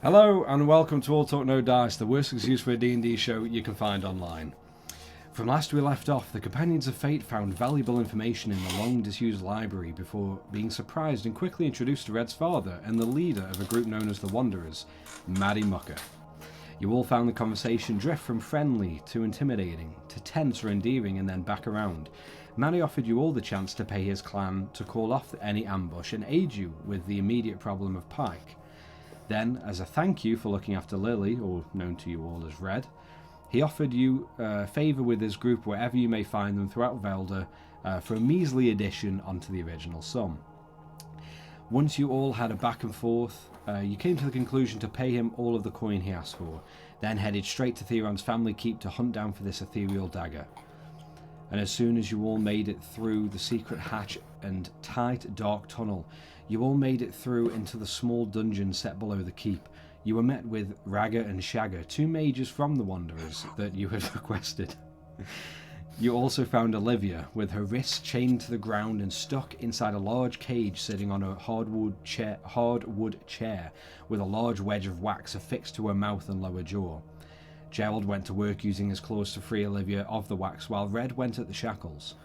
Hello and welcome to All Talk No Dice, the worst excuse for a D&D show you can find online. From last we left off, the Companions of Fate found valuable information in the long-disused library before being surprised and quickly introduced to Red's father and the leader of a group known as the Wanderers, Maddie Mucker. You all found the conversation drift from friendly to intimidating, to tense or endearing and then back around. Maddie offered you all the chance to pay his clan to call off any ambush and aid you with the immediate problem of Pike. Then, as a thank you for looking after Lily, or known to you all as Red, he offered you favour with his group wherever you may find them throughout Valdur for a measly addition onto the original sum. Once you all had a back and forth, you came to the conclusion to pay him all of the coin he asked for, then headed straight to Theron's family keep to hunt down for this ethereal dagger. And as soon as you all made it through the secret hatch and tight, dark tunnel, you all made it through into the small dungeon set below the keep. You were met with Ragga and Shagga, two mages from the Wanderers that you had requested. You also found Olivia, with her wrists chained to the ground and stuck inside a large cage sitting on a hardwood chair with a large wedge of wax affixed to her mouth and lower jaw. Gerald went to work using his claws to free Olivia of the wax, while Red went at the shackles.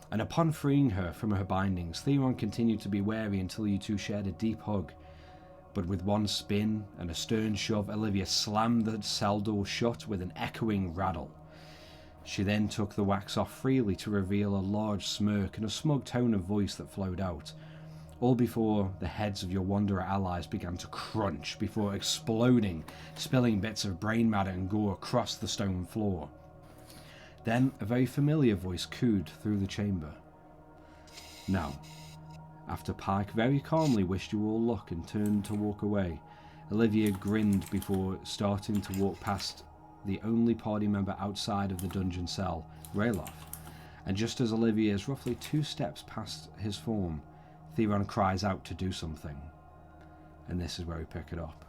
And upon freeing her from her bindings, Theron continued to be wary until you two shared a deep hug. But with one spin and a stern shove, Olivia slammed the cell door shut with an echoing rattle. She then took the wax off freely to reveal a large smirk and a smug tone of voice that flowed out, all before the heads of your Wanderer allies began to crunch before exploding, spilling bits of brain matter and gore across the stone floor. Then a very familiar voice cooed through the chamber. Now, after Pike very calmly wished you all luck and turned to walk away, Olivia grinned before starting to walk past the only party member outside of the dungeon cell, Rayloff. And just as Olivia is roughly 2 steps past his form, Theron cries out to do something. And this is where we pick it up.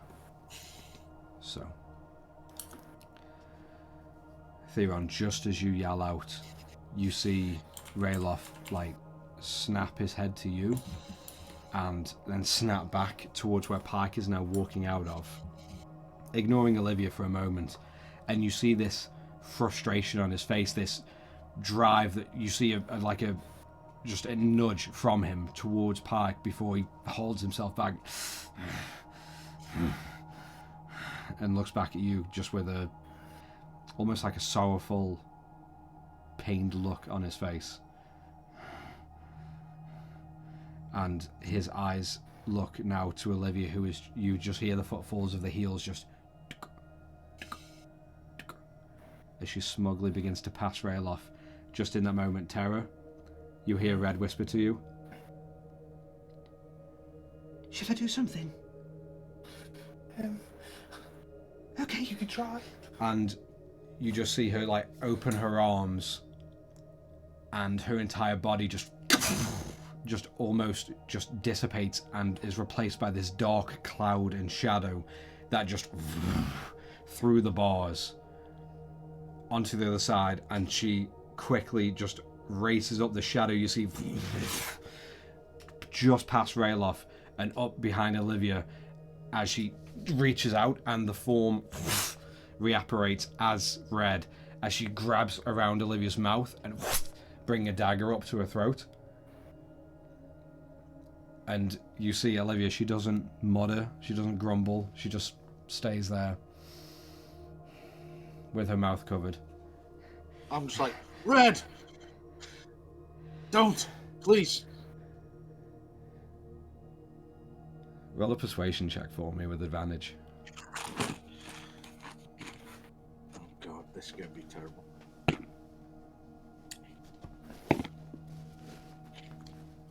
So, Theron, just as you yell out, you see Rayloff snap his head to you and then snap back towards where Pike is now walking out of, ignoring Olivia for a moment, and you see this frustration on his face, this drive that you see just a nudge from him towards Pike before he holds himself back and looks back at you just with a almost like a sorrowful, pained look on his face. And his eyes look now to Olivia, who is, you just hear the footfalls of the heels just as she smugly begins to pass Rayloff. Just in that moment, Terra, you hear Red whisper to you, "Should I do something?" Okay, you can try. And you just see her open her arms, and her entire body just almost dissipates and is replaced by this dark cloud and shadow that just through the bars onto the other side, and she quickly just races up the shadow. You see just past Rayloff and up behind Olivia as she reaches out, and the form reapparates as Red as she grabs around Olivia's mouth and bring a dagger up to her throat. And you see Olivia, she doesn't mutter, she doesn't grumble, she just stays there with her mouth covered. I'm just like, Red! Don't! Please! Roll a persuasion check for me with advantage. Oh god, this is going to be terrible.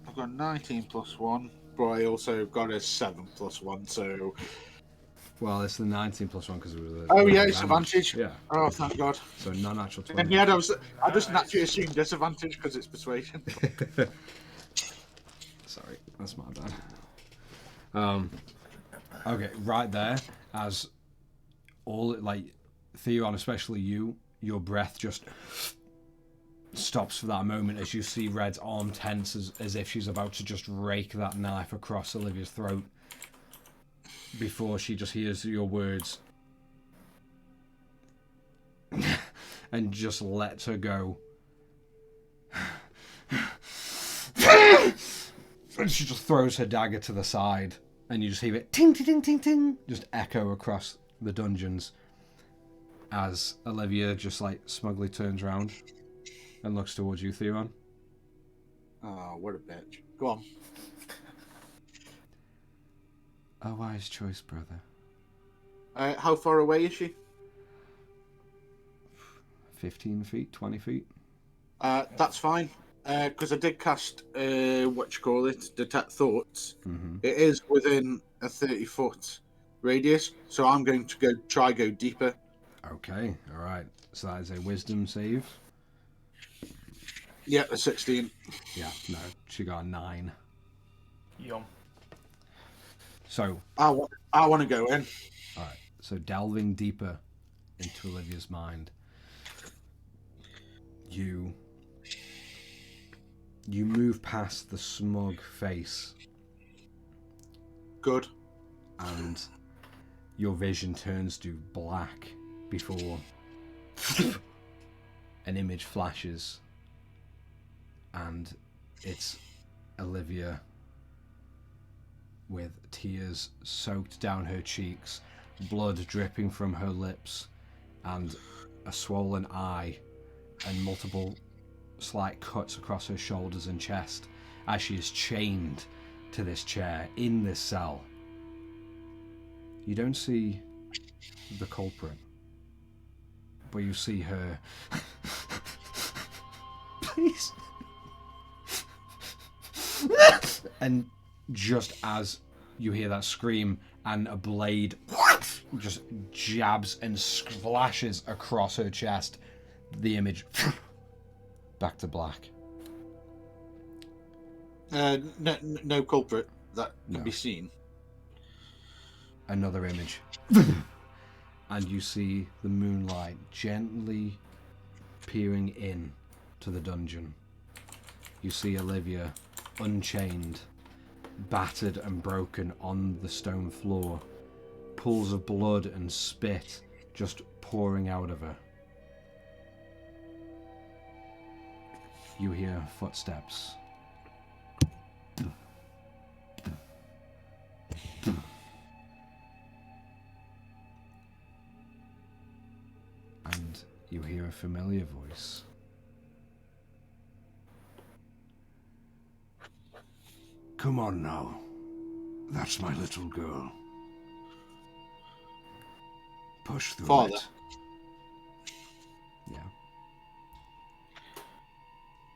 I've got 19 plus 1, but I also got a 7 plus 1, so... Well, it's the 19 plus 1 because it was a... Oh yeah, it's advantage. Yeah. Oh, thank god. So non-natural 20. And yeah, I just naturally assumed disadvantage because it's persuasion. Sorry, that's my bad. Okay, right there, as all, Theron, especially you, your breath just stops for that moment as you see Red's arm tense as if she's about to just rake that knife across Olivia's throat. before she just hears your words and just lets her go. And she just throws her dagger to the side, and you just hear it ting ting ting ting ting just echo across the dungeons as Olivia just like smugly turns around and looks towards you, Theon. Oh, what a bitch. Go on. A wise choice, brother. How far away is she? 15 feet, 20 feet. That's fine. Because I did cast, Detect Thoughts. Mm-hmm. It is within a 30-foot radius, so I'm going to go deeper. Okay, alright. So that is a wisdom save. Yeah, a 16. Yeah, no, she got a 9. Yum. So, I want to go in. alright, so delving deeper into Olivia's mind, you move past the smug face Good. and your vision turns to black before an image flashes and it's Olivia with tears soaked down her cheeks, blood dripping from her lips, and a swollen eye and multiple slight cuts across her shoulders and chest as she is chained to this chair in this cell. You don't see the culprit, but you see her. Please. And just as you hear that scream and a blade just jabs and splashes across her chest, the image back to black. No culprit that can No. be seen. Another image. And you see the moonlight gently peering in to the dungeon. You see Olivia unchained, battered and broken on the stone floor, pools of blood and spit just pouring out of her. You hear footsteps. And you hear a familiar voice. Come on now. That's my little girl. Push through Father. it. Yeah.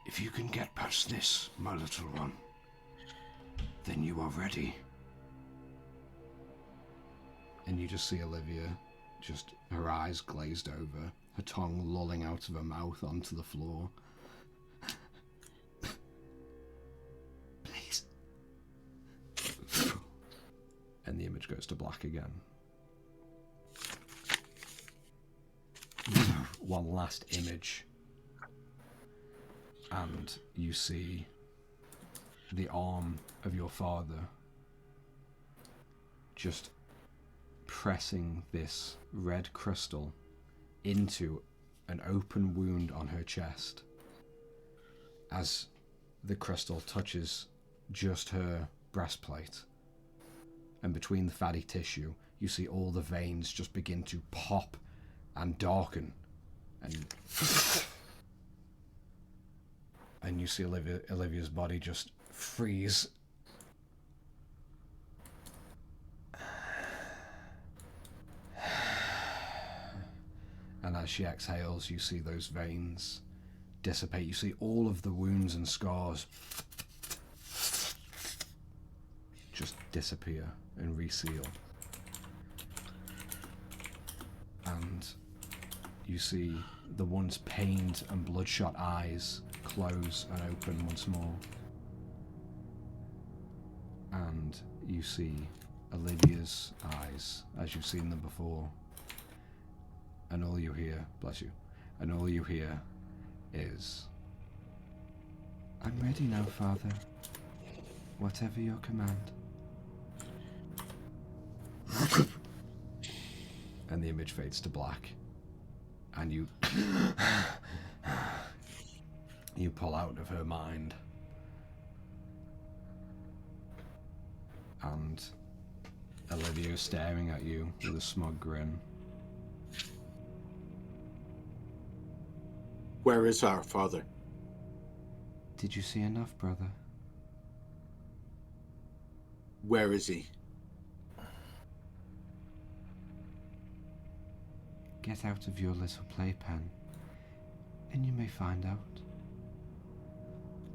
If you can get past this, my little one, then you are ready. And you just see Olivia, just her eyes glazed over, her tongue lolling out of her mouth onto the floor. Please. And the image goes to black again. One last image. And you see the arm of your father just pressing this red crystal into an open wound on her chest. As the crystal touches just her breastplate, and between the fatty tissue, you see all the veins just begin to pop and darken, and you see Olivia's body just freeze. And as she exhales, you see those veins dissipate. You see all of the wounds and scars just disappear and reseal. And you see the once pained and bloodshot eyes close and open once more. And you see Olivia's eyes as you've seen them before. And all you hear, bless you, and all you hear is, I'm ready now, Father. Whatever your command. And the image fades to black. And you pull out of her mind. And Olivia is staring at you with a smug grin. Where is our father? Did you see enough, brother? Where is he? Get out of your little playpen, and you may find out.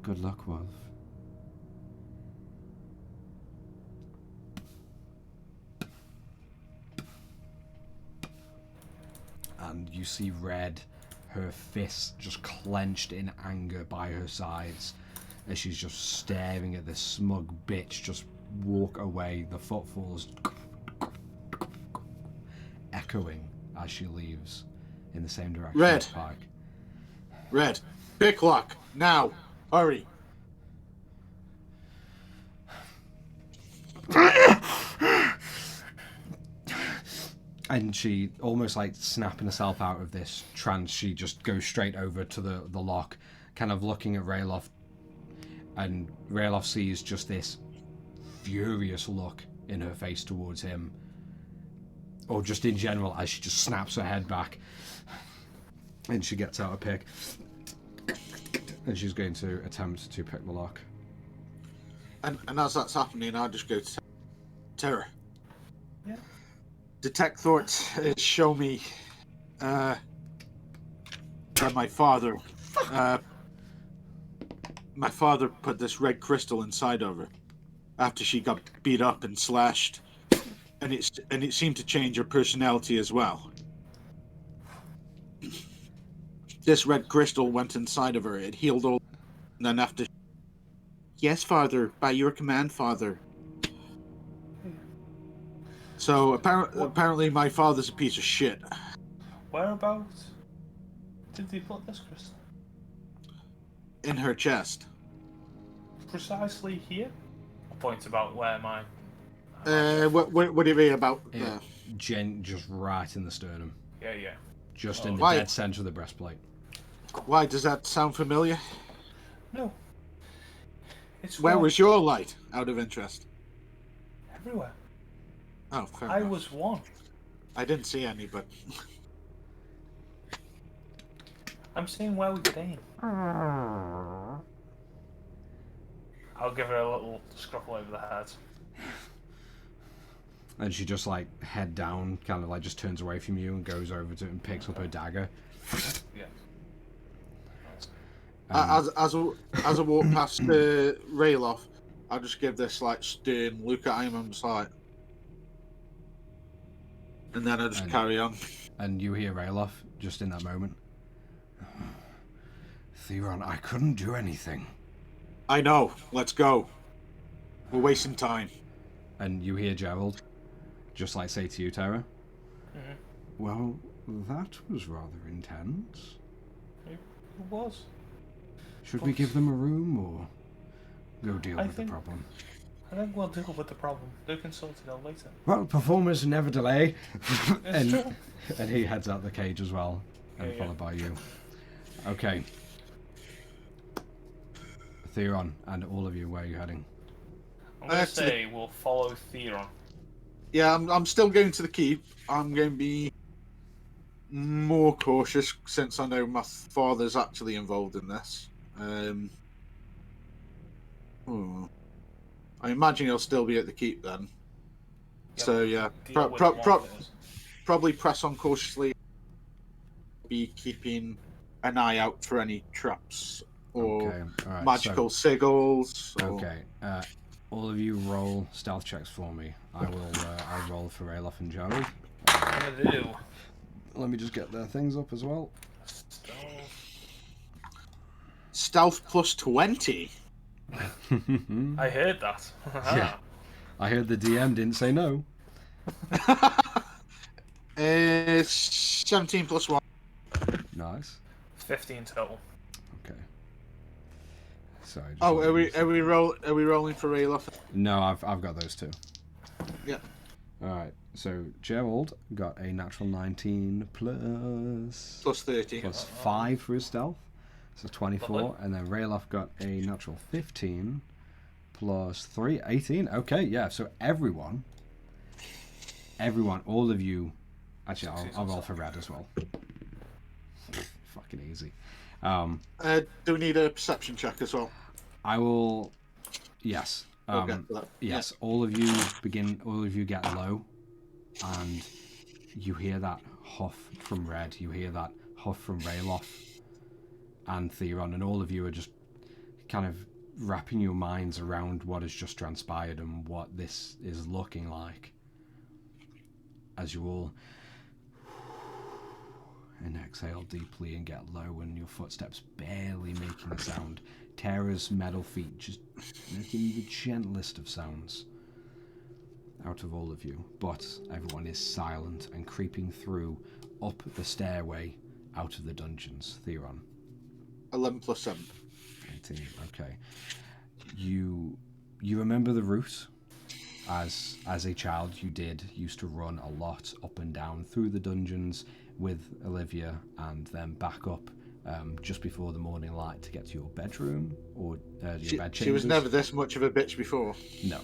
Good luck, Wolf. And you see Red, her fists just clenched in anger by her sides, as she's just staring at this smug bitch just walk away, the footfalls echoing as she leaves in the same direction Red. as Pike. Red, pick lock, now, hurry. And she, almost like snapping herself out of this trance, she just goes straight over to the lock, kind of looking at Rayloff, and Rayloff sees just this furious look in her face towards him, or just in general, as she just snaps her head back, and she gets out a pick, and she's going to attempt to pick the lock. And as that's happening, I just go to Terror. Yeah. Detect thoughts. Show me that my father put this red crystal inside of her after she got beat up and slashed, and it seemed to change her personality as well. This red crystal went inside of her. It healed all, and then after. Yes, Father, by your command, Father. So apparently my father's a piece of shit. Whereabouts did they put this crystal? In her chest. Precisely here? I point about where my... What do you mean about... Yeah, just right in the sternum. Yeah. Just in the Why? dead center of the breastplate. Why, does that sound familiar? No. It's Where was your light, out of interest? everywhere. Oh, fair I enough. was one. I didn't see any, but... I'm saying where we're staying. I'll give her a little scruffle over the head. And she just like head down, kind of like just turns away from you and goes over to it and picks up her dagger. Yeah. As I walk past Rayloff, I'll just give this like stern look at him and just like... And then I just carry on. And you hear Rayloff just in that moment. Theron, I couldn't do anything. I know. Let's go. We're wasting time. And you hear Gerald just like say to you, Tara, well, that was rather intense. It was. Should we give them a room or go deal I with the think- problem? I think we'll deal with the problem. They can sort it out later. Well, performers never delay. It's true. And he heads out the cage as well, and Yeah. followed by you. Okay. Theron, and all of you, where are you heading? I'm going to to say we'll follow Theron. Yeah, I'm still going to the keep. I'm going to be more cautious since I know my father's actually involved in this. I imagine he'll still be at the keep then. So yeah, Deal with one of those. probably press on cautiously. Be keeping an eye out for any traps or Okay, alright. magical sigils. Or... Okay, all of you roll stealth checks for me. I'll roll for Rayloff and Gerald. I'm going to do... Let me just get their things up as well. Stealth plus 20. I heard that. Yeah. I heard the DM didn't say no. 17 plus 1. Nice. 15 total. Okay. Sorry. just Oh, let me- are we rolling for Rayloff? No, I've got those two. Yeah. All right. So Gerald got a natural 19 plus Plus 30. plus 5 for his stealth, so 24, Lovely. and then Rayloff got a natural 15 plus 3, 18. Okay, yeah. So everyone, all of you. Actually, I'll roll for Red as well. Fucking easy. Do we need a perception check as well? I will. Yes. Okay, for that. Yes. All of you get low, and you hear that huff from Red. You hear that huff from Rayloff and Theron, and all of you are just kind of wrapping your minds around what has just transpired and what this is looking like. As you all and exhale deeply and get low, and your footsteps barely making a sound. Tara's metal feet just making the gentlest of sounds out of all of you, but everyone is silent and creeping through up the stairway out of the dungeons. Theron. 11 plus 7. 18. Okay. You remember the route? As a child, you used to run a lot up and down through the dungeons with Olivia, and then back up just before the morning light to get to your bedroom or your bed chambers. She was never this much of a bitch before. No.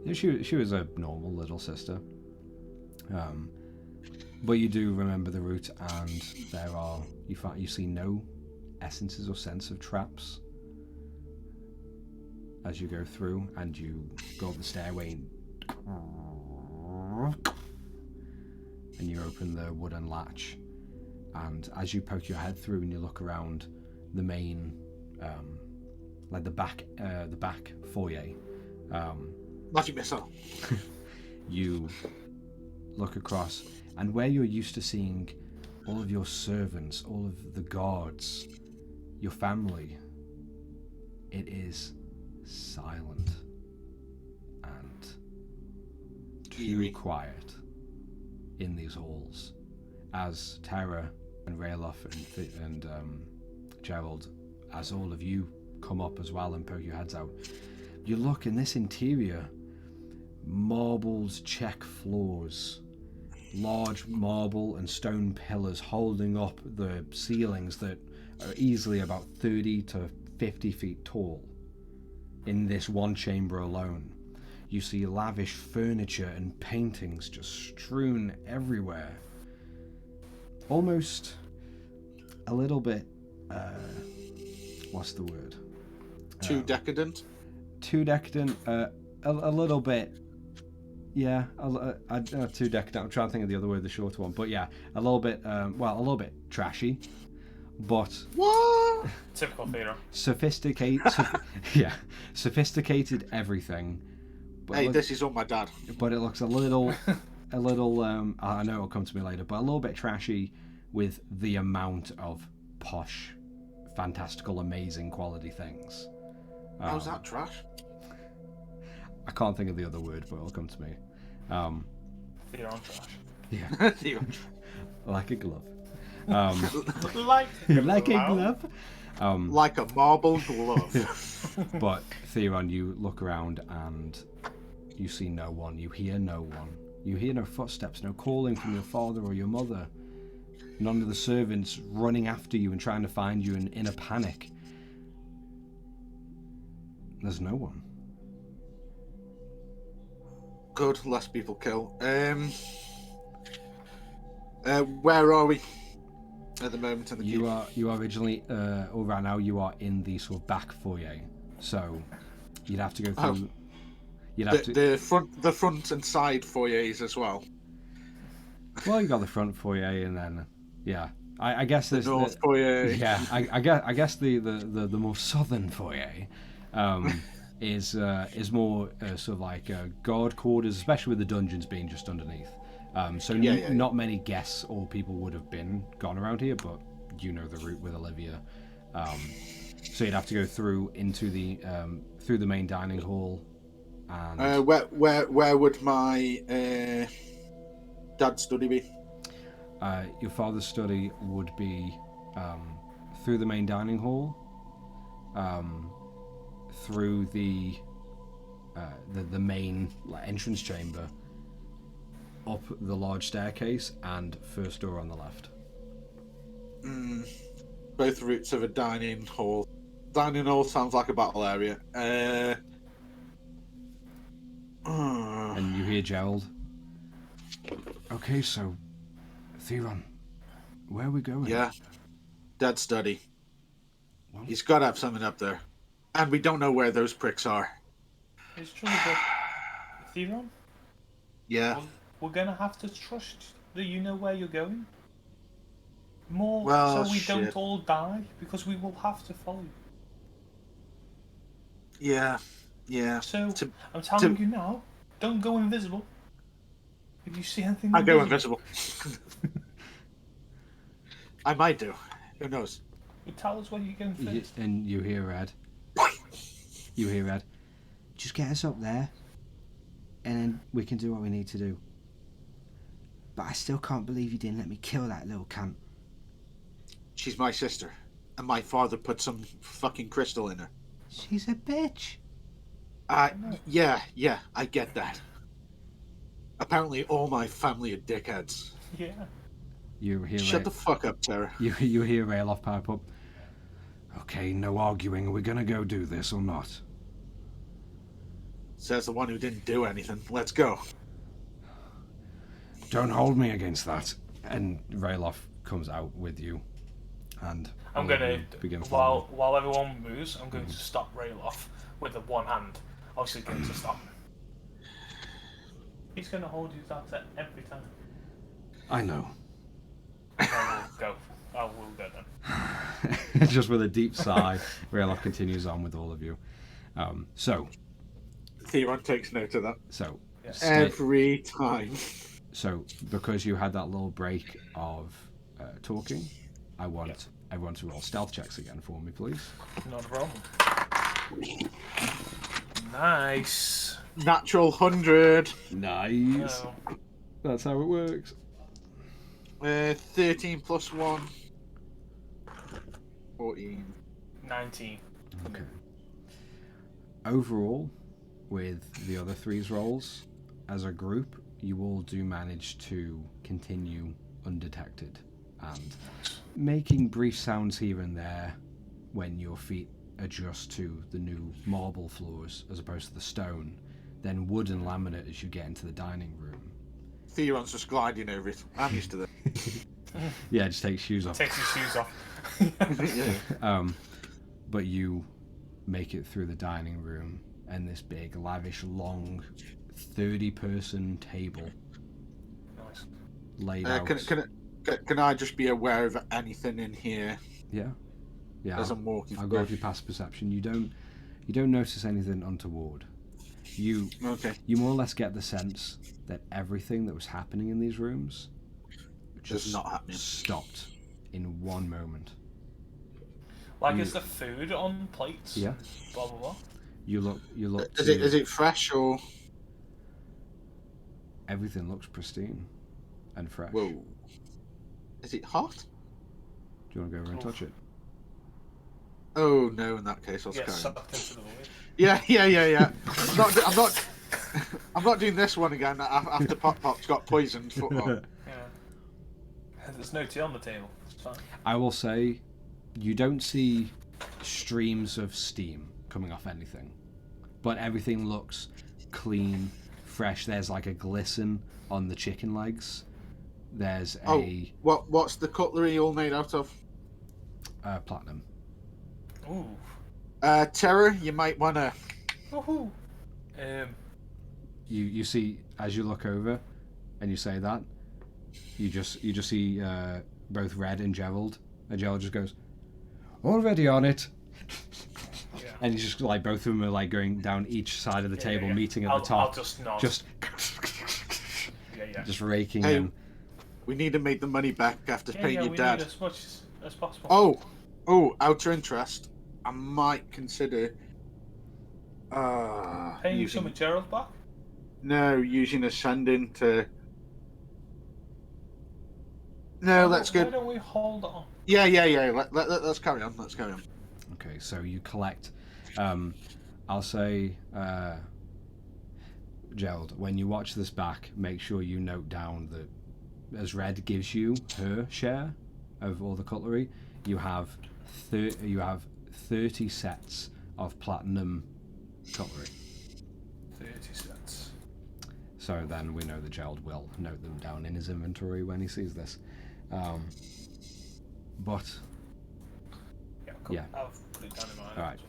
Yeah, she was a normal little sister. But you do remember the route, and you see no essences or sense of traps as you go through, and you go up the stairway and you open the wooden latch, and as you poke your head through and you look around the main like the back foyer, Magic missile. you look across, and where you're used to seeing all of your servants, all of the guards, your family, it is silent and too quiet in these halls. As Tara and Rayloff and Gerald, as all of you come up as well and poke your heads out, you look in this interior, marbled check floors, large marble and stone pillars holding up the ceilings that are easily about 30 to 50 feet tall. In this one chamber alone, you see lavish furniture and paintings just strewn everywhere. Almost a little bit, what's the word? Too decadent? Too decadent, a little bit, yeah, too decadent. I'm trying to think of the other word, the shorter one, but yeah, a little bit, a little bit trashy, but... What? Typical theater. Sophisticated everything. But Hey, this is on my dad. But it looks a little, I know it'll come to me later, but a little bit trashy with the amount of posh, fantastical, amazing quality things. How's that trash? I can't think of the other word, but it'll come to me. Theater on trash. Yeah, like a glove. Like Like a glove. Like a marble glove. But Theron, you look around and you see no one. You hear no one. You hear no footsteps, no calling from your father or your mother. None of the servants running after you and trying to find you in a panic. There's no one. Good, less people kill. Where are we at the moment in the keep? You are originally, or right now, you are in the sort of back foyer. So you'd have to go through. The front and side foyers as well. Well, you got the front foyer, and then I guess there's the north foyer. Yeah, I guess the more southern foyer is more sort of like guard quarters, especially with the dungeons being just underneath. Not many guests or people would have gone around here, but you know the route with Olivia. So you'd have to go through into the through the main dining hall. And where would my dad's study be? Your father's study would be through the main dining hall, through the main entrance chamber, up the large staircase and first door on the left. Both routes of a dining hall. Dining hall sounds like a battle area. And you hear Gerald. Okay, so, Theron, where are we going? Yeah. Dead study. Well, He's got to have something up there. And we don't know where those pricks are. It's true, but Theron, Yeah. we're gonna have to trust that you know where you're going. More Well, so we don't shit. all die, because we will have to follow you. Yeah. Yeah. So, To- I'm telling you now, don't go invisible. If you see anything I go invisible. I might do. Who knows? Well, tell us where you're going first. And you hear Red. You hear Red. Just get us up there, and then we can do what we need to do. But I still can't believe you didn't let me kill that little cunt. She's my sister. And my father put some fucking crystal in her. She's a bitch. Yeah, I get that. Apparently all my family are dickheads. Yeah. You hear Shut the fuck up, Tara. You hear Rayloff pipe up. Okay, no arguing. Are we gonna go do this or not? Says the one who didn't do anything. Let's go. Don't hold me against that. And Rayloff comes out with you. And I'm all of gonna, you begin following. while everyone moves, I'm going to stop Rayloff with the one hand. Obviously going to stop. He's going to hold you that every time. I know. I will go. I will go then. Just with a deep sigh, Rayloff continues on with all of you. So, Theron takes note of that. So, Yes. Every time. So, because you had that little break of talking, I want everyone to roll stealth checks again for me, please. Not a problem. Nice. Natural 100. Nice. Oh, That's how it works. 13 plus 1. 14. 19. Okay. Overall, with the other three's rolls, as a group, you all do manage to continue undetected and making brief sounds here and there when your feet adjust to the new marble floors as opposed to the stone, then wood and laminate as you get into the dining room. Theron's just gliding over it. I'm used to that. Yeah, just take shoes off. Takes his shoes off. Yeah. But you make it through the dining room and this big, lavish, long, 30-person table Nice. laid out. Can I just be aware of anything in here Yeah. as I'm walking I'll through? go with your past perception. You don't notice anything untoward. You Okay. you more or less get the sense that everything that was happening in these rooms Just not happening. stopped in one moment. Like, is the food on plates? Yeah. Blah, blah, blah. You look Is it fresh or? everything looks pristine and fresh. Whoa. Is it hot? Do you want to go over and touch it? Oh no! In that case, I'll Yeah, carry on. sucked into the void. Yeah. I'm not doing this one again after Pop's got poisoned. Yeah. There's no tea on the table. It's fine. I will say, you don't see streams of steam coming off anything, but everything looks clean, fresh. There's like a glisten on the chicken legs. There's a What's the cutlery all made out of? platinum. Ooh. Terror, you might wanna. Woohoo. You see as you look over, and you say that, you just see both Red and Gerald. And Gerald just goes, "Already on it." Yeah. And he's just like both of them are like going down each side of the table, Yeah. meeting at I'll the top, I'll just nod. just Yeah. just raking Hey, in. We need to make the money back after paying Yeah, your we dad. need as much as possible. Oh, outer interest. I might consider. Paying you some of Gerald back? No, using ascending to. No, that's Why good. don't we hold on? Yeah. Let's carry on. Let's carry on. Okay, so you collect. I'll say Gerald, when you watch this back, make sure you note down that as Red gives you her share of all the cutlery, you have 30 sets of platinum cutlery. 30 cents. So then we know that Gerald will note them down in his inventory when he sees this. But Yeah, cool. Yeah. I'll put it down in my all right, as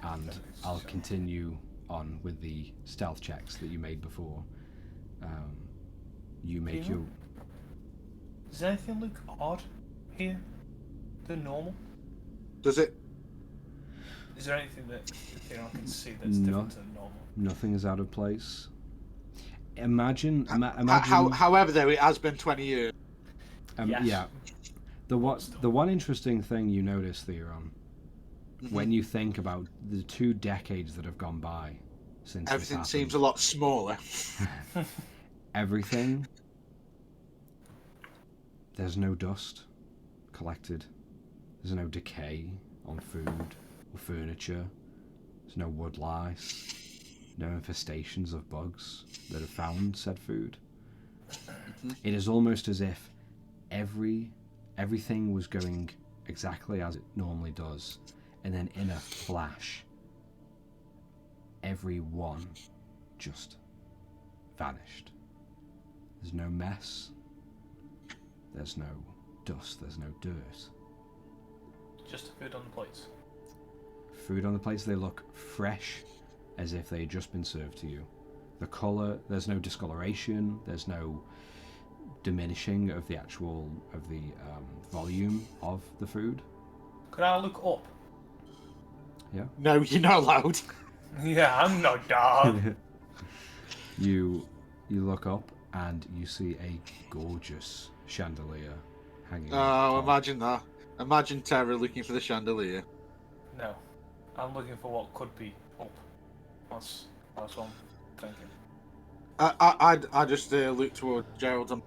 well. and I'll continue on with the stealth checks that you made before. You make your. Does anything look odd here than normal? Does it? Is there anything that I can see that's different than normal? Nothing is out of place. Imagine. However, though, it has been 20 years. Yes. Yeah. The one interesting thing you notice, Theron, when you think about the 2 decades that have gone by since Everything this seems a happened, lot smaller. everything. There's no dust collected. There's no decay on food or furniture. There's no wood lice. No infestations of bugs that have found said food. It is almost as if everything was going exactly as it normally does, and then in a flash, everyone just vanished. There's no mess. There's no dust. There's no dirt. Just food on the plates. Food on the plates, they look fresh, as if they had just been served to you. The colour, there's no discoloration, there's no diminishing of the volume of the food. Could I look up? Yeah. No, you're not allowed. Yeah, I'm no dog. You look up and you see a gorgeous chandelier hanging. Oh, imagine that. Imagine Terra looking for the chandelier. No, I'm looking for what could be up. That's what I'm thinking. I just look toward Gerald and...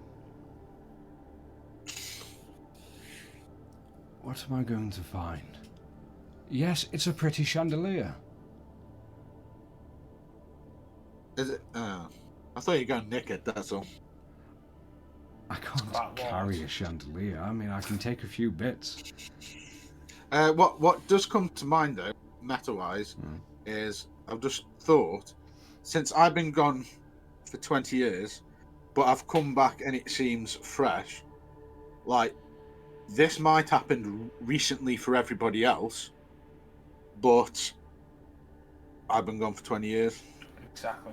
What am I going to find? Yes, it's a pretty chandelier. Is it? I thought you were going to nick it, that's all. I can't quite carry large. a chandelier. I mean, I can take a few bits. What does come to mind, though, meta-wise, is I've just thought, since I've been gone for 20 years, but I've come back and it seems fresh, like, this might happen recently for everybody else, but I've been gone for 20 years. Exactly.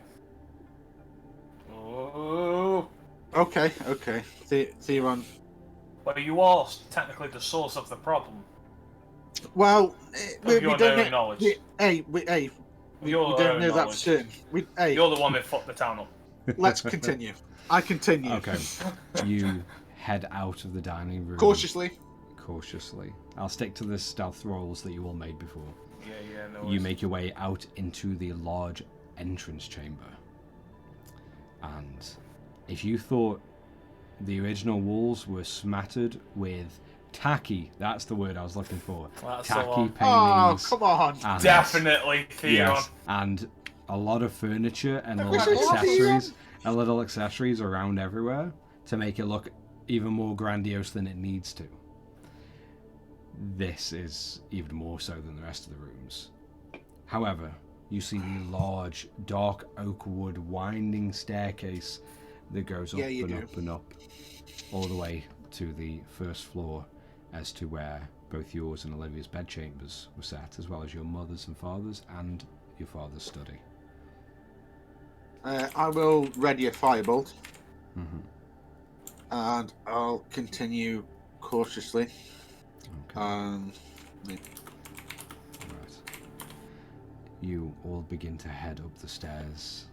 Oh. Okay. Theron. Well, you are technically the source of the problem. Well, we Of your don't own know. knowledge. We don't know that for certain. You're the one that fucked the town up. Let's continue. I continue. Okay. You head out of the dining room. Cautiously. I'll stick to the stealth rolls that you all made before. Yeah, no You worries. make your way out into the large entrance chamber. And if you thought the original walls were smattered with tacky, that's the word I was looking for. That's the tacky one. Oh, paintings. come on. and- Definitely, Theon. Yes, and a lot of furniture and wish I was little accessories around everywhere to make it look even more grandiose than it needs to. This is even more so than the rest of the rooms. However, you see the large, dark oak wood winding staircase that goes up Yeah, you and do. up and up, all the way to the first floor, as to where both yours and Olivia's bedchambers were set, as well as your mother's and father's, and your father's study. I will ready a firebolt. And I'll continue cautiously. Okay. Wait. Right. You all begin to head up the stairs,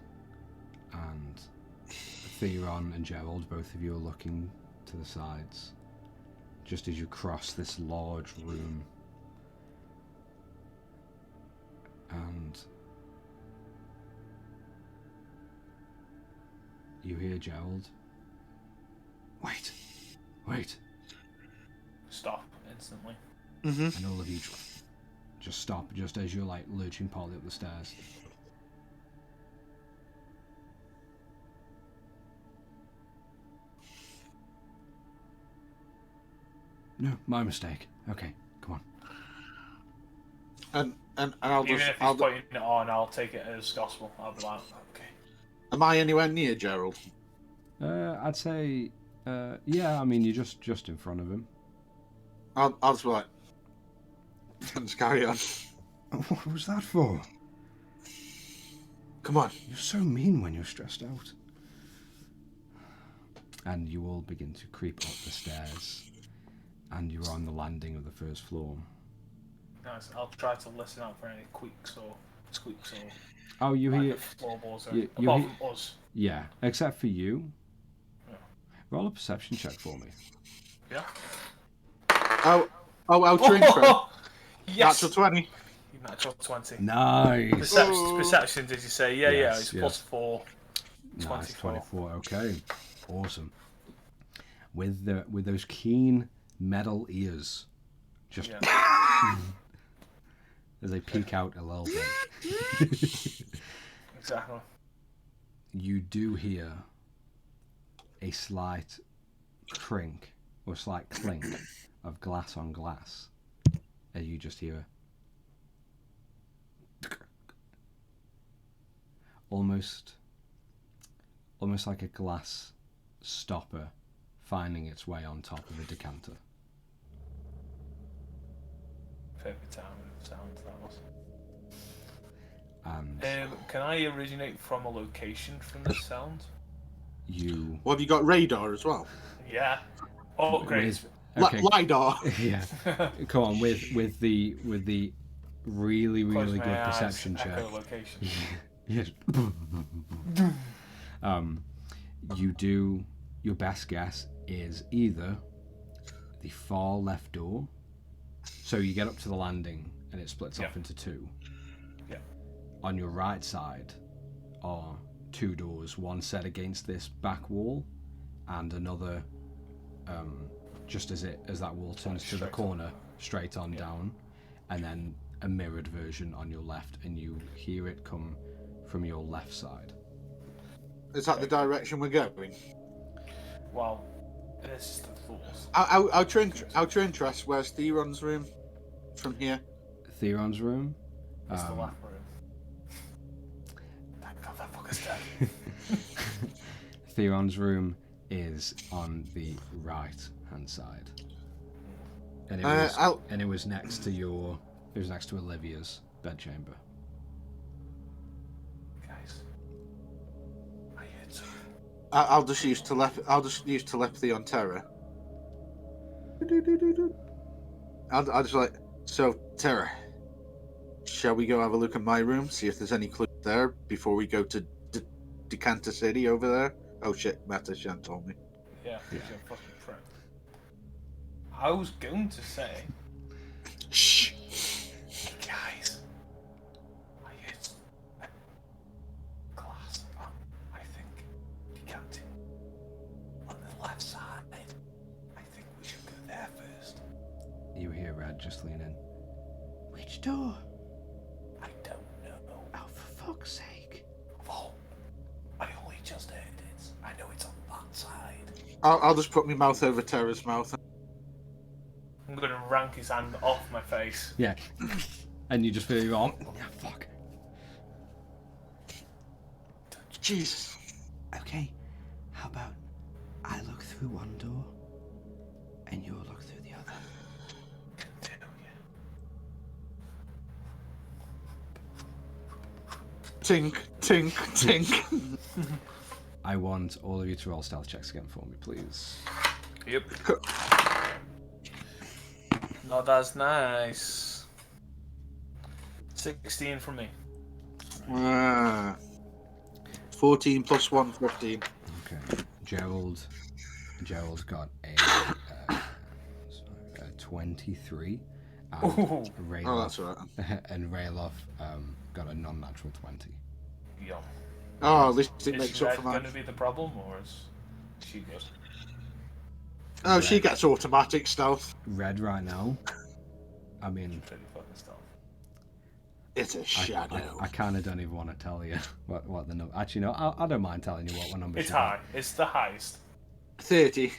and Theron and Gerald, both of you are looking to the sides, just as you cross this large room. And you hear Gerald. Wait. Stop instantly. And all of you just stop, just as you're like lurching partly up the stairs. No, my mistake. Okay, come on. And I'll Even just. if he's putting it on, I'll take it as gospel. I'll be like, okay. Am I anywhere near Gerald? I'd say, yeah. I mean, you're just in front of him. I'll just be like, let's carry on. What was that for? Come on. You're so mean when you're stressed out. And you all begin to creep up the stairs, and you're on the landing of the first floor. Nice. I'll try to listen out for any squeaks or Oh, you like hear? the floorboards or You apart hear- from us. Yeah, except for you. Yeah. Roll a perception check for me. Yeah. Ultra intro. Yes. Natural 20. Natural 20. Nice. Perception, did you say? Yeah, Yes, it's yes. plus 4. Nice, 24. 24. Okay, awesome. With those keen metal ears, just Yeah. as they peek out a little bit, Exactly. you do hear a slight crink or slight clink of glass on glass, and you just hear almost like a glass stopper finding its way on top of a decanter. Perfect timing of sound that was. And Can I originate from a location from this sound? you Well, have you got radar as well? Yeah. Oh, great. okay. LiDAR. Yeah. Come on, with the really Close my good eyes, perception check. echolocation. Yes. You do. Your best guess is either the far left door. So you get up to the landing and it splits off into two. Yeah. On your right side are two doors, one set against this back wall, and another just as that wall turns to the corner, straight on down, and then a mirrored version on your left, and you hear it come from your left side. Is that the direction we're going? Well, this is the thought. Outer interest, where's Theron's room from here? Theron's room. It's the left room. Thank God that fucker's dead. Theron's room is on the right hand side, and it was next to Olivia's bedchamber. Guys, I heard something. I'll just use telepathy on Terra. I'll just like, so Terra, shall we go have a look at my room, see if there's any clues there before we go to Decanter City over there? Oh shit, Meta Shan told me. Yeah, you're a fucking prick. I was going to say, Shh. guys, I heard a glass, I think, decanting on the left side. I think we should go there first. You hear Red just lean in. Which door? I don't know. Oh, for fuck's sake. Well, I only just heard it. I know it's on that side. I'll just put my mouth over Terra's mouth. I'm going to rank his hand off my face. Yeah. And you just feel your arm. Yeah, fuck. Jesus. Okay, how about I look through one door and you look through the other? Tink, tink, tink. I want all of you to roll stealth checks again for me, please. Yep. Not as nice. 16 from me. 14 plus 1, 15. Okay. Gerald's got a 23. And Ooh. Rayloff, Oh, that's right. and Rayloff got a non-natural 20. Yum. Oh, at least it Is makes Red up for going that. to be the problem, or is she good? Oh, she gets automatic stealth. Red right now. I mean, Pretty fucking stuff. It's a shadow. I kind of don't even want to tell you what the number. Actually, no, I don't mind telling you what number It's she high. It's the highest. 30.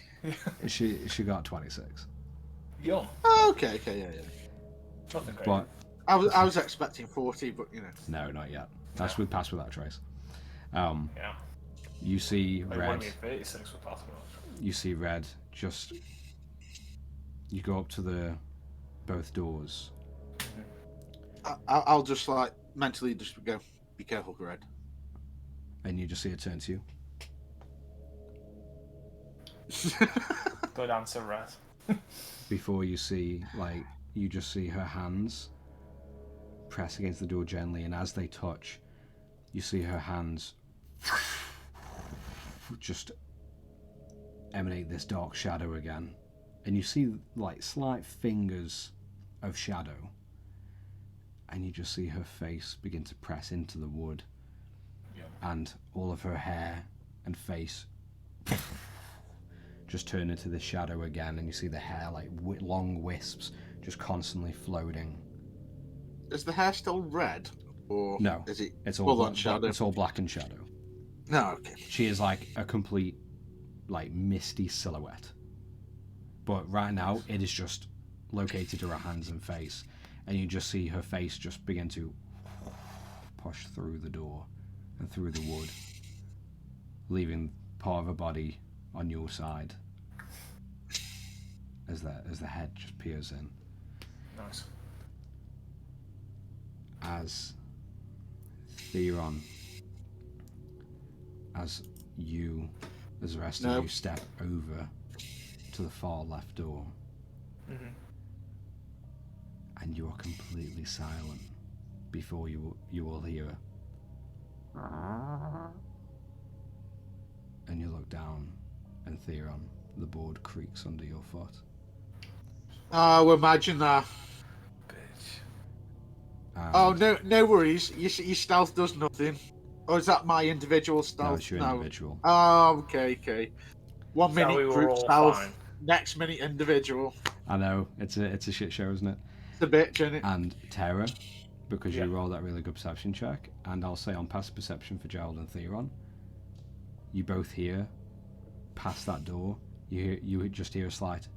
got. She got 26. Young. Okay, yeah. Nothing great. But I was expecting 40, but you know. no, not yet. That's with pass without trace. Yeah. You see Like, Red. 36 with password. You see Red. Just you go up to both doors. I'll just like mentally just go, be careful, Red. And you just see it turn to you. Good answer, Red. Before you see, like, you just see her hands press against the door gently, and as they touch, you see her hands just emanate this dark shadow again. And you see, like, slight fingers of shadow. And you just see her face begin to press into the wood. Yeah. And all of her hair and face just turn into this shadow again, and you see the hair like long wisps just constantly floating. Is the hair still red, or No, is it it's all full black, on shadow? it's all black and shadow. No, okay. She is like a complete, like, misty silhouette. But right now, it is just located to her hands and face, and you just see her face just begin to push through the door and through the wood, leaving part of her body on your side as the head just peers in. Nice. As Theron, as the rest of you step over to the far left door, and you are completely silent before you will hear and you look down, and Theron, the board creaks under your foot. Oh, imagine that. Bitch. Oh, no worries. Your stealth does nothing. Or is that my individual stealth? No, it's your individual. Oh, okay. 1 minute we were group all stealth, fine. next minute individual. I know, it's a shit show, isn't it? It's a bitch, isn't it? And Terra, because you rolled that really good perception check, and I'll say on passive perception for Gerald and Theron, you both hear, past that door, you just hear a slight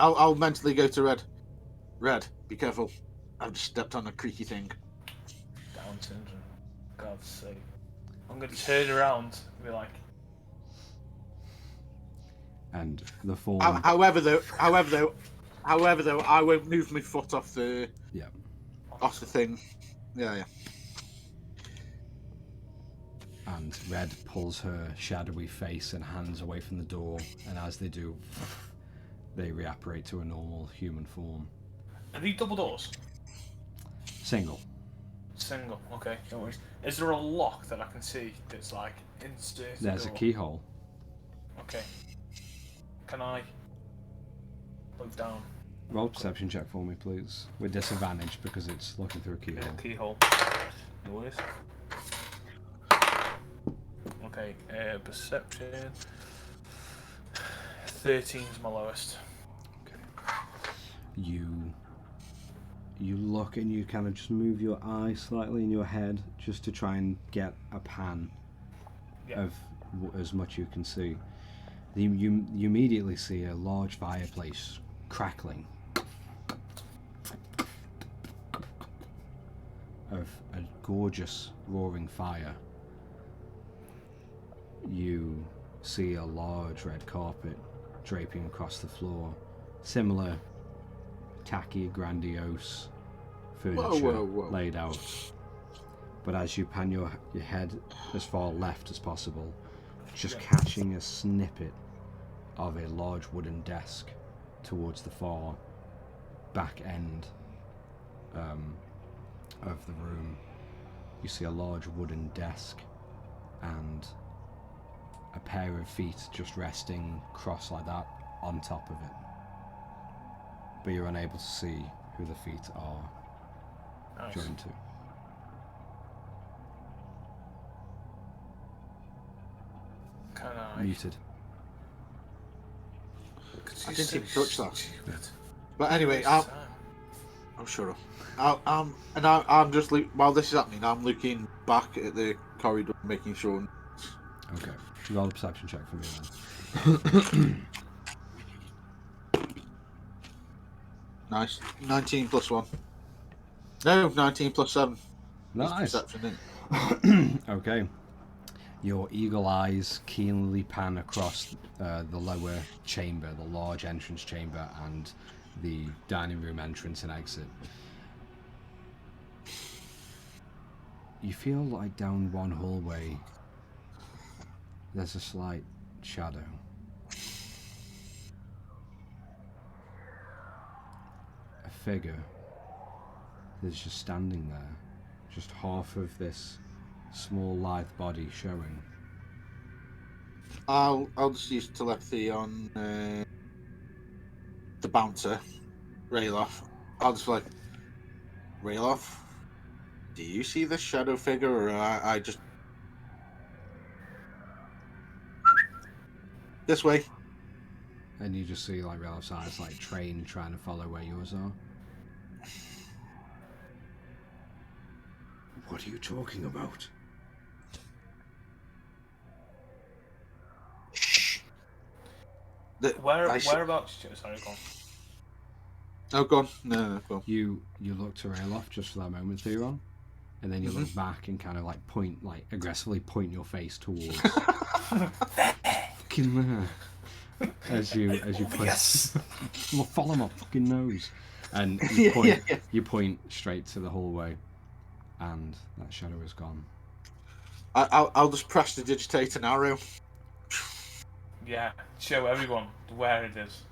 I'll mentally go to Red. Red, be careful. I've just stepped on a creaky thing. Down syndrome. God's sake. I'm going to turn around and be like... and the form... However though, I won't move my foot off the thing. Yeah. And Red pulls her shadowy face and hands away from the door, and as they do, they reapparate to a normal human form. Are these double doors? Single. Single, okay, no worries. Is there a lock that I can see that's like inserted? There's a keyhole. Okay. Can I look down? Roll perception check for me, please. With disadvantage because it's looking through a keyhole. Keyhole. No worries. Okay, perception. 13's my lowest. Okay. You look and you kind of just move your eye slightly in your head just to try and get a pan of as much you can see. You immediately see a large fireplace crackling of a gorgeous roaring fire. You see a large red carpet draping across the floor, similar tacky, grandiose furniture Whoa. laid out. But as you pan your head as far left as possible, just catching a snippet of a large wooden desk towards the far back end of the room. You see a large wooden desk and a pair of feet just resting cross like that on top of it. But you're unable to see who the feet are joined to. Can I? Muted. I didn't even touch that. Stupid. But anyway, Waste of time. Oh, shut up. I'm just while this is happening, I'm looking back at the corridor, making sure. Okay. Roll a perception check for me then. Nice. 19 plus 1. No, 19 plus 7. Nice. Perception, isn't it? Okay. Your eagle eyes keenly pan across the lower chamber, the large entrance chamber, and the dining room entrance and exit. You feel like down one hallway, there's a slight shadow. A figure that's just standing there, just half of this small lithe body showing. I'll just use telepathy on the bouncer, Rayloff. I'll just be like, Rayloff, do you see this shadow figure, or I just this way? And you just see like Ralph's eyes like trained trying to follow where yours are. What are you talking about? Shh. Whereabouts? Sorry, go on. Oh, go on. No, go on. You look to Rayloff just for that moment, Theron, and then you look back and kind of like aggressively point your face towards fucking there. As you point, Yes. well, follow my fucking nose, and you point straight to the hallway, and that shadow is gone. I'll just press the digitate an arrow. Yeah, show everyone where it is.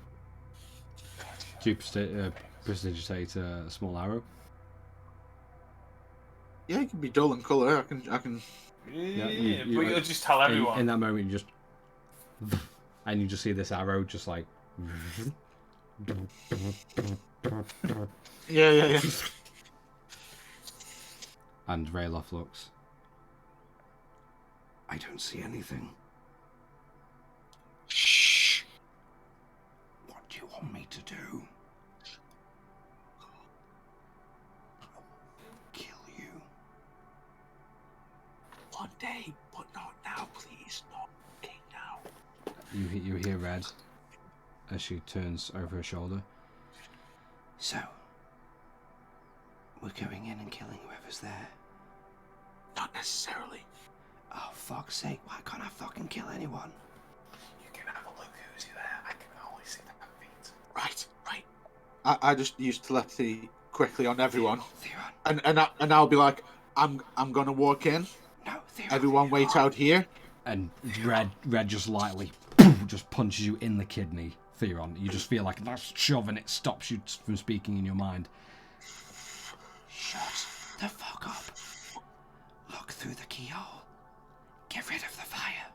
Do you prestidigitate a small arrow? Yeah, it can be dull in colour. I can. Yeah, you- but you'll just tell everyone. In that moment, you just and you just see this arrow just like. Yeah. And Rayloff looks. I don't see anything. Shh. What do you want me to do? Kill you. One day, but not now, please. Not now. You hear Red as she turns over her shoulder. So, we're going in and killing whoever's there. Not necessarily. Oh, fuck's sake, why can't I fucking kill anyone? You can have a look who's there. I can only see that feet. Right. I just use telepathy quickly on everyone, Theron. and I'll be like, I'm gonna walk in. No, Theron. Everyone wait out here. And Red just lightly just punches you in the kidney, Theron. You just feel like that shove and it stops you from speaking in your mind. Shut the fuck up. Look through the keyhole. Get rid of the fire.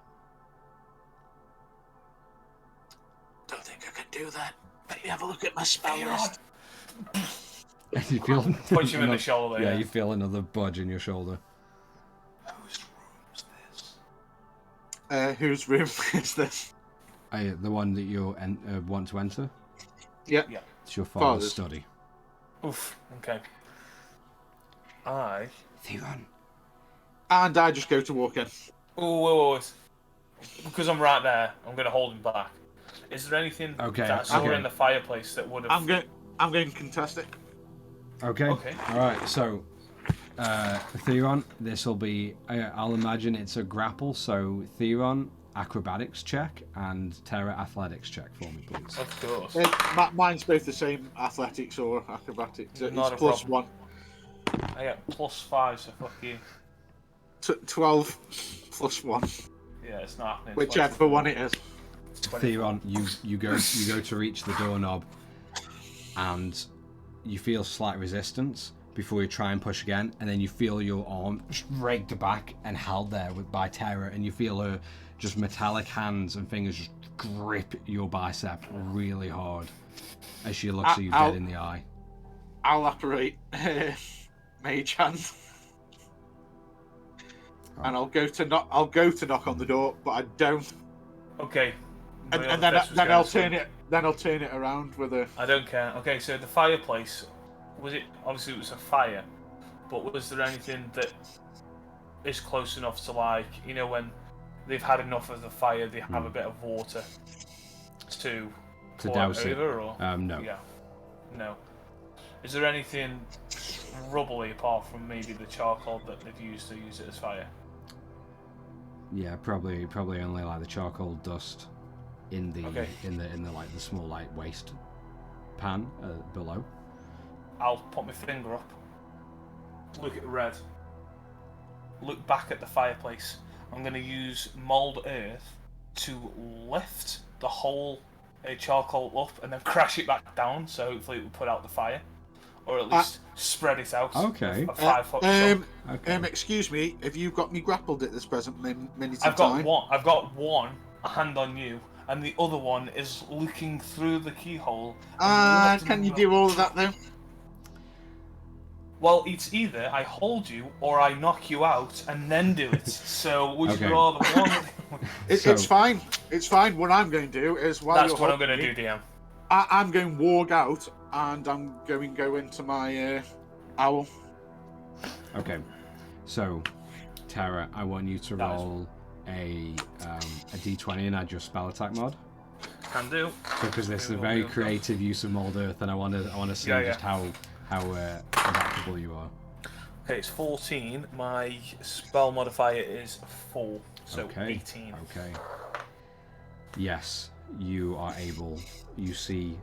Don't think I can do that. Let me have a look at my spell list. And you feel Punch him in the shoulder. Yeah, you feel another budge in your shoulder. Whose room is this? Whose room is this? The one that you want to enter? Yeah. It's your father's Father's. study. Oof. Okay. Theron. And I just go to walk in. Oh, wait. Because I'm right there, I'm going to hold him back. Is there anything that I saw in the fireplace that would have... I'm going to contest it. Okay. Okay. All right. So, Theron, this will be. I'll imagine it's a grapple. So, Theron, acrobatics check, and Terra athletics check for me, please. Of course. Mine's both the same, athletics or acrobatics. Not It's a plus problem. 1. I get +5, so fuck you. 12 plus 1. Yeah, it's not happening. Whichever one it is. It's 24. Theron, you go to reach the doorknob, and you feel slight resistance before you try and push again, and then you feel your arm just raked back and held there by Terra, and you feel her just metallic hands and fingers just grip your bicep really hard as she looks at you dead in the eye. I'll operate mage hand, and I'll go to knock on the door, but I don't. Okay. And then I'll turn it. Then I'll turn it around with a. I don't care. Okay, so the fireplace was it obviously it was a fire, but was there anything that is close enough to, like, you know, when they've had enough of the fire, they have a bit of water to douse it? over, or No. Yeah, no. Is there anything rubbly apart from maybe the charcoal that they've used to use it as fire? Yeah, probably only like the charcoal dust in the like the small like waste pan below. I'll put my finger up, look at red, look back at the fireplace. I'm going to use mould earth to lift the whole charcoal up and then crash it back down, so hopefully it will put out the fire, or at least spread it out. Okay. A 5 foot chunk. Excuse me, have you got me grappled at this present minute in I've time? got one hand on you, and the other one is looking through the keyhole. Can you do all of that then? Well, it's either I hold you or I knock you out and then do it. So would you rather one? It's fine. It's fine. What I'm going to do is That's what I'm going to do, DM. I'm going to walk out and I'm going to go into my owl. Okay. So, Tara, I want you to roll a d20 and add your spell attack mod. Can do. Because this is a very creative use of mold earth, and I want to see just how adaptable you are. Okay, it's 14. My spell modifier is 4, so 18. Okay. Yes, you are able. You see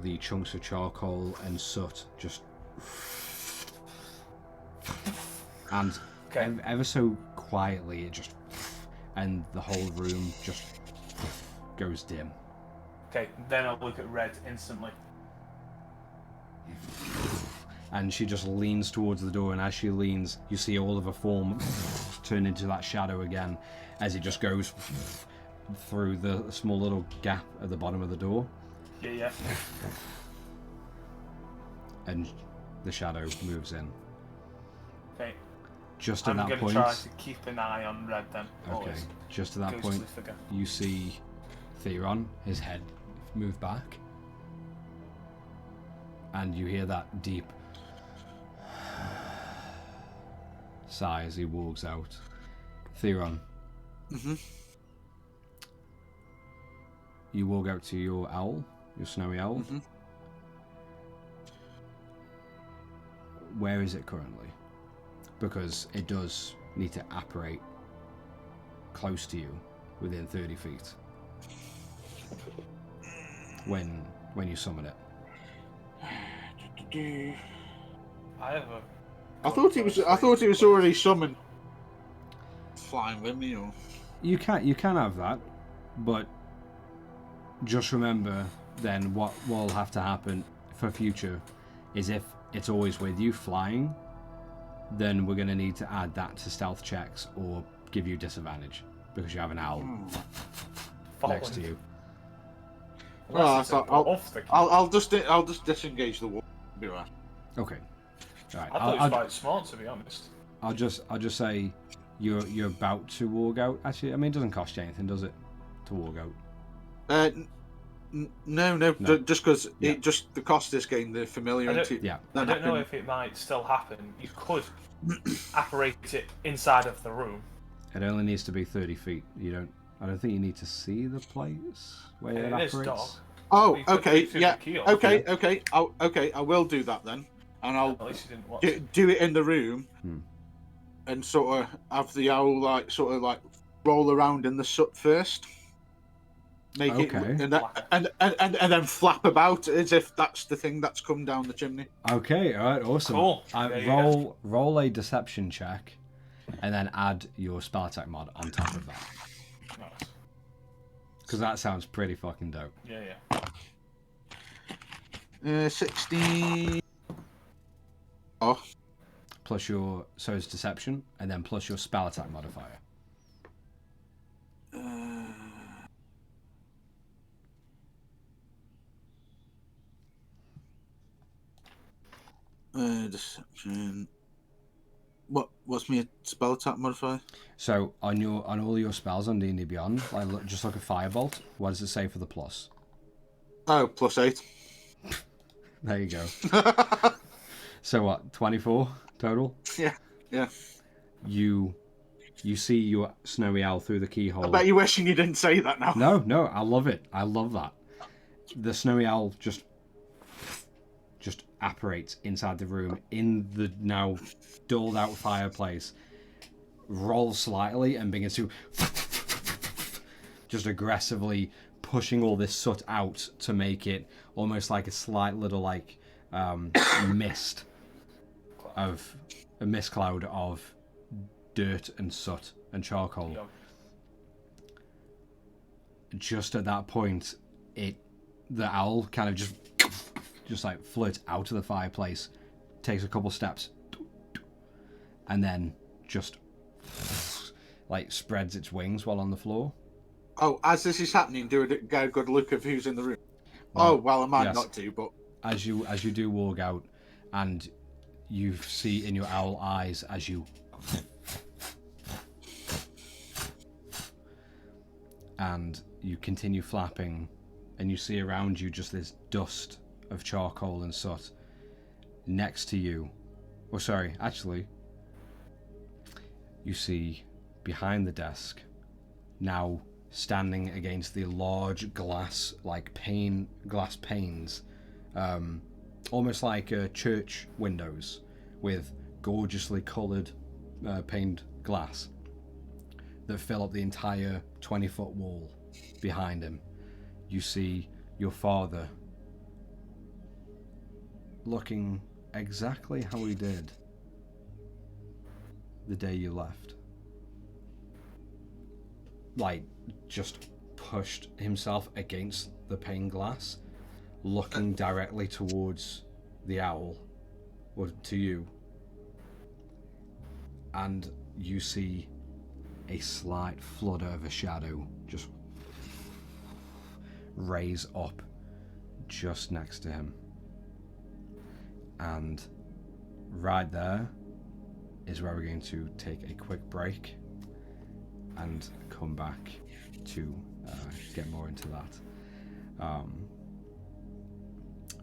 the chunks of charcoal and soot just, and ever so quietly it just, and the whole room just goes dim. Okay, then I'll look at red instantly. And she just leans towards the door, and as she leans, you see all of her form turn into that shadow again as it just goes through the small little gap at the bottom of the door. Yeah. And the shadow moves in. Okay. Just at that point, I'm going to try to keep an eye on red then. Okay. Always. Just at that point, you see Theron, his head move back, and you hear that deep sigh as he walks out. Theron. Mm-hmm. You walk out to your owl, your snowy owl. Mm-hmm. Where is it currently? Because it does need to apparate close to you, within 30 feet. When you summon it. I thought it was already summoned. Flying with me, or you can have that, but just remember then what will have to happen for future is if it's always with you flying, then we're going to need to add that to stealth checks or give you disadvantage because you have an owl next to you. Well, I'll just disengage the wall. Be right. Okay. All right. I thought it was quite smart, to be honest. I'll just say you're about to walk out. Actually, I mean, it doesn't cost you anything, does it, to walk out? No. Just because the cost of this game, the familiarity. I don't know if it might still happen. You could apparate it inside of the room. It only needs to be 30 feet. I don't think you need to see the place where it apparates. Oh, okay, yeah. Okay. I will do that then, and I'll do it in the room, and sort of have the owl roll around in the soot first. Make it, and then flap about as if that's the thing that's come down the chimney. Okay, all right, awesome. Cool. Roll a deception check, and then add your spell attack mod on top of that. Nice. Because that sounds pretty fucking dope. Yeah. 16. Oh. Plus so it's deception, and then plus your spell attack modifier. Deception. What's my spell attack modifier? So on all your spells on D&D Beyond, just like a firebolt, what does it say for the plus? Oh, +8. There you go. So what? 24 total. Yeah, yeah. You see your snowy owl through the I keyhole. bet you're wishing you didn't say that now. No, I love it. I love that. The snowy owl just apparates inside the room in the now dulled out fireplace, rolls slightly and begins to just aggressively pushing all this soot out to make it almost like a slight little like mist cloud of dirt and soot and charcoal. Yep. Just at that point, the owl kind of just like flirts out of the fireplace, takes a couple steps, and then just like spreads its wings while on the floor. Oh, as this is happening, get a good look of who's in the room. Well, I might yes. not do, but As you do walk out, and you see in your owl eyes as you and you continue flapping, and you see around you just this dust of charcoal and soot. Next to you, or sorry, actually, you see behind the desk, now standing against the large glass panes, almost like church windows with gorgeously coloured paned glass that fill up the entire 20-foot wall behind him. You see your father looking exactly how he did the day you left. Like, just pushed himself against the pane glass, looking directly towards the owl, or to you. And you see a slight flutter of a shadow just raise up just next to him. And right there is where we're going to take a quick break and come back to get more into that.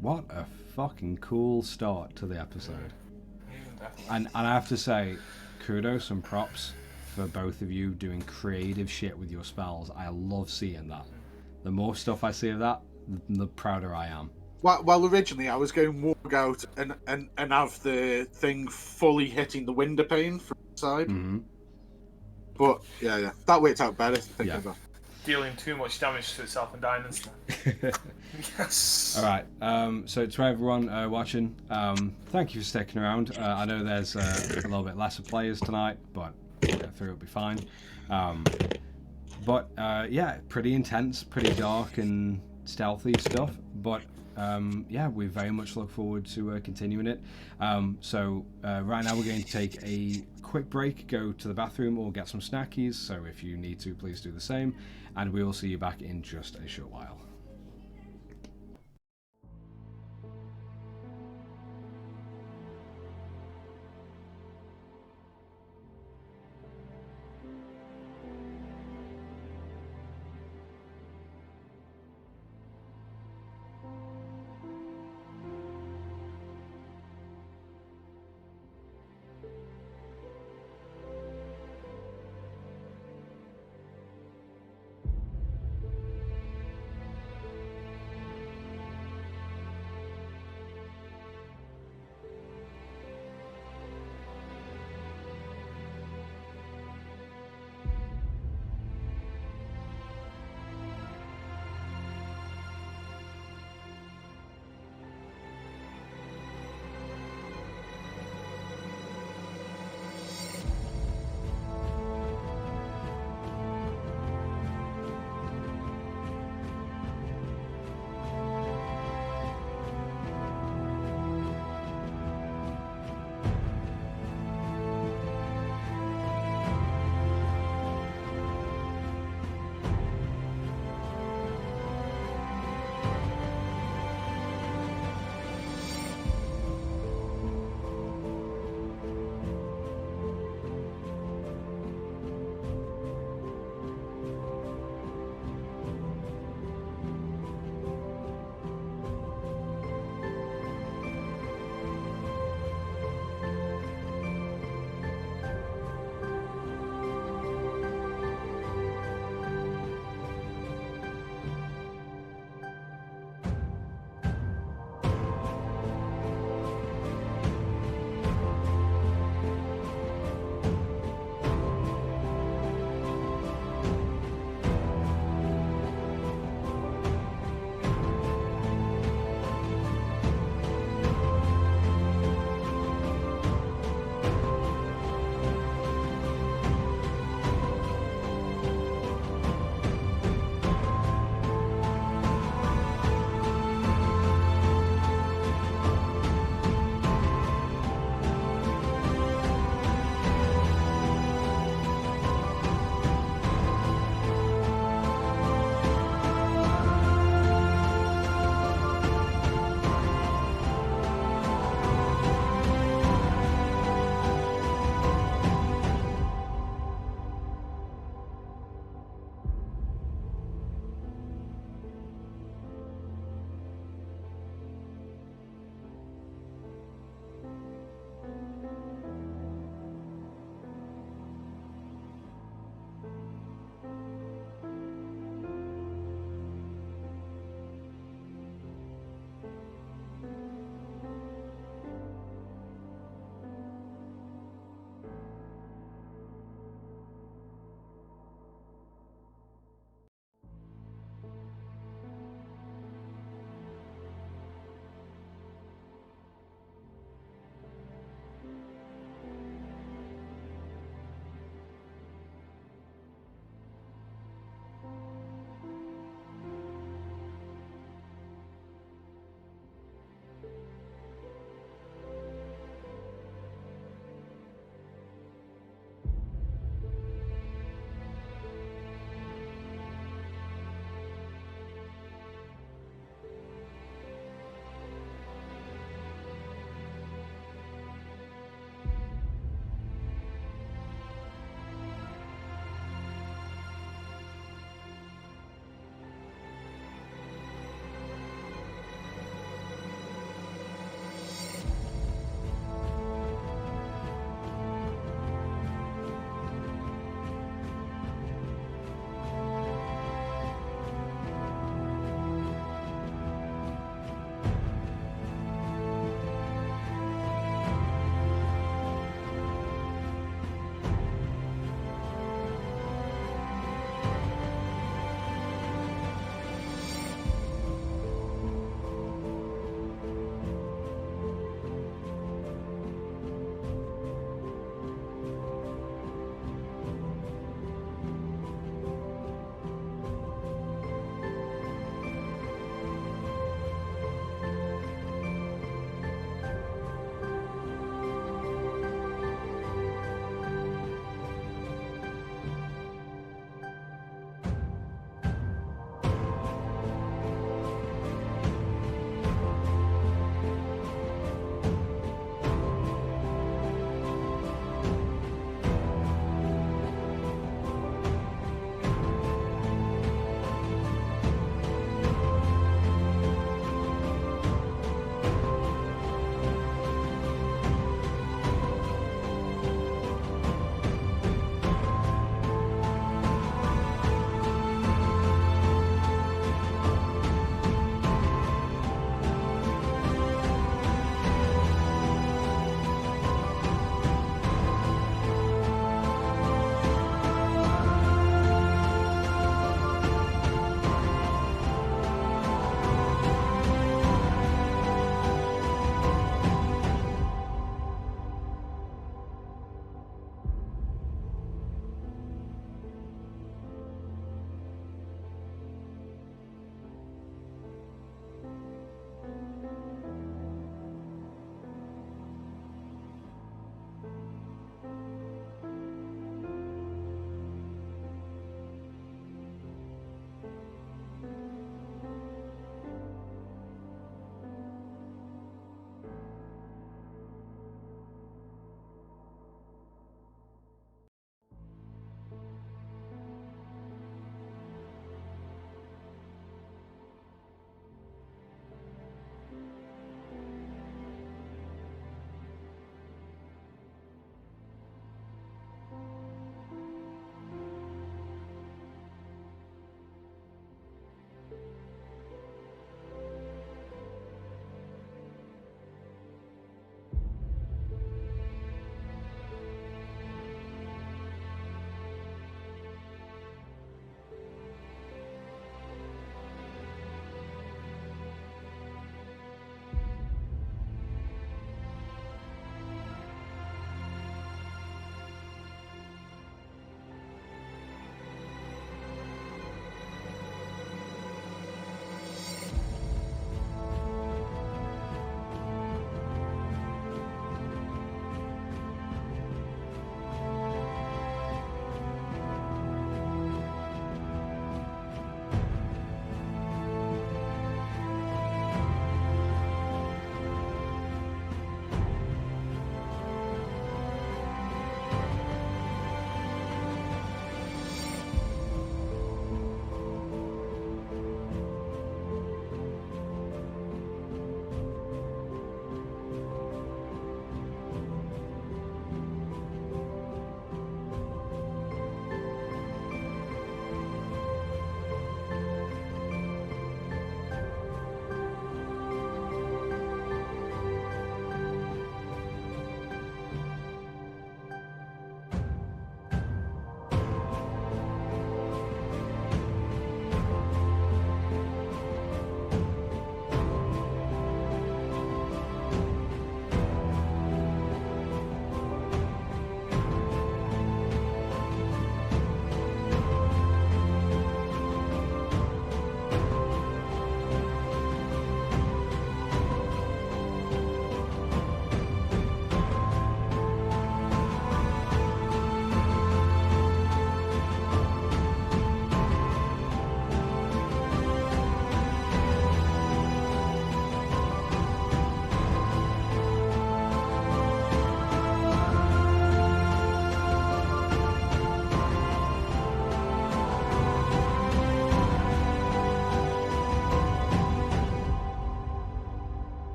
What a fucking cool start to the episode. And I have to say, kudos and props for both of you doing creative shit with your spells. I love seeing that. The more stuff I see of that, the prouder I am. Well, originally I was going to walk out and have the thing fully hitting the window pane from the side. Mm-hmm. But yeah, that worked out better. Thinking about. Dealing too much damage to itself and dying instead. Yes. All right. So to everyone watching, thank you for sticking around. I know there's a little bit lesser players tonight, but we'll get through. It'll be fine. But yeah, pretty intense, pretty dark and stealthy stuff. But yeah, we very much look forward to continuing it. So right now we're going to take a quick break, go to the bathroom or get some snackies. So if you need to, please do the same. And we will see you back in just a short while.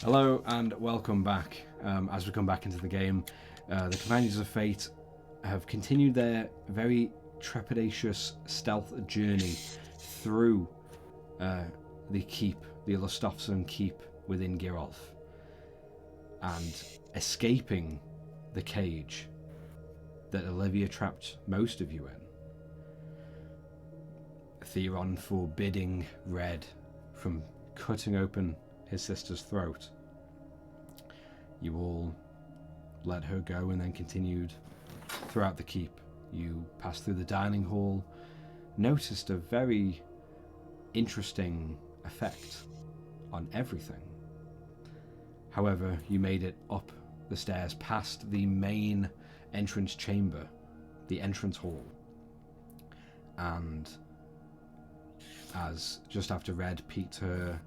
Hello and welcome back. As we come back into the game, the Companions of Fate have continued their very trepidatious stealth journey through the keep, the Lostofson keep within Girolf, and escaping the cage that Olivia trapped most of you in. Theron forbidding Red from cutting open his sister's throat. You all let her go and then continued throughout the keep. You passed through the dining hall, noticed a very interesting effect on everything. However, you made it up the stairs past the main entrance chamber, the entrance hall, and as just after Red peeked her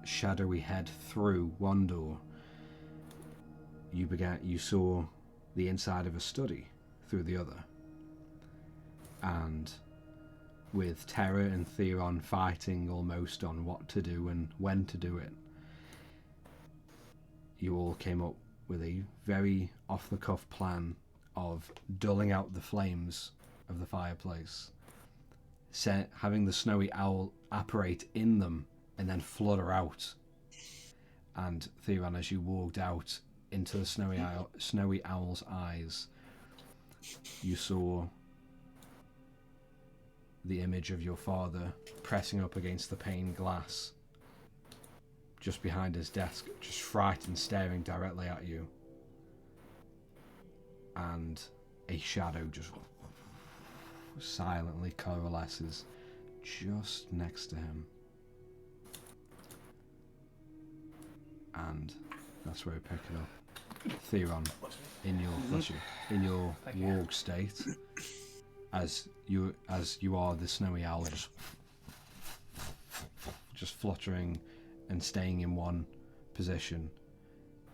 shadowy head through one door, you saw the inside of a study through the other. And with Terra and Theron fighting almost on what to do and when to do it, you all came up with a very off-the-cuff plan of dulling out the flames of the fireplace, having the snowy owl apparate in them and then flutter out. And Theron, as you walked out into the snowy owl's eyes, you saw the image of your father pressing up against the pane glass just behind his desk, just frightened, staring directly at you. And a shadow just silently coalesces just next to him. And that's where we pick it up. Theron, in your warg state, as you are the snowy owl, just fluttering and staying in one position,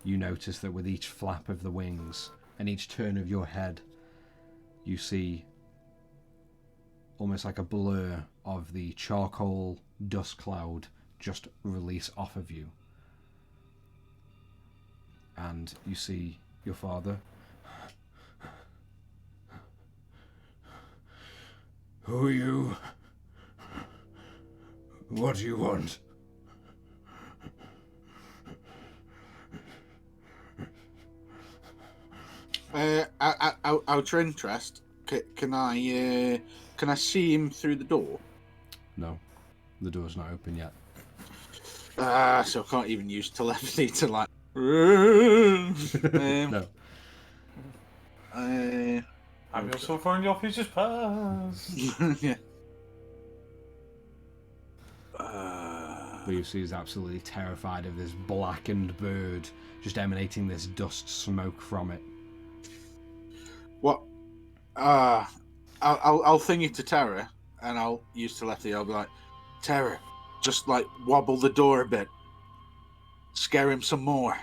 you notice that with each flap of the wings and each turn of your head, you see almost like a blur of the charcoal dust cloud just release off of you. And you see your father. Who are you? What do you want? Out of interest, can I see him through the door? No, the door's not open yet. So I can't even use telepathy to like. No. I'm also throwing your future's past. Yeah. But you see he's absolutely terrified of this blackened bird just emanating this dust smoke from it. What? I'll thing it to Terra, and I'll use telepathy. I'll be like, Terra, just like wobble the door a bit, scare him some more.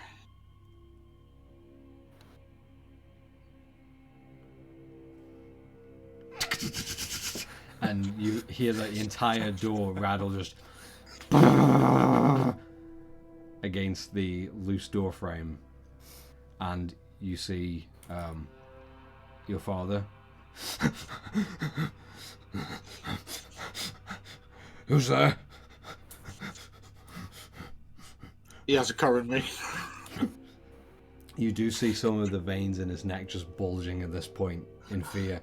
And you hear the entire door rattle just against the loose door frame, and you see your father. Who's there? He has a current me. You do see some of the veins in his neck just bulging at this point in fear.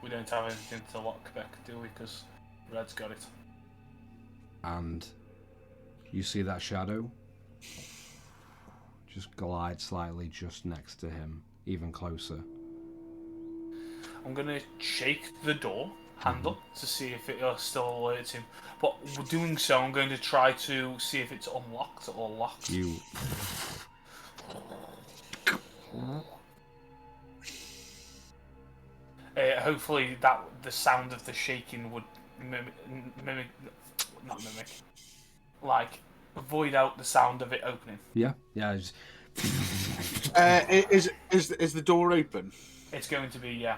We don't have anything to lock back, do we? Because Red's got it. And you see that shadow just glide slightly just next to him, even closer. I'm going to shake the door handle to see if it still alerts him. But doing so, I'm going to try to see if it's unlocked or locked. You... Hopefully that the sound of the shaking would like void out the sound of it opening. Yeah, Is the door open? It's going to be, yeah.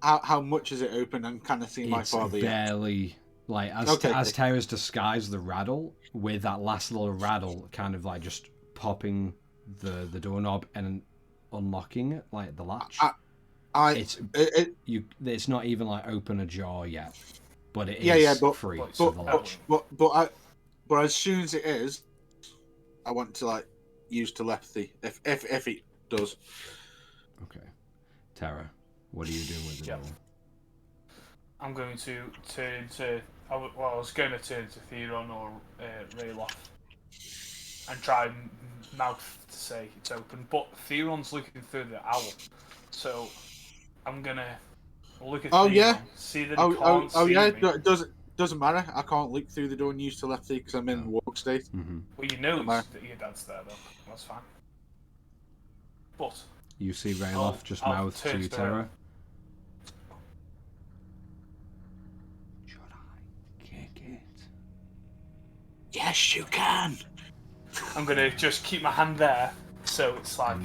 How much is it open, and can I see my It's father yet? barely like as Tara's disguised the rattle with that last little rattle, kind of like just popping the doorknob and unlocking it, like the latch. It's not even like open ajar yet, but it is free. So the latch. But as soon as it is, I want to like use telepathy if it does. Okay, Tara, what do you do with the door? I'm going to turn to. I was going to turn to Theron or Rayloff and try and mouth to say it's open, but Theron's looking through the owl, so I'm gonna look at Theron, see that he can't see me. Doesn't matter. I can't look through the door and use telepathy because I'm in walk state. Mm-hmm. Well, you know that your dad's there, though. That's fine. But you see Rayloff just mouth to Tara. Should I kick it? Yes, you can. I'm gonna just keep my hand there, so it's like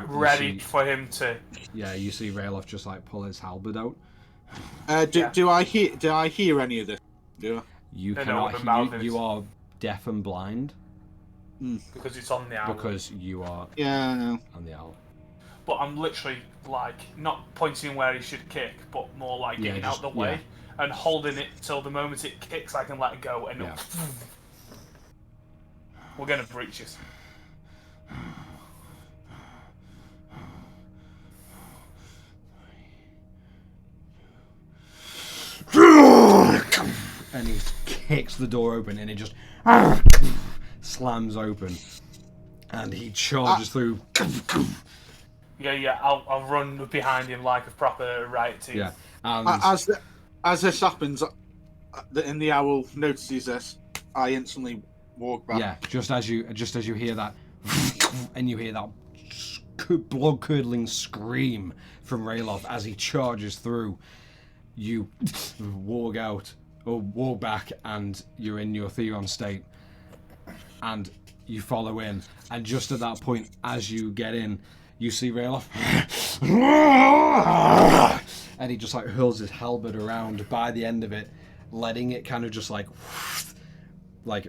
ready for him to. Yeah, you see Rayloff just like pull his halberd out. Do I hear any of this? Do I? You cannot. You are deaf and blind. Because it's on the owl. Because you are. Yeah, I know. On the owl. But I'm literally like not pointing where he should kick, but more like getting out the way and holding it till the moment it kicks, I can let it go and. We're gonna breach it. And he kicks the door open and it just slams open and he charges through. I'll run behind him like a proper riot team. Yeah. As this happens, and the owl notices this, I instantly walk back. Yeah, just as you hear that, and you hear that blood-curdling scream from Rayloff as he charges through, you walk back, and you're in your Theron state, and you follow in, and just at that point, as you get in, you see Rayloff, and he just like hurls his halberd around by the end of it, letting it kind of just like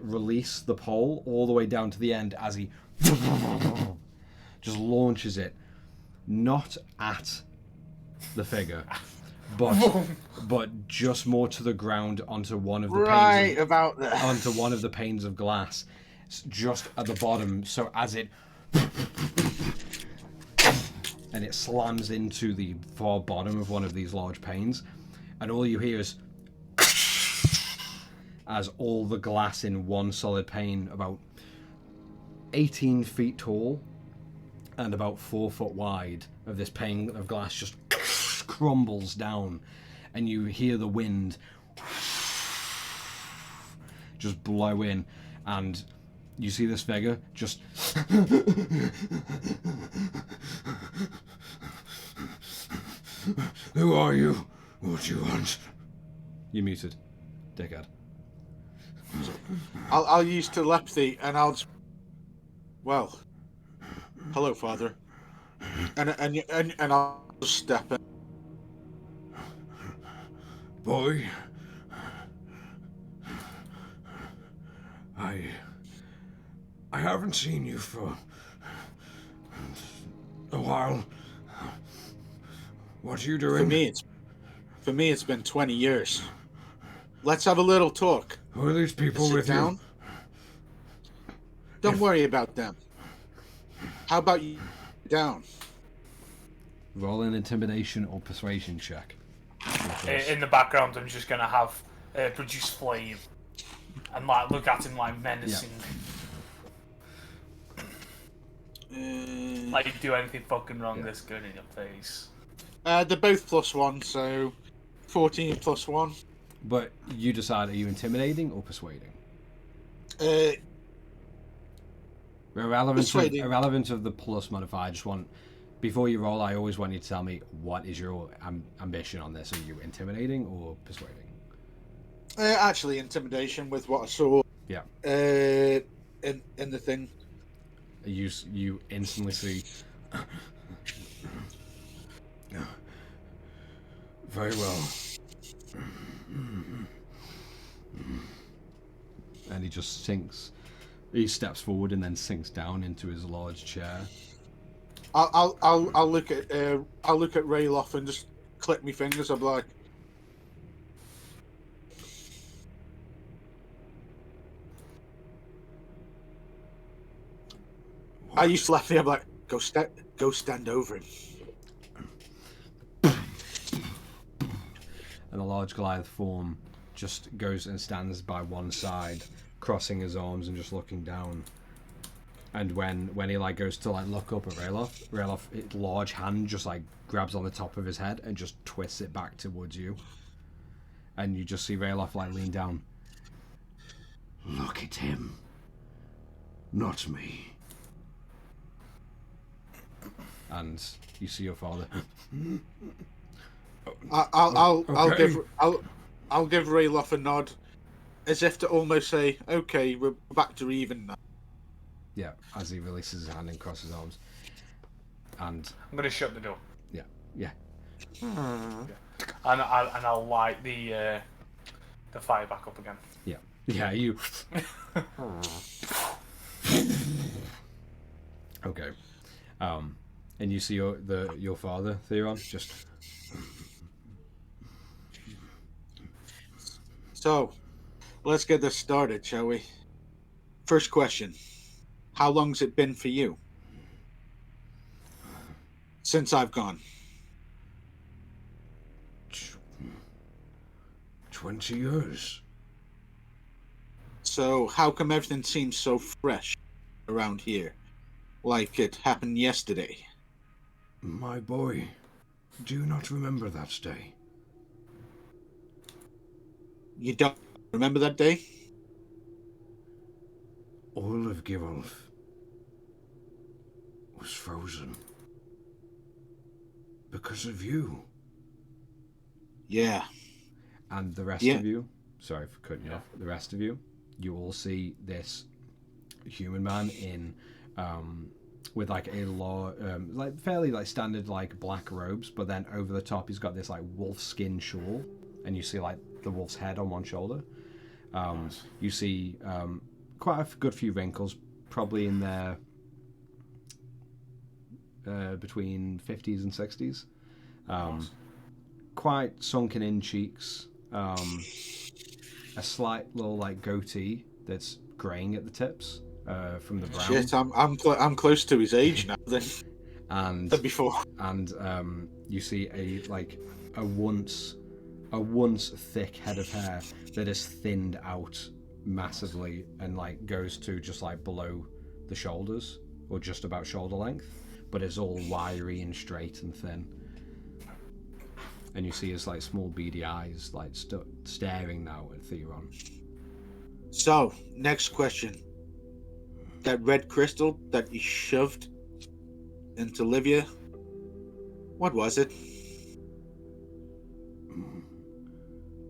release the pole all the way down to the end as he just launches it, not at the figure, but just more to the ground onto one of the onto one of the panes of glass, just at the bottom. So as it and it slams into the far bottom of one of these large panes, and all you hear is as all the glass in one solid pane, about 18 feet tall and about 4 foot wide, of this pane of glass just crumbles down, and you hear the wind just blow in, and you see this figure just Who are you? What do you want? You're muted, dickhead. I'll use telepathy and I'll. Well, hello, Father. And I'll just step in. Boy, I haven't seen you for a while. What are you doing? For me, it's been 20 years. Let's have a little talk. Who are these people with you? Don't worry about them. How about you down? Roll an intimidation or persuasion check. In the background, I'm just gonna have produce flame and like look at him like menacing. Like you do anything fucking wrong, this gun in your face. They're both +1, so 14 +1. But you decide, are you intimidating or persuading? Irrelevant of the plus modifier. I just want, before you roll, I always want you to tell me what is your ambition on this. Are you intimidating or persuading? Actually, intimidation with what I saw. Yeah. In the thing. You instantly see. Very well. And he just sinks. He steps forward and then sinks down into his large chair. I'll look at Rayloff and just click my fingers. I'll be like, I used to laugh there. I'm like, go stand over him. And the large Goliath form just goes and stands by one side, crossing his arms and just looking down. And when he like goes to like look up at Rayloff, his large hand just like grabs on the top of his head and just twists it back towards you. And you just see Rayloff like lean down. Look at him, not me. And you see your father. I'll Okay. I'll give Rayloff a nod, as if to almost say, okay, we're back to even now. Yeah, as he releases his hand and crosses his arms. And I'm gonna shut the door. yeah. And I'll light the fire back up again. Yeah, you. Okay. And you see your father, Theron, just. So, let's get this started, shall we? First question. How long's it been for you? Since I've gone. 20 years. So, how come everything seems so fresh around here? Like it happened yesterday? My boy, do you not remember that day? You don't remember that day? All of Givolf was frozen. Because of you. Yeah. And the rest of you, sorry for cutting you off, the rest of you, you all see this human man in, with like a like fairly like standard like black robes, but then over the top he's got this like wolf skin shawl, and you see like the wolf's head on one shoulder. Nice. You see quite a good few wrinkles, probably in their between 50s and 60s. Nice. Quite sunken in cheeks. A slight little like goatee that's graying at the tips from the brown. Shit, I'm close to his age now then And than before. and you see a once thick head of hair that is thinned out massively and like goes to just like below the shoulders or just about shoulder length, but it's all wiry and straight and thin. And you see his like small beady eyes like staring now at Theron. So, next question. That red crystal that you shoved into Livia, what was it?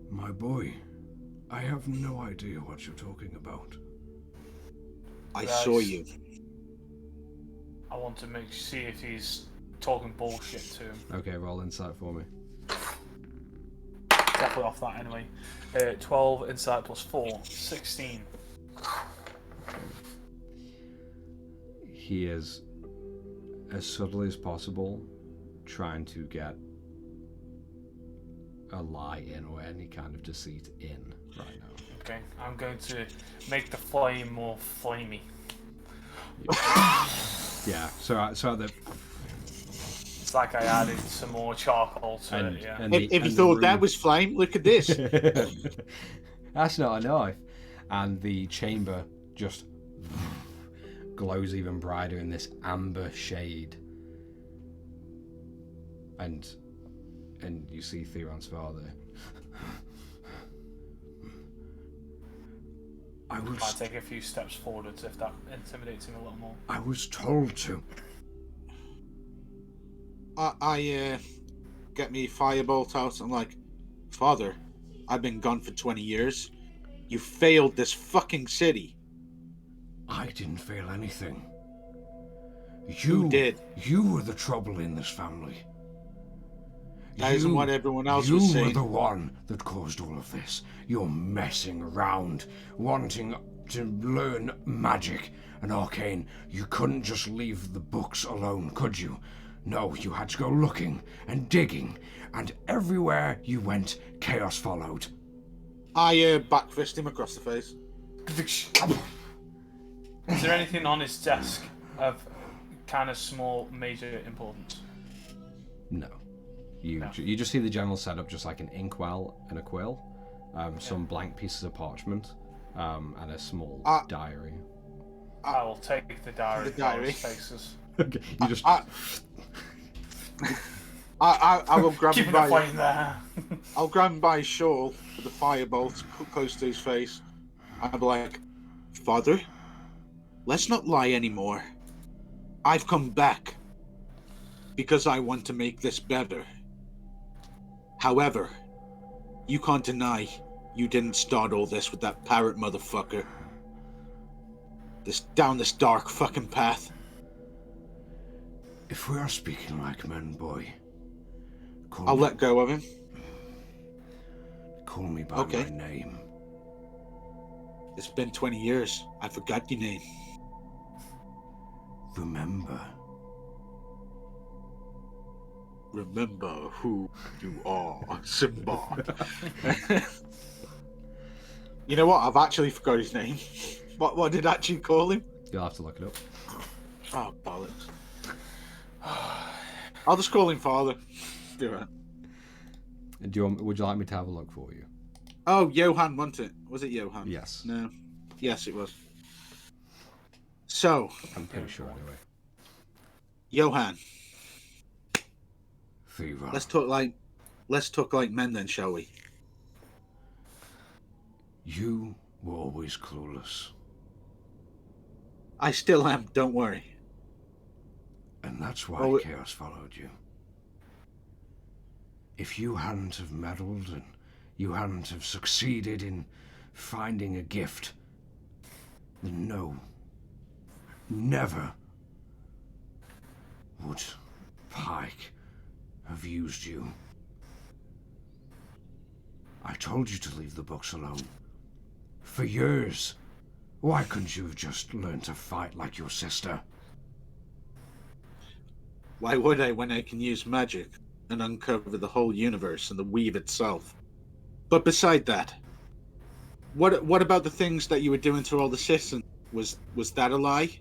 My boy, I have no idea what you're talking about. I Guys, saw you. I want to see if he's talking bullshit to him. Okay, roll insight for me. Definitely off that anyway. 12 insight plus 4, 16. He is, as subtly as possible, trying to get a lie in or any kind of deceit in right now. Okay, I'm going to make the flame more flamey. Yeah, so the It's like I added some more charcoal to it, yeah. If you thought that was flame, look at this. That's not a knife. And the chamber just glows even brighter in this amber shade. And you see Theron's father. I Might take a few steps forwards if that intimidates him a little more. I was told to. I get me firebolt out. I'm like, Father, I've been gone for 20 years. You failed this fucking city. I didn't fail anything. Who did? You were the trouble in this family. That isn't what everyone else you was were saying. the one that caused all of this. You're messing around, wanting to learn magic. And Arcane, you couldn't just leave the books alone, could you? No, you had to go looking and digging, and everywhere you went, chaos followed. I backfist him across the face. Is there anything on his desk of kind of small, major importance? No. You just see the general setup, just like an inkwell and a quill, some blank pieces of parchment, and a small diary. I will take the diary. The diary. Faces. Okay, you just. I will grab Keeping him the flame there. I'll grab him by his shawl with the firebolt close to his face. I'll be like, Father, let's not lie anymore. I've come back because I want to make this better. However, you can't deny you didn't start all this with that parrot motherfucker. Down this dark fucking path. If we are speaking like men, boy, I'll let go of him. Call me by Okay. my name. It's been 20 years. I forgot your name. Remember. Remember who you are, Simba. You know what? I've actually forgot his name. What did I actually call him? You'll have to look it up. Oh, bollocks. I'll just call him Father. Do it. Would you like me to have a look for you? Oh, Johan, wasn't it? Was it Johan? Yes. No. Yes, it was. So, I'm pretty sure anyway. Johan, Fever. let's talk like men then, shall we? You were always clueless. I still am, don't worry. And that's why chaos followed you. If you hadn't have meddled and you hadn't have succeeded in finding a gift, then never would Pike have used you. I told you to leave the books alone. For years. Why couldn't you have just learned to fight like your sister? Why would I when I can use magic and uncover the whole universe and the weave itself? But beside that, what about the things that you were doing to all the citizens? Was that a lie?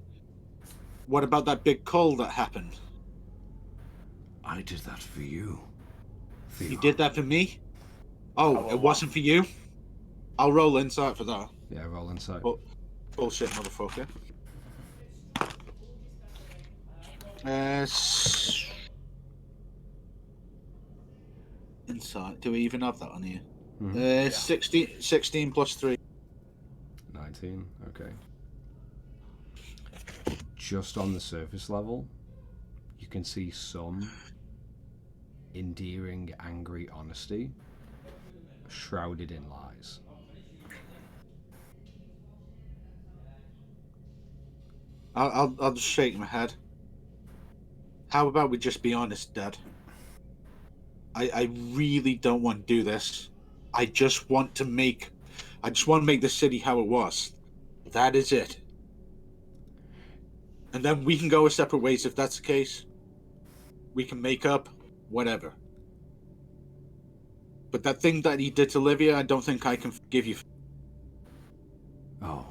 What about that big cull that happened? I did that for you. You did that for me? Oh, it wasn't for you? I'll roll insight for that. Yeah, roll insight. Bullshit, motherfucker. Insight. Do we even have that on here? Mm-hmm. 16 plus 3. 19, okay. Just on the surface level, you can see some endearing, angry honesty shrouded in lies. I'll just shake my head. How about we just be honest, Dad? I really don't want to do this. I just want to make the city how it was. That is it. And then we can go our separate ways if that's the case. We can make up, whatever. But that thing that he did to Livia, I don't think I can forgive you. Oh.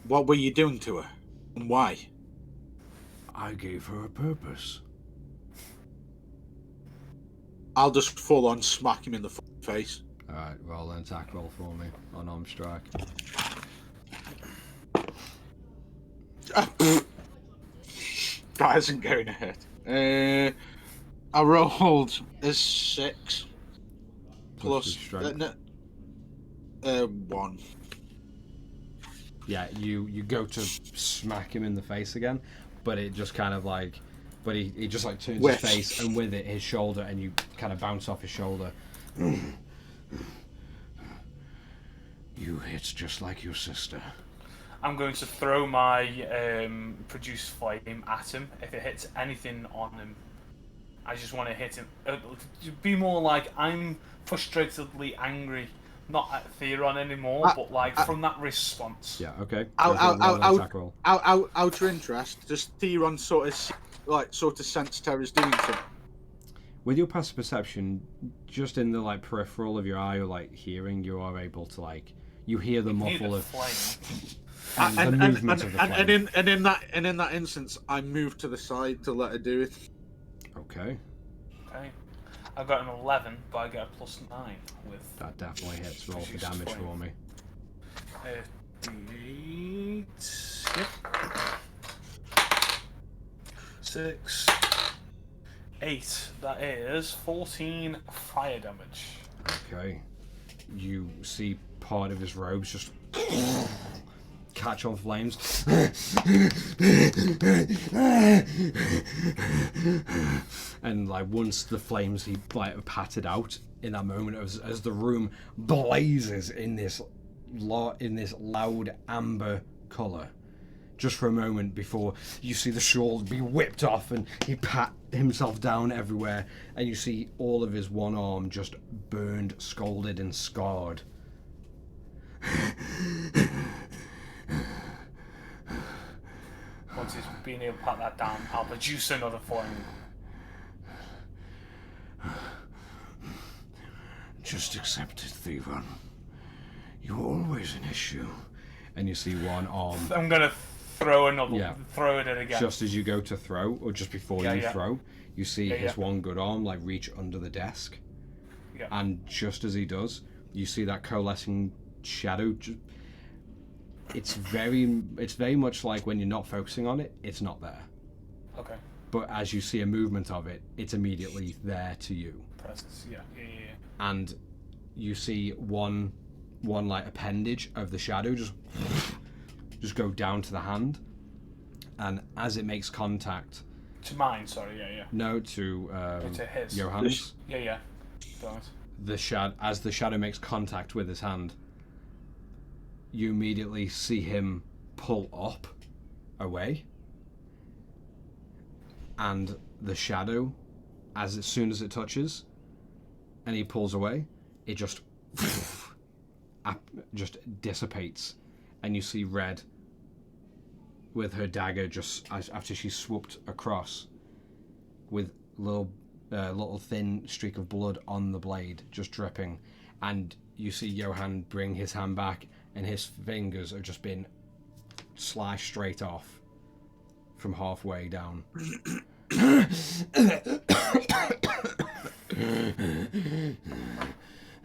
What were you doing to her? And why? I gave her a purpose. I'll just full on smack him in the face. Alright, roll an attack roll for me on arm strike. That isn't going ahead. I rolled a 6 plus strength. 1. Yeah, you go to smack him in the face again, but it just kind of like, he just like turns his face, and with it his shoulder, and you kind of bounce off his shoulder. You hit just like your sister. I'm going to throw my produce flame at him. If it hits anything on him, I just want to hit him. Be more like I'm frustratedly angry, not at Theron anymore, but like from that response. Yeah, okay. Out of interest, does Theron sort of sense Terra's doing something? With your passive perception, just in the like peripheral of your eye or like hearing, you are able to like you hear the muffle of and the movement of the flame. And in that instance, I move to the side to let her do it. Okay. Okay. I got an 11, but I get a +9 with. That definitely hits. Roll for damage for me. D8. Yep. 6. 8. That is 14 fire damage. Okay. You see part of his robes just catch on flames. And like once the flames he like patted out in that moment as the room blazes in this loud amber colour. Just for a moment before you see the shawl be whipped off and he pat himself down everywhere and you see all of his one arm just burned, scalded and scarred. Once he's been able to pat that down, I'll produce another flame. Just accept it, Theron. You're always an issue. And you see one arm. I'm gonna throw another. Yeah. Throw it in again. Just as you go to throw, or just before you throw, you see his one good arm like reach under the desk. Yeah. And just as he does, you see that coalescing shadow. It's very much like when you're not focusing on it, it's not there. Okay. But as you see a movement of it, it's immediately there to you. Presence. Yeah. And you see one like appendage of the shadow just go down to the hand, and as it makes contact to mine, sorry, yeah. No, to his. Johan's. Yeah. Don't. As the shadow makes contact with his hand, you immediately see him pull up away, and the shadow, as soon as it touches, and he pulls away, it just dissipates, and you see Red with her dagger just after she swooped across, with little thin streak of blood on the blade just dripping, and you see Johan bring his hand back, and his fingers have just been sliced straight off from halfway down.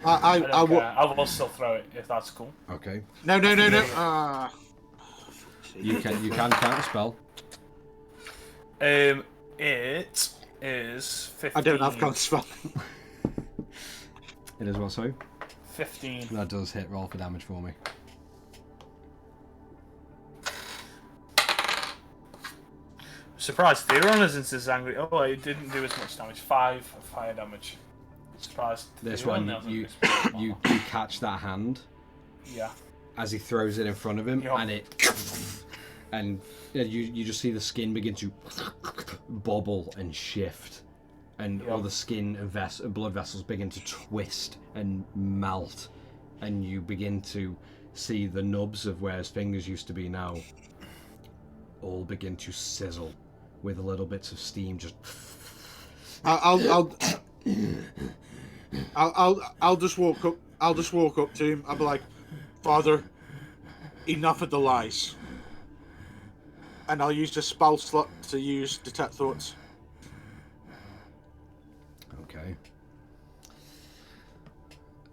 I will still throw it if that's cool. Okay. No. You can counter spell. It is 15. I don't have counter spell. It is what, sorry? 15. That does hit. Roll for damage for me. Surprised Theron isn't as angry. Oh, it didn't do as much damage. 5 fire damage. Surprised. This Theron one, you you catch that hand. Yeah. As he throws it in front of him, and you just see the skin begin to bubble and shift, and all the skin and blood vessels begin to twist and melt, and you begin to see the nubs of where his fingers used to be now all begin to sizzle with little bits of steam just. I'll just walk up. I'll just walk up to him. I'll be like, Father, enough of the lies. And I'll use the spell slot to use detect thoughts. Okay.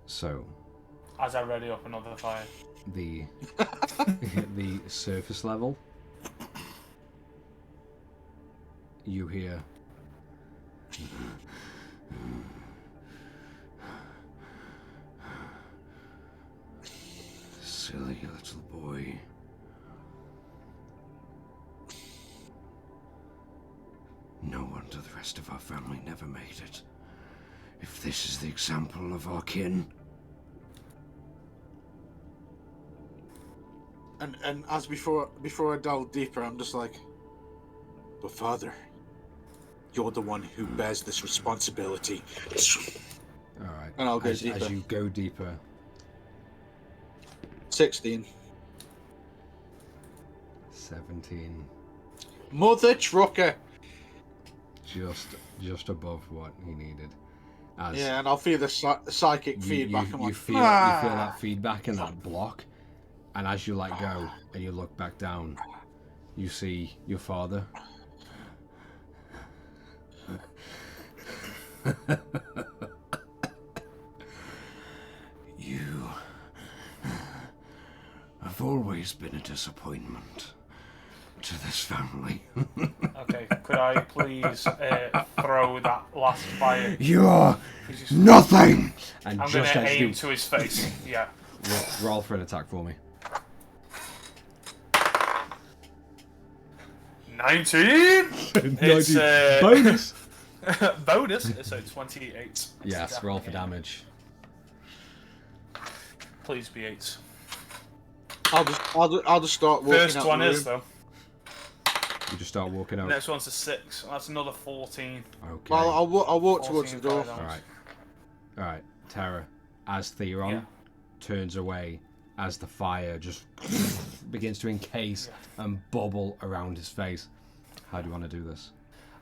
So. As I ready up another fire. The surface level. You hear. Silly little boy. No wonder the rest of our family never made it. If this is the example of our kin. And as before I delve deeper, I'm just like, but Father, you're the one who bears this responsibility. All right. And I'll go deeper. As you go deeper. 16. 17. Mother trucker. Just above what he needed. As Yeah, and I'll feel the psychic feedback. You feel that feedback and that block, and as you let go and you look back down, you see your father. You have always been a disappointment to this family. Okay, could I please throw that last fire? You're nothing! And I'm just going to as aim to his face. Yeah. roll for an attack for me. 19! It's bonus! bonus, so 28. Yes, roll for damage. Please be 8. I'll just start walking First out one the room. is, though. You just start walking out. Next one's a 6. That's another 14. Okay. Well, I'll walk towards the 14 door. fire damage. Alright, Tara, as Theron turns away, as the fire just begins to encase and bubble around his face. How do you want to do this?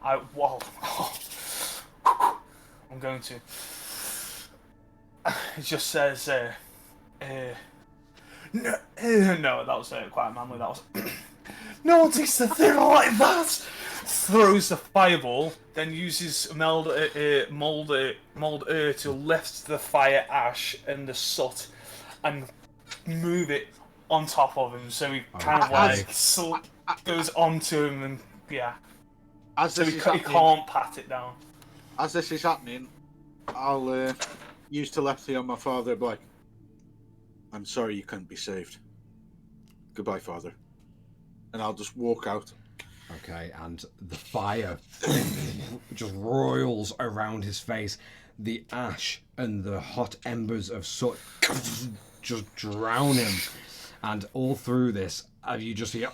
I'm going to. It just says, no, that was quite manly. That was. No one takes the thing like that. Throws the fireball, then uses mold earth to lift the fire ash and the soot, and move it on top of him. So he kind of like goes onto him, and As so this he is can't happening, pat it down. as this is happening, I'll use telepathy on my father. Like, I'm sorry you couldn't be saved. Goodbye, Father. And I'll just walk out. Okay, and the fire just roils around his face. The ash and the hot embers of soot just drown him. And all through this, you just hear...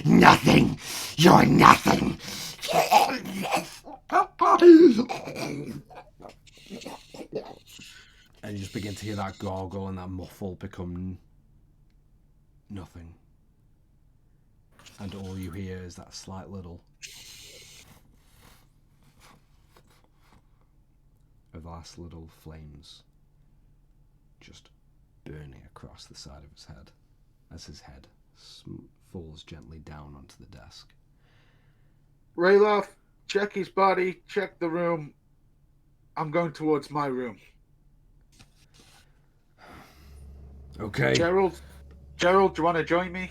Nothing! You're nothing! And you just begin to hear that gargle and that muffle become nothing. And all you hear is that slight little of the last little flames just burning across the side of his head as his head falls gently down onto the desk. Rayloff, check his body, check the room. I'm going towards my room. Okay. Gerald, do you want to join me?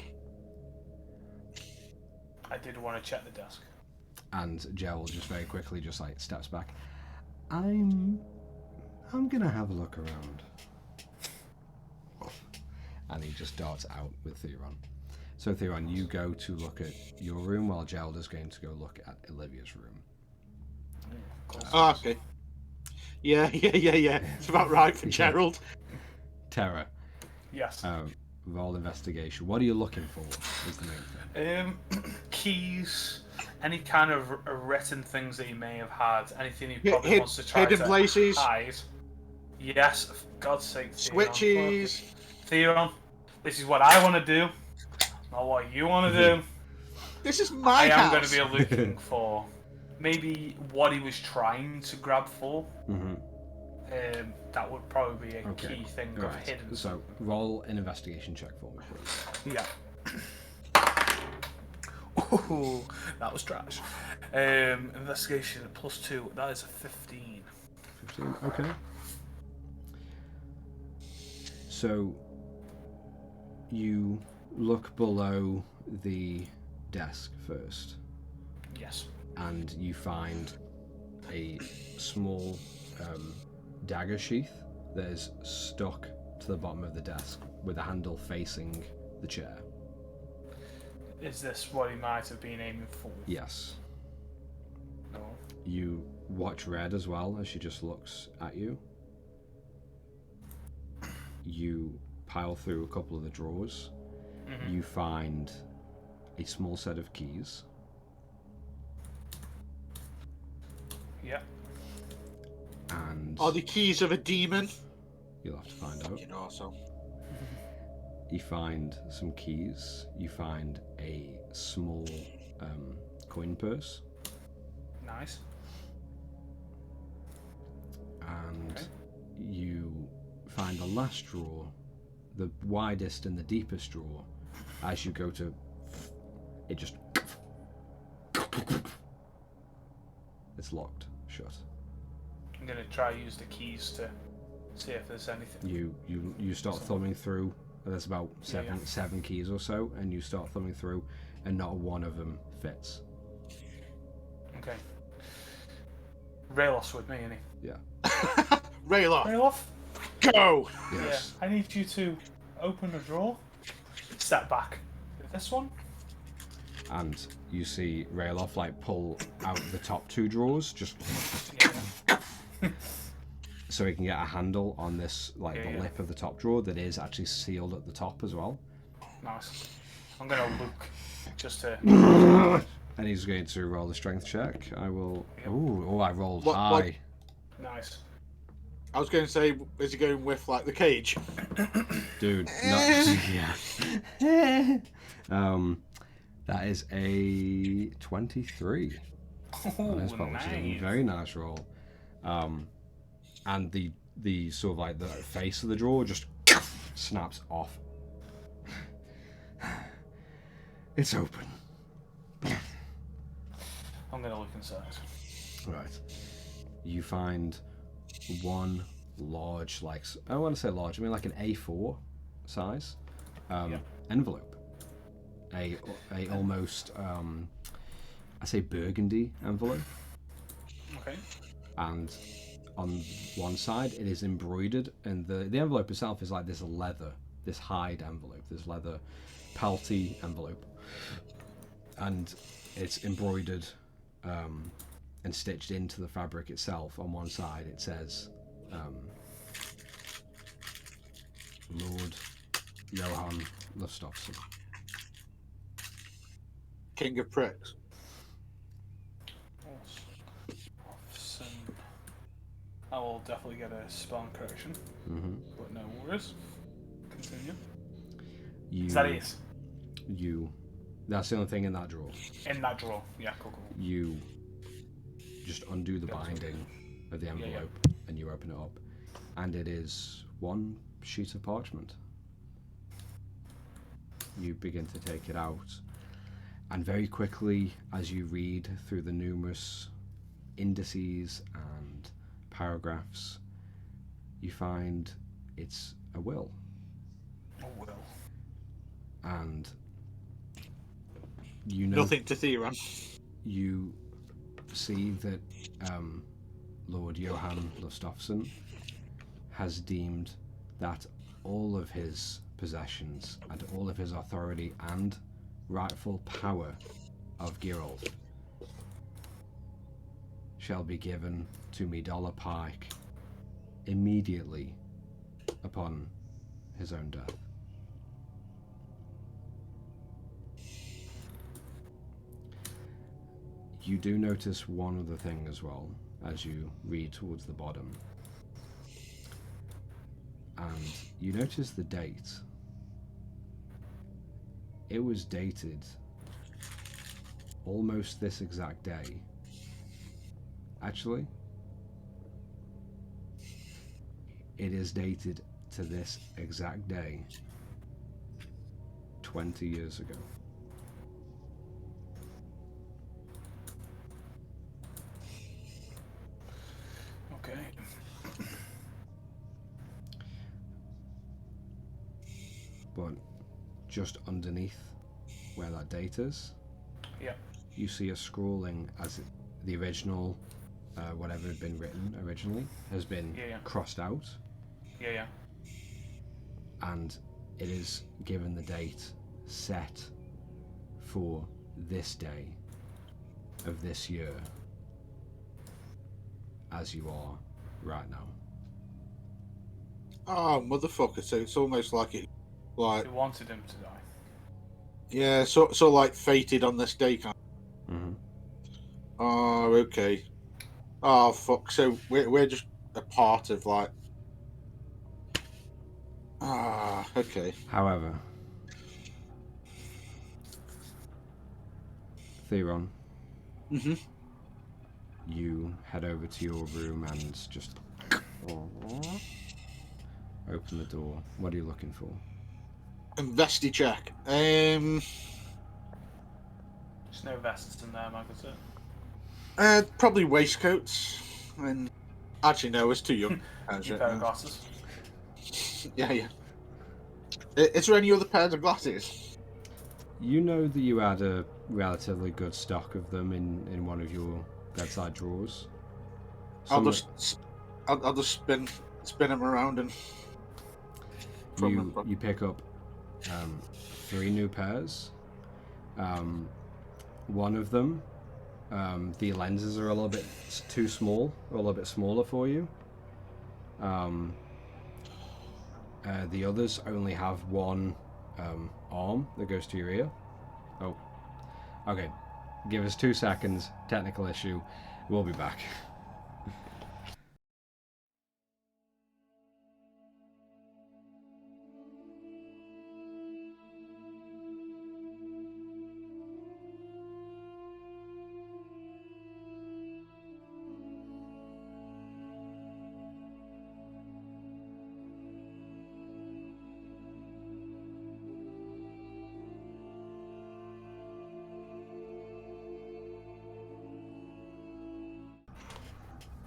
I did want to check the desk. And Gerald just very quickly just like steps back. I'm gonna have a look around. And he just darts out with Theron. So Theron, you go to look at your room while Gerald is going to go look at Olivia's room. Oh, okay. Yeah. It's about right for Gerald. Terra, Yes. roll investigation. What are you looking for? Is the main thing. Keys, any kind of written things that he may have had, anything he probably wants to try hidden to places. hide. Yes, for God's sake, Theron. Switches. Theron, this is what I want to do, not what you want to do. This is my I house. am going to be looking for maybe what he was trying to grab for. Mm-hmm. That would probably be a Okay. key thing All of right. hidden. So roll an investigation check for me, please. Yeah. Ooh, that was trash. Investigation +2. That is a 15. 15. Okay. So you look below the desk first, Yes. and you find a small dagger sheath that is stuck to the bottom of the desk with a handle facing the chair. Is this what he might have been aiming for? Yes. No. You watch Red as well as she just looks at you. you pile through a couple of the drawers. Mm-hmm. You find a small set of keys. Yeah. And Are the keys of a demon? you'll have to find out. You know, so. You find some keys. You find a small coin purse. Nice. And Okay. you find the last drawer, the widest and the deepest drawer. As you go to, it just, it's locked shut. I'm gonna try use the keys to see if there's anything. You start thumbing through. There's about seven keys or so, and you start thumbing through, and not one of them fits. Okay. Raylos with me, isn't he? Yeah. Rayloff, Rayloff? go! Yes. Yeah. I need you to open a drawer. Step back. This one? And you see Rayloff like pull out the top two drawers, just Yeah. so he can get a handle on this, like Yeah, the yeah. lip of the top drawer that is actually sealed at the top as well. Nice. I'm gonna look just to. And he's going to roll a strength check. I will. Yep. Oh, I rolled What- high. Nice. I was going to say, is he going with like the cage? Dude, not, yeah. That is a 23 Oh, on his part, which is a nice. very nice roll. And the sort of like the face of the drawer just snaps off. It's open. I'm gonna look inside. Right. You find one large, like, I don't want to say large, I mean like an A4 size envelope. A almost, I say burgundy envelope. Okay. And on one side it is embroidered, and the envelope itself is like this leather, this hide envelope, this leather pelty envelope. And it's embroidered and stitched into the fabric itself. On one side it says Lord Johann Lustofsson. King of pricks. Awesome. I will definitely get a spelling correction, but no worries. Continue. Is that it? That's the only thing in that drawer. In that drawer. Yeah, cool. You just undo the Yeah, that's binding of the yeah. envelope and you open it up, and it is one sheet of parchment. You begin to take it out, and very quickly, as you read through the numerous indices and paragraphs, you find it's a will. Oh, well. And you know, Nothing to theorem. you see that Lord Johann Lustofsson has deemed that all of his possessions and all of his authority and rightful power of Geralt shall be given to Midala Pike immediately upon his own death. You do notice one other thing as well as you read towards the bottom, and you notice the date. It was dated almost this exact day. Actually, it is dated to this exact day 20 years ago. Okay. But just underneath where that date is, Yeah. you see a scrolling as the original, whatever had been written originally, has been crossed out, Yeah. and it is given the date set for this day of this year, as you are right now. Oh, motherfucker! So it's almost like it, like They wanted him to die. yeah, so like fated on this day kind. Mm-hmm. Oh, okay. Oh fuck! So we're just a part of like. Ah, okay. However, Theron, Mhm. you head over to your room and just open the door. What are you looking for? Investi check. There's no vests in there, Mag, is it? Probably waistcoats. And actually, no, it's too young. New pair of glasses. Yeah, yeah. Is there any other pairs of glasses? You know that you had a relatively good stock of them in one of your bedside drawers. I'll Some just spin them around and. you pick up 3 new pairs. One of them, the lenses are a little bit too small, or a little bit smaller for you. The others only have one arm that goes to your ear. Oh, okay. Give us 2 seconds. Technical issue. We'll be back.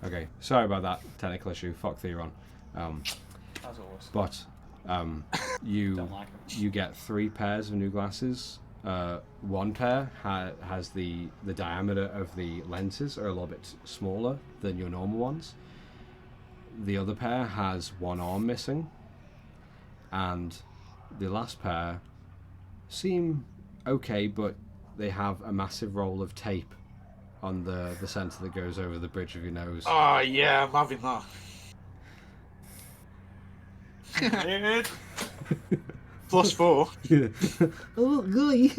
Okay, sorry about that technical issue. Fuck Theron. As always. But you Don't like 'em. you get 3 pairs of new glasses. One pair has the diameter of the lenses are a little bit smaller than your normal ones. The other pair has one arm missing, and the last pair seem okay, but they have a massive roll of tape on the centre that goes over the bridge of your nose. Oh yeah, I'm having that. Dude. +4. Oh, guy.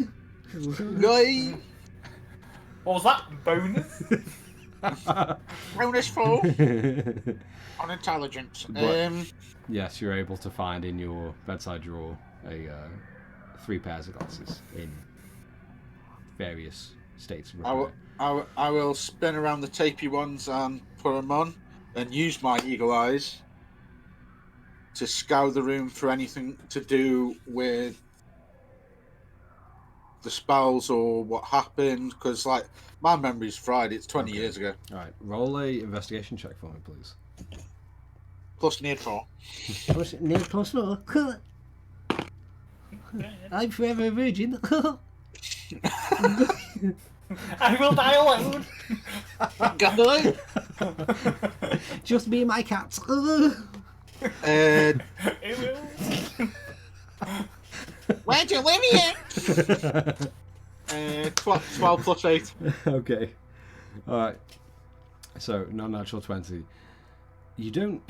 Guy. What was that? Bonus? Bonus 4 on intelligence. But- Yes, you're able to find in your bedside drawer 3 pairs of glasses in various states of repair. I will spin around the tapey ones and put them on, and use my eagle eyes to scour the room for anything to do with the spells or what happened. Because like my memory's fried. It's 20 Okay. years ago. All right, roll a investigation check for me, please. Plus need 4. Near +4. I'm forever a virgin. I will die alone. Got Just me and my cats. it. It will. Where'd you live here? 12 plus 8. Okay. All right. So, non-natural 20. You don't...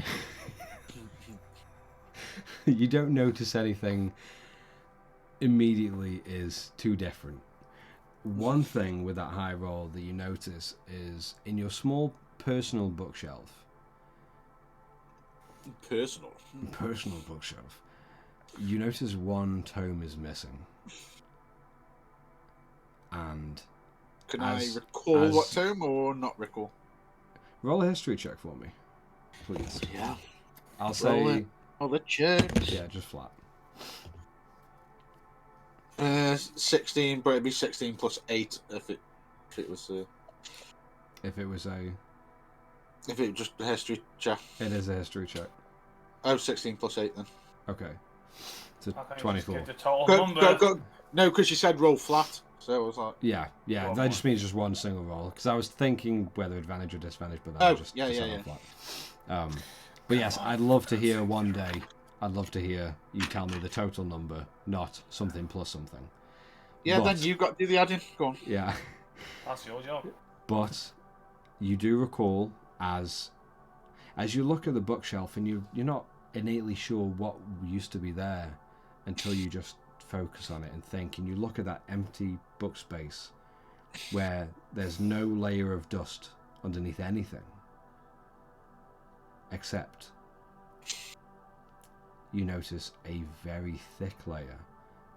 you don't notice anything immediately is too different. One thing with that high roll that you notice is in your small personal bookshelf, Personal bookshelf, you notice one tome is missing. And Can As- I recall as- what tome or not recall? roll a history check for me, please. Yeah. I'll Roll say, it. Oh, the church. yeah, just flat. 16, but it'd be 16 plus 8 if it was If it was if it was just a history check. it is a history check. Oh, 16 plus 8 then. Okay. It's a I can't just 24. give the total Go, number. go. No, because you said roll flat, so I was like, Yeah, Well, that just means just one single roll. Because I was thinking whether advantage or disadvantage, but that Oh, was just yeah, just yeah, on flat. But yes, I'd love to hear one day. I'd love to hear you tell me the total number, not something plus something. yeah. But- Then you got to do the adding. Go on. Yeah, That's your job. but you do recall as you look at the bookshelf and you're not innately sure what used to be there until you just focus on it and think, and you look at that empty book space where there's no layer of dust underneath anything, except you notice a very thick layer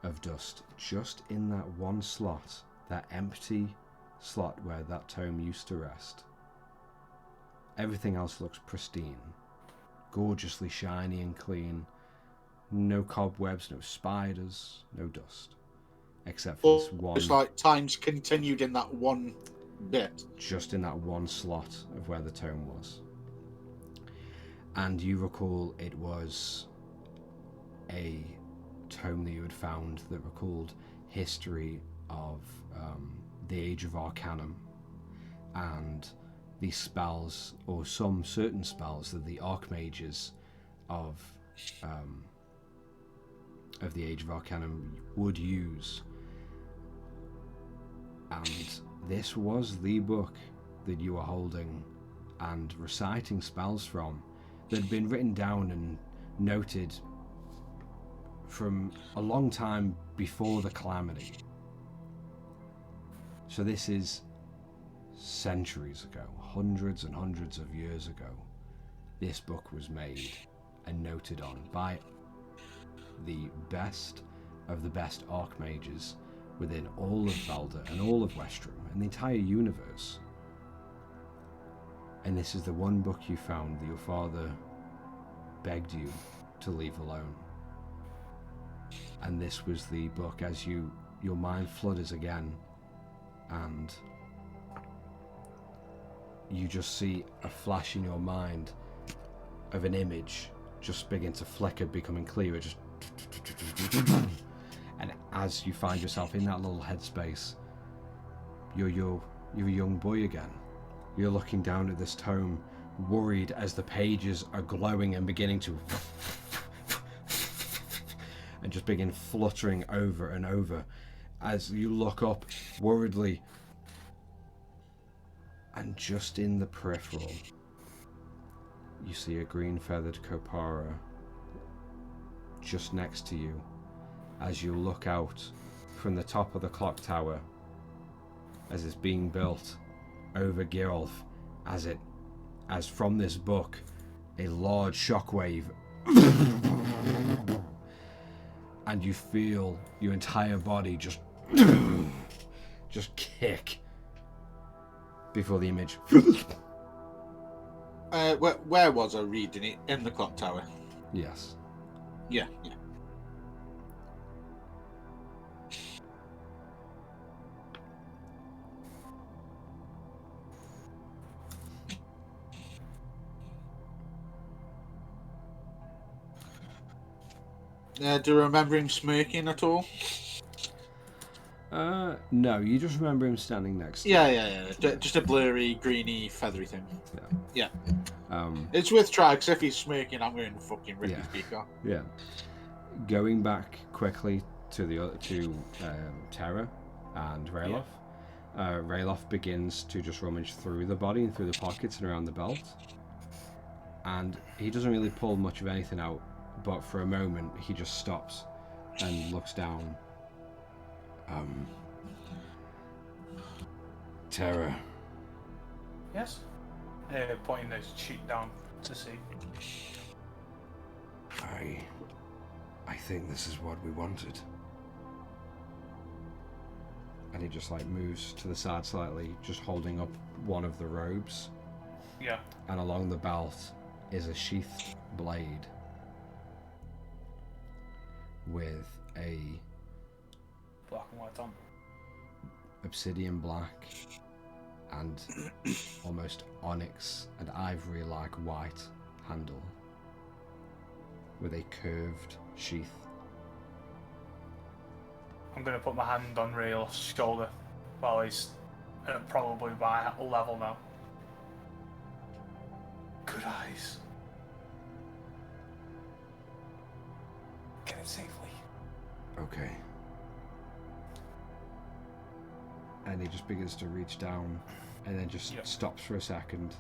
of dust just in that one slot, that empty slot where that tome used to rest. Everything else looks pristine, gorgeously shiny and clean. No cobwebs, no spiders, no dust, except for this one. It's like time's continued in that one bit. Just in that one slot of where the tome was. And you recall it was a tome that you had found that recalled history of the Age of Arcanum and these spells, or some certain spells that the Archmages of the Age of Arcanum would use. And this was the book that you were holding and reciting spells from, that had been written down and noted from a long time before the Calamity. So this is centuries ago, hundreds and hundreds of years ago. This book was made and noted on by the best of the best Archmages within all of Valdur and all of Westrom and the entire universe. And this is the one book you found that your father begged you to leave alone. And this was the book, as your mind flutters again, and you just see a flash in your mind of an image just begin to flicker, becoming clearer, just and as you find yourself in that little headspace, you're a young boy again. You're looking down at this tome, worried as the pages are glowing and beginning to and just begin fluttering over and over as you look up worriedly, and just in the peripheral you see a green feathered Kopara just next to you as you look out from the top of the clock tower as it's being built over Girolf, as from this book a large shockwave and you feel your entire body just kick before the image. Where was I reading it? In the clock tower? Yes. Yeah. Do you remember him smirking at all? No, you just remember him standing next to Yeah. Just a blurry, greeny, feathery thing. Yeah. you. It's with try, because if he's smirking, I'm going to fucking rip his beak off. Yeah. Going back quickly to Terra and Rayloff. Rayloff begins to just rummage through the body and through the pockets and around the belt. And he doesn't really pull much of anything out, but for a moment he just stops and looks down. Terra. Yes? Pointing his cheek down to see. I think this is what we wanted. And he just moves to the side slightly, just holding up one of the robes. Yeah. And along the belt is a sheathed blade with a Black and white on. obsidian black and almost onyx and ivory-like white handle with a curved sheath. I'm going to put my hand on Rail's shoulder while he's probably by level now. Good eyes. Get it safely. Okay. And he just begins to reach down and then just stops for a second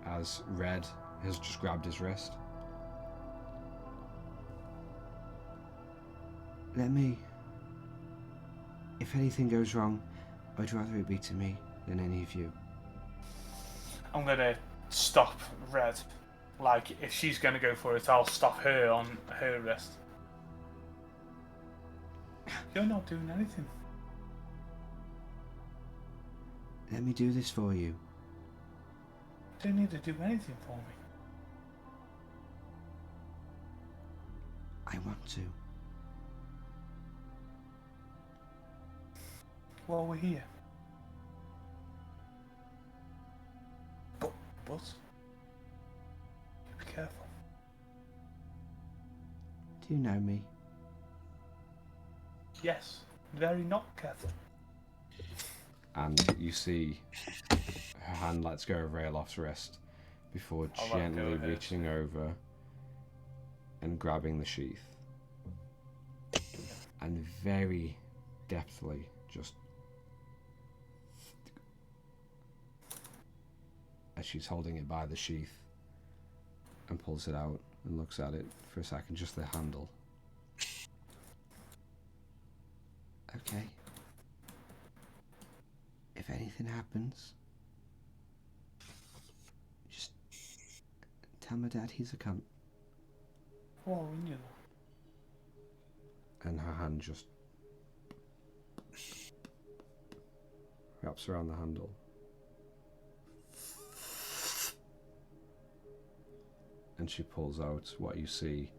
as Red has just grabbed his wrist. Let me... If anything goes wrong, I'd rather it be to me than any of you. I'm gonna stop Red. Like, if she's gonna go for it, I'll stop her on her wrist. You're not doing anything. Let me do this for you. You don't need to do anything for me. I want to. Well, we're here. But, be careful. Do you know me? Yes, very not careful. And you see her hand lets go of Raylof's wrist before I'll let go gently of hers. reaching over and grabbing the sheath. And very deftly just as she's holding it by the sheath and pulls it out and looks at it for a second, just the handle. Okay. If anything happens, just tell my dad he's a cunt. Oh, we knew. And her hand just wraps around the handle. And she pulls out what you see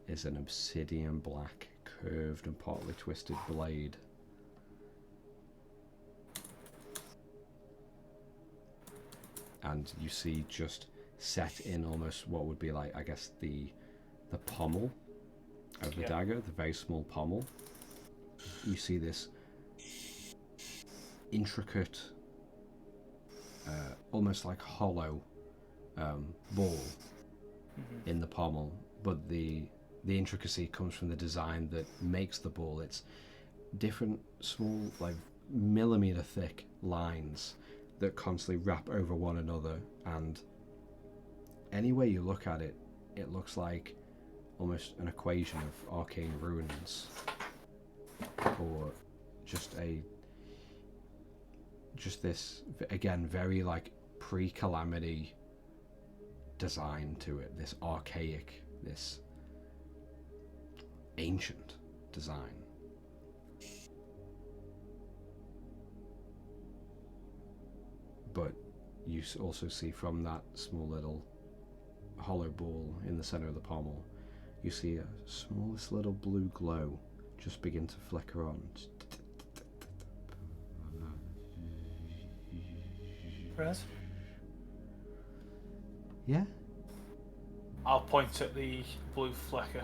is an obsidian black, curved and partly twisted blade. And you see just set in almost what would be like, I guess, the pommel of the dagger, the very small pommel. You see this intricate, almost like hollow ball in the pommel, but the intricacy comes from the design that makes the ball. It's different small, like millimeter thick lines that constantly wrap over one another, and any way you look at it, it looks like almost an equation of arcane runes, or just this, again, very like pre-calamity design to it, this archaic, this ancient design. But you also see from that small little hollow ball in the center of the pommel, you see a smallest little blue glow just begin to flicker on. Res? Yeah? I'll point at the blue flicker.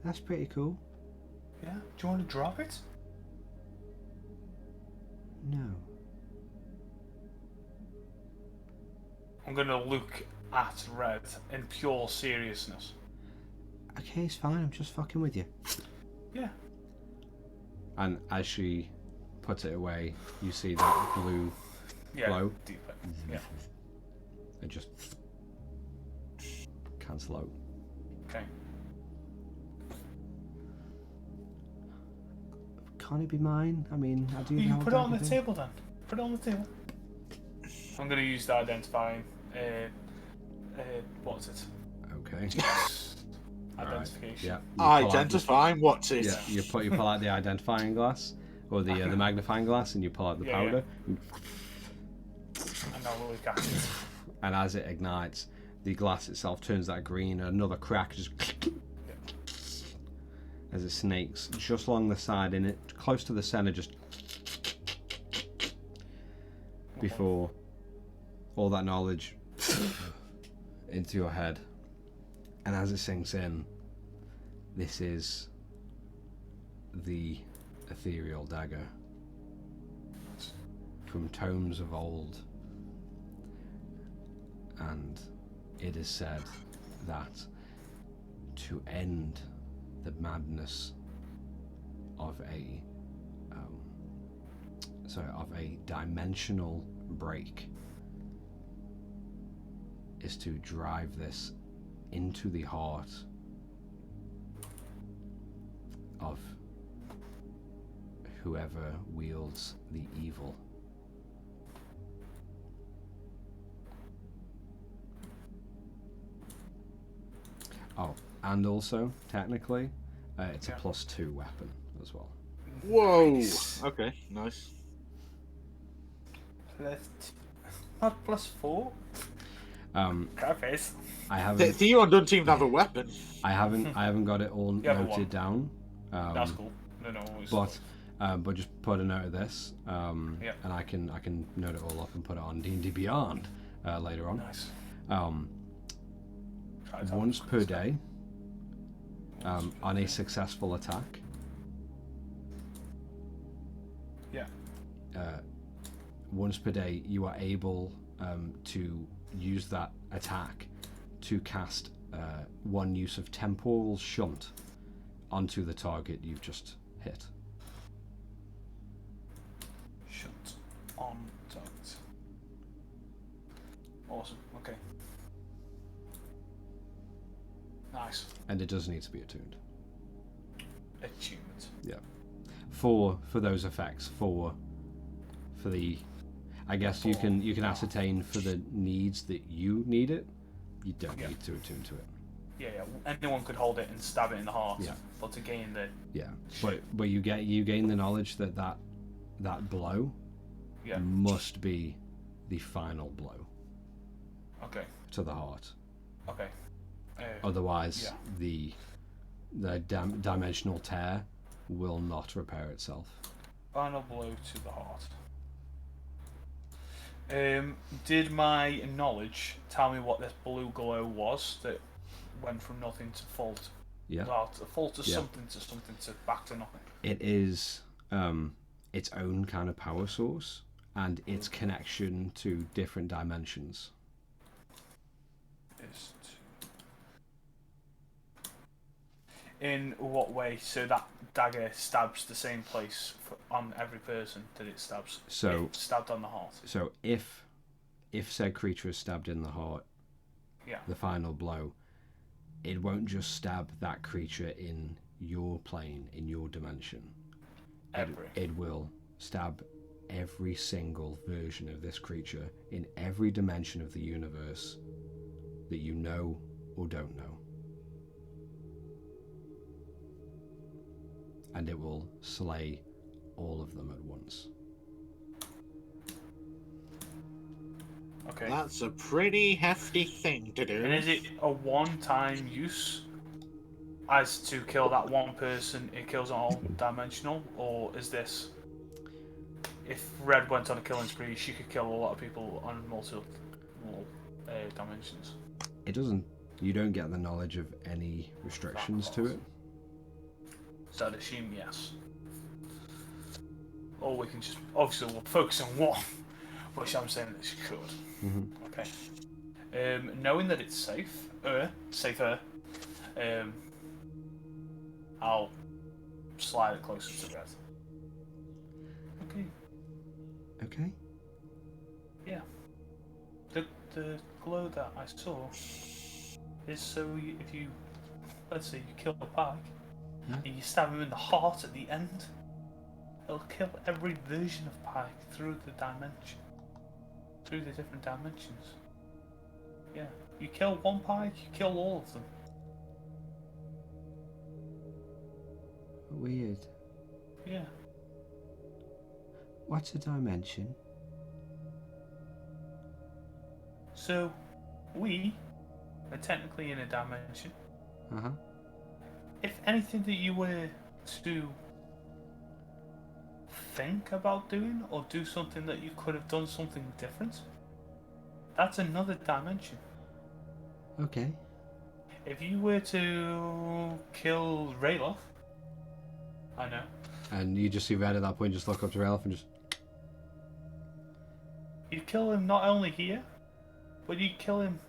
That's pretty cool. Yeah? Do you want to drop it? No. I'm gonna look at Red in pure seriousness. Okay, it's fine, I'm just fucking with you. Yeah. And as she puts it away, you see that blue glow. Deeper. Yeah. It just cancel out. Okay. Can't it be mine? I mean, I do You know can put it on the table then. Put it on the table. I'm gonna use the identifying. What's it? Okay. Identification. Yeah. You pull out Identifying what's it? Yeah, you pull out the identifying glass or the magnifying glass, and you pull out the powder. And I'll look at it. And as it ignites, the glass itself turns that green, and another crack just as it snakes just along the side, in it close to the center, just before all that knowledge into your head. And as it sinks in, this is the ethereal dagger from tomes of old. And it is said that to end the madness of a dimensional break is to drive this into the heart of whoever wields the evil. Oh, and also, technically, it's a +2 weapon as well. Whoa! Nice. Okay, nice. Not +4. Carface. I haven't. Theon doesn't seem to have a weapon. I haven't got it all You have a noted one. down. That's cool. No, But just put a note of this, and I can note it all up and put it on D&D Beyond later on. Nice. Once per day, on a successful attack. Yeah. Once per day, you are able to use that attack to cast one use of temporal shunt onto the target you've just hit. Shut on target. Awesome. Okay. Nice. And it does need to be attuned. Achievement. Yeah. For those effects, for the, I guess you can ascertain for the needs that you need it. You don't need to attune to it. Yeah. Anyone could hold it and stab it in the heart. Yeah. But to gain the But you gain the knowledge that blow must be the final blow to the heart. Okay. Otherwise, the dimensional tear will not repair itself. Final blow to the heart. Did my knowledge tell me what this blue glow was that went from nothing to full? Yeah. Full to something to back to nothing. It is its own kind of power source and its connection to different dimensions. In what way? So that dagger stabs the same place on every person that it stabs. So it stabbed on the heart. So if said creature is stabbed in the heart, the final blow, it won't just stab that creature in your plane, in your dimension. It will stab every single version of this creature in every dimension of the universe that you know or don't know. And it will slay all of them at once. Okay. That's a pretty hefty thing to do. And is it a one-time use? As to kill that one person, it kills all dimensional? Or is this... If Red went on a killing spree, she could kill a lot of people on multiple dimensions? It doesn't... You don't get the knowledge of any restrictions to it. So I'd assume yes. Or we can just... Obviously we'll focus on one, which I'm saying that she could. Mm-hmm. Okay. Knowing that it's safer, I'll slide it closer to Red. Okay. Okay. Yeah. The glow that I saw is so if you, let's say you kill a pike, and you stab him in the heart at the end, it'll kill every version of pike through the dimension. Through the different dimensions. Yeah. You kill one pike, you kill all of them. Weird. Yeah. What's a dimension? So, we are technically in a dimension. Uh-huh. If anything that you were to think about doing, or do something that you could have done something different, that's another dimension. Okay. If you were to kill Rayloff, I know. And you just see Red at that point just look up to Ralph and just... You'd kill him not only here, but you'd kill him...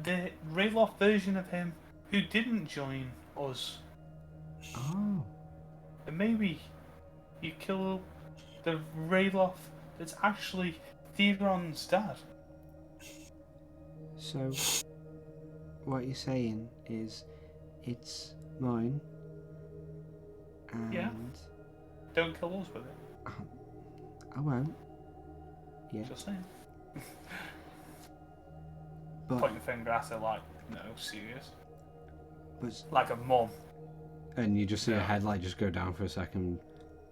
The Rayloff version of him who didn't join us. Oh. And maybe you kill the Rayloff that's actually Theron's dad. So, what you're saying is, it's mine, don't kill us with it. I won't. Yeah. Just saying. But, Point your finger at her like, no, serious. but Like a mum. And you just see Yeah. a headlight just go down for a second.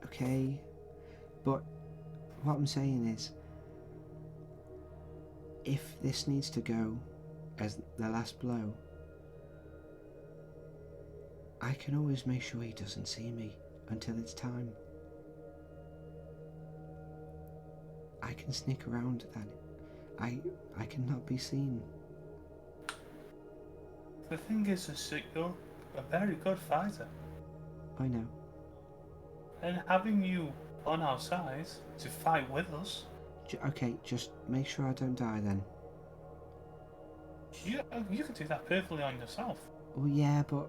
okay. But what I'm saying is, if this needs to go as the last blow, I can always make sure he doesn't see me until it's time. I can sneak around that. I cannot be seen. The thing is that you're a very good fighter. I know. And having you on our side to fight with us, Okay, just make sure I don't die then. you can do that perfectly on yourself. Oh yeah, but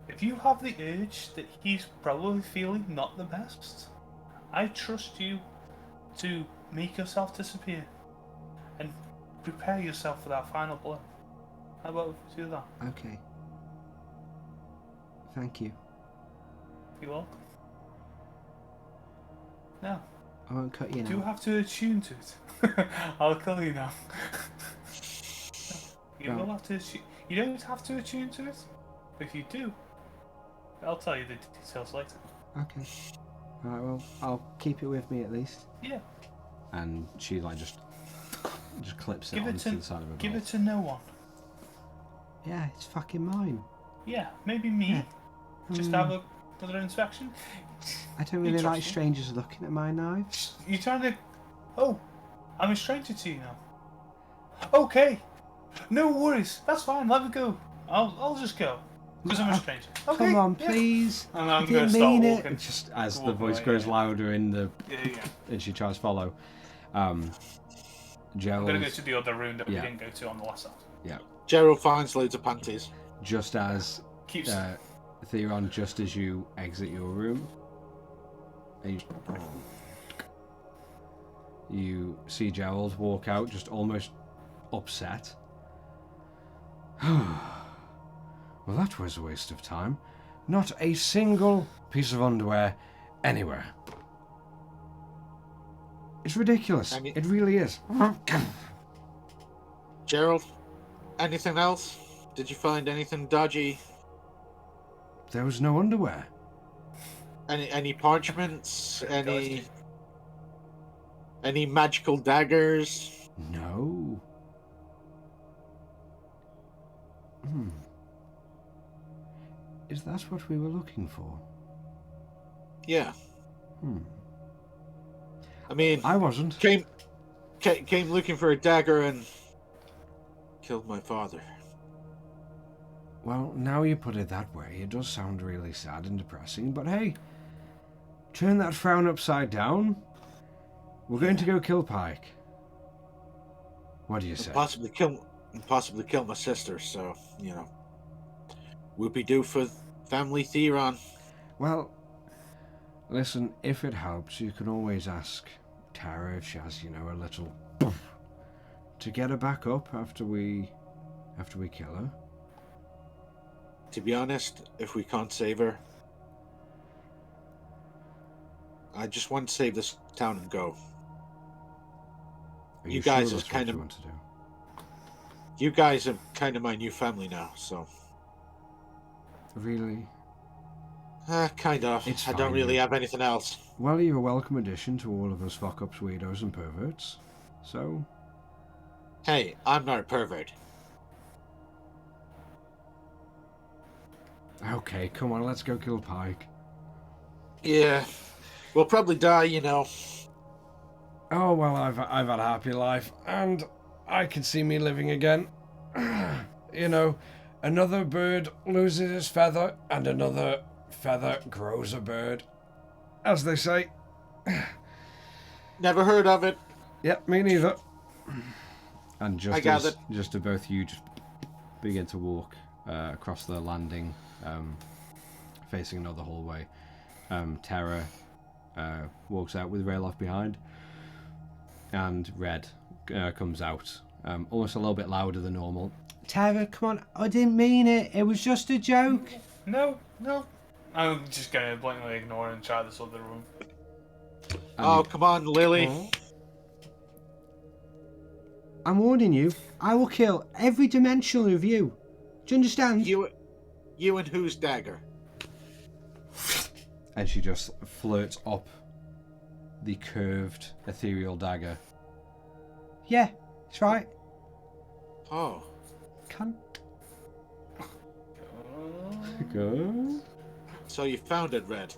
If you have the urge that he's probably feeling not the best, I trust you to make yourself disappear and prepare yourself for that final blow. How about if we do that? okay. Thank you. You're welcome. Now, I won't cut you do you now. have to attune to it? I'll kill you now. You Right. will have to attune. You don't have to attune to it. If you do, I'll tell you the details later. Okay. Alright, well, I'll keep it with me at least. Yeah. And she like just clips it Give it onto to the side of her give belt. it to no one. Yeah, it's fucking mine. Yeah, maybe me. Yeah. Just have another inspection. I don't really like Interesting. strangers looking at my knives. You trying to? Oh, I'm a stranger to you now. Okay, no worries. That's fine. Let me go. I'll just go because I'm a stranger. Okay, Come on, yeah. please. And I I'm gonna didn't start mean it. walking. Just as Go the on, voice right, grows yeah. louder in the Yeah. and she tries to follow. I'm gonna go Gerald, to the other room that we Yeah. didn't go to on the last episode. yeah, Gerald finds loads of panties. just as Keeps. Theron, just as you exit your room, and you see Gerald walk out, just almost upset. Well, that was a waste of time. Not a single piece of underwear anywhere. It's ridiculous. And It really is. Gerald, anything else? Did you find anything dodgy? There was no underwear. Any parchments? Ghosty. Any magical daggers? No. Is that what we were looking for? Yeah. I mean, I wasn't. came looking for a dagger and killed my father. Well, now you put it that way, it does sound really sad and depressing, but hey, turn that frown upside down. We're going to go kill Pike. What do you say? Possibly kill my sister. So whoopee doo for family Theron. Well, listen, if it helps, you can always ask Tara if she has, a little to get her back up after we kill her. To be honest, if we can't save her, I just want to save this town and go. Are You sure guys that's is what kind you of- want to do? You guys are kind of my new family now, so Really? kind of. It's I don't fine, really you- have anything else. Well, you're a welcome addition to all of us fuck-ups, weirdos, and perverts. So, Hey, I'm not a pervert. okay, come on, let's go kill Pike. Yeah, we'll probably die, Oh, well, I've had a happy life, and I can see me living again. Another bird loses his feather, and another feather grows a bird. As they say. Never heard of it. Yep, me neither. And I gathered. just as both you just begin to walk across the landing, facing another hallway, Tara walks out with Rayloff behind, and Red comes out, almost a little bit louder than normal. Tara, come on. I didn't mean it. It was just a joke. No. I'm just gonna blatantly ignore it and try this other room. Oh, come on, Lily. Oh. I'm warning you. I will kill every dimensional of you. Do you understand? You and whose dagger? And she just flirts up the curved ethereal dagger. Yeah, that's right. Oh. Cunt. Go. So you found it, Red.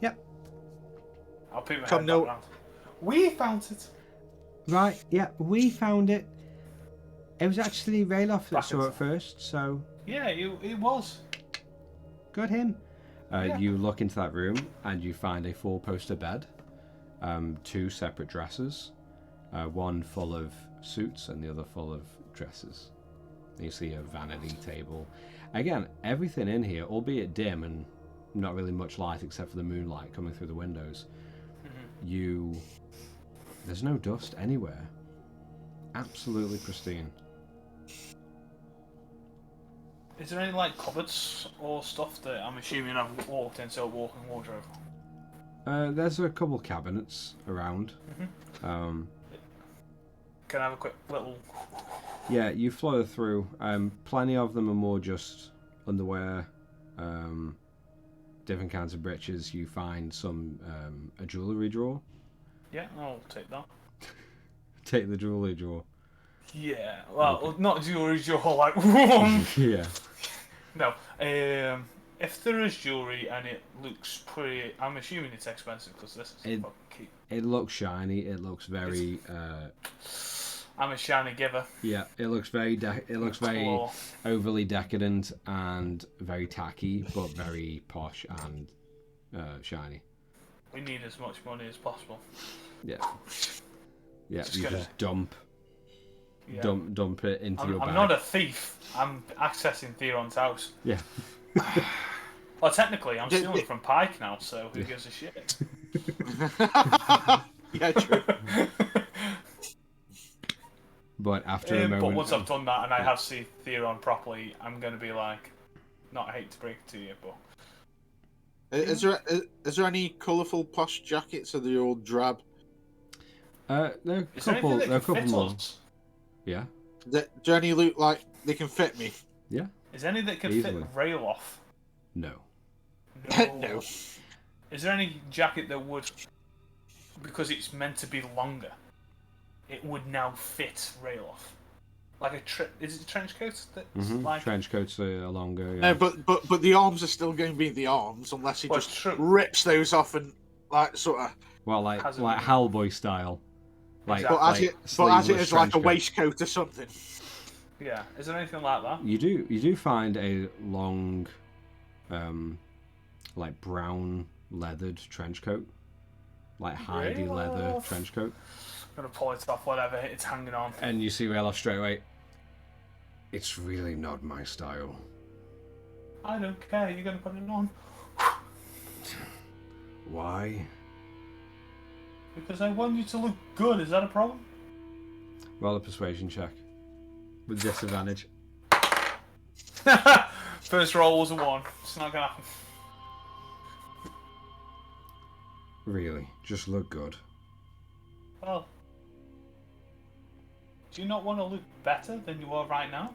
Yep. I'll put my Come head no- back round. We found it. Right, yeah, we found it. It was actually Rayloff that Back saw in it first, so Yeah, it was. good him. Yeah. You look into that room and you find a 4-poster bed, 2 separate dressers, one full of suits and the other full of dresses. You see a vanity table. Again, everything in here, albeit dim and not really much light except for the moonlight coming through the windows. There's no dust anywhere. Absolutely pristine. Is there any like cupboards or stuff that I'm assuming I've walked into a walk-in wardrobe? There's a couple cabinets around. Can I have a quick little? Yeah, you flow through. Plenty of them are more just underwear, different kinds of breeches. You find some a jewellery drawer. Yeah, I'll take that. Take the jewellery drawer. Yeah, well, not jewelry, like. Yeah. No, if there is jewelry and it looks pretty, I'm assuming it's expensive because this is fucking cheap. It looks shiny. It looks very. I'm a shiny giver. Yeah, it looks very. It looks very Claw. overly decadent and very tacky, but very posh and shiny. We need as much money as possible. Yeah. Yeah, Just you gonna- just dump Yeah. dump it into your bag. I'm not a thief. I'm accessing Theron's house. Yeah. Well, technically, I'm stealing from Pike now, so who gives a shit? Yeah, true. But after a moment, But once I've done that and I have seen Theron properly, I'm going to be like, not hate to break it to you, but Is there any colourful posh jackets, or they're all drab? there are a is there couple. anything There are that a can couple fit more. us? Yeah. Do any look like they can fit me? Yeah. Is there any that can Easily. fit Rayloff? No. No. Is there any jacket that would, because it's meant to be longer, it would now fit Rayloff? Like is it a trench coat that's like? Trench coats are longer. Yeah. No, but the arms are still going to be the arms unless he Well, just true. rips those off and like sort of. Well, like Hasn't like been- Hellboy style. Like, Exactly. But as like it is sleeveless like trench a coat. waistcoat or something. Yeah. Is there anything like that? You do find a long, like brown leathered trench coat, like hidey leather Rayloff. trench coat, I'm gonna pull it off, whatever it's hanging on. and you see Rayloff straight away. It's really not my style. I don't care. You're gonna put it on Why? because I want you to look good. Is that a problem? Roll a persuasion check with disadvantage. First roll was a 1. It's not gonna happen. Really, just look good. Well, do you not want to look better than you are right now?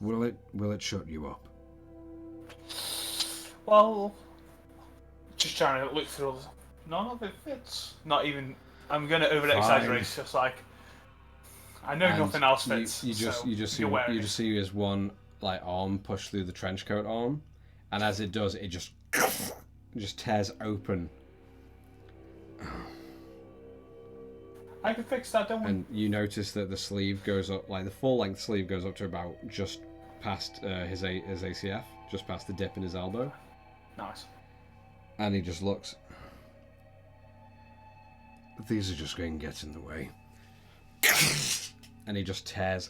Will it shut you up? Well, just trying to look through all the... None of it fits. Not even... I'm going to over-exaggerate. It's just like... I know And nothing else fits. You just you're wearing you it. just see his one like arm push through the trench coat arm, and as it does, it just tears open, I can fix that, don't worry. and you notice that the sleeve goes up, like the full length sleeve goes up to about just past his ACF, just past the dip in his elbow, Nice. and he just looks. These are just going to get in the way. And he just tears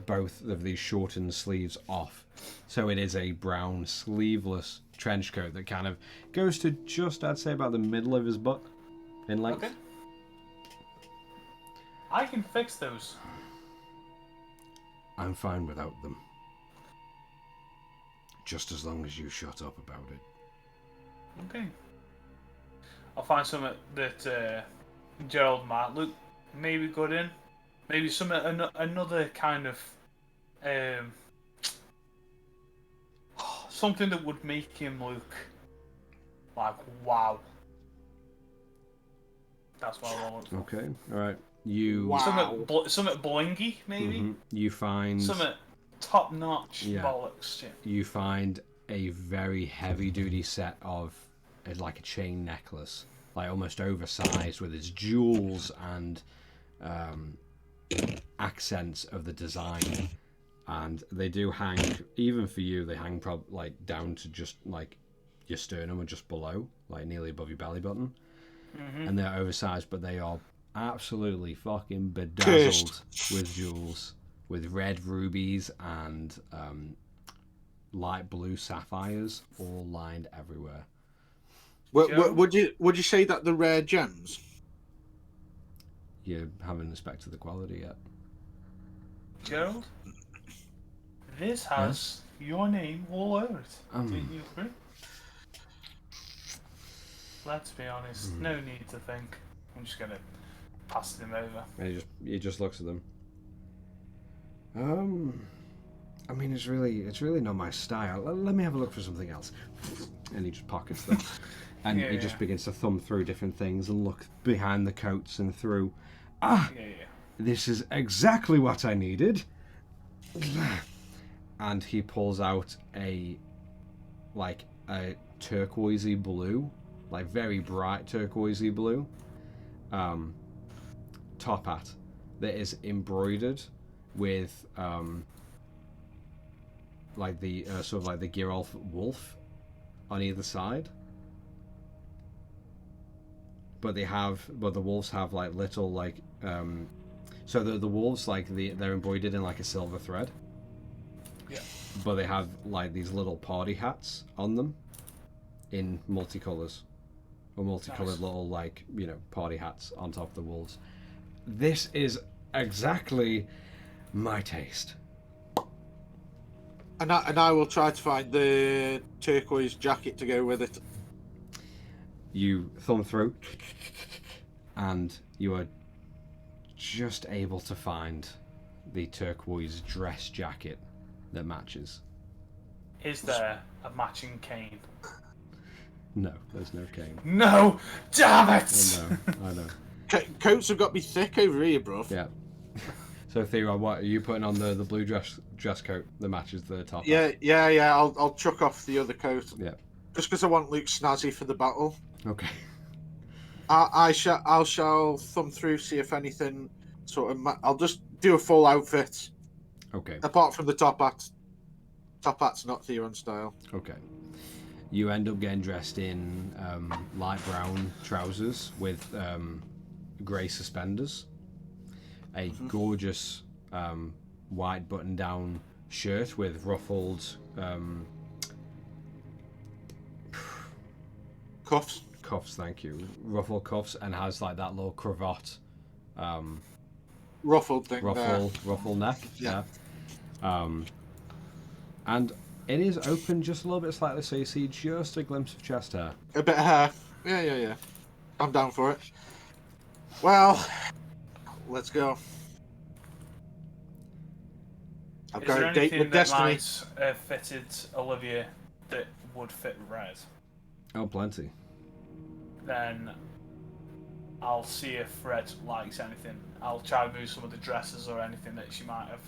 both of these shortened sleeves off. So it is a brown sleeveless trench coat that kind of goes to just, I'd say, about the middle of his butt in length. Okay. I can fix those. I'm fine without them. Just as long as you shut up about it. Okay. I'll find something that Gerald might look maybe good in. Maybe another kind of something that would make him look like wow. That's what I want. Okay, alright. You... Wow. Something blingy, maybe? Mhm. You find... Something top-notch Yeah. bollocks. Yeah. You find a very heavy-duty set of like a chain necklace, like almost oversized, with its jewels and accents of the design. And they do hang, even for you, they hang like down to just like your sternum or just below, like nearly above your belly button. Mm-hmm. And they're oversized, but they are absolutely fucking bedazzled with jewels, with red rubies and light blue sapphires, all lined everywhere. Would you say that the rare gems? You haven't inspected the quality yet. Gerald, this has your name all over it. Don't you agree? Let's be honest. No need to think. I'm just gonna pass them over. And he just looks at them. I mean, it's really not my style. Let me have a look for something else. And he just pockets them. And he just begins to thumb through different things and look behind the coats and through. This is exactly what I needed. And he pulls out a turquoisey blue, like very bright turquoisey blue, top hat that is embroidered with like the sort of like the Geralt wolf on either side. But the wolves have like little like so the wolves like they're embroidered in like a silver thread. Yeah. But they have like these little party hats on them in multicolours. Or multicolored little like, party hats on top of the wolves. This is exactly my taste. And I will try to find the turquoise jacket to go with it. You thumb through, and you are just able to find the turquoise dress jacket that matches. Is there a matching cane? No, there's no cane. No! Damn it! I know. Coats have got to be thick over here, bruv. Yeah. So, Theo, what are you putting on the blue dress coat that matches the top? Yeah. I'll chuck off the other coat. Yeah. Just because I want Luke snazzy for the battle. Okay. I shall thumb through, see if anything sort of. I'll just do a full outfit. Okay. Apart from the top hat. Top hat's not Theron style. Okay. You end up getting dressed in light brown trousers with grey suspenders, a gorgeous white button-down shirt with ruffled Cuffs. cuffs. Thank you. Ruffled cuffs, and has like that little cravat. Ruffled thing Ruffle neck. Yeah. And it is open just a little bit slightly, so you see just a glimpse of chest hair. A bit of hair. Yeah. I'm down for it. Well, let's go. I've Is got there a date anything with that Destiny. might have fitted Olivia that would fit Red? Oh, plenty. Then I'll see if Red likes anything. I'll try and move some of the dresses or anything that she might have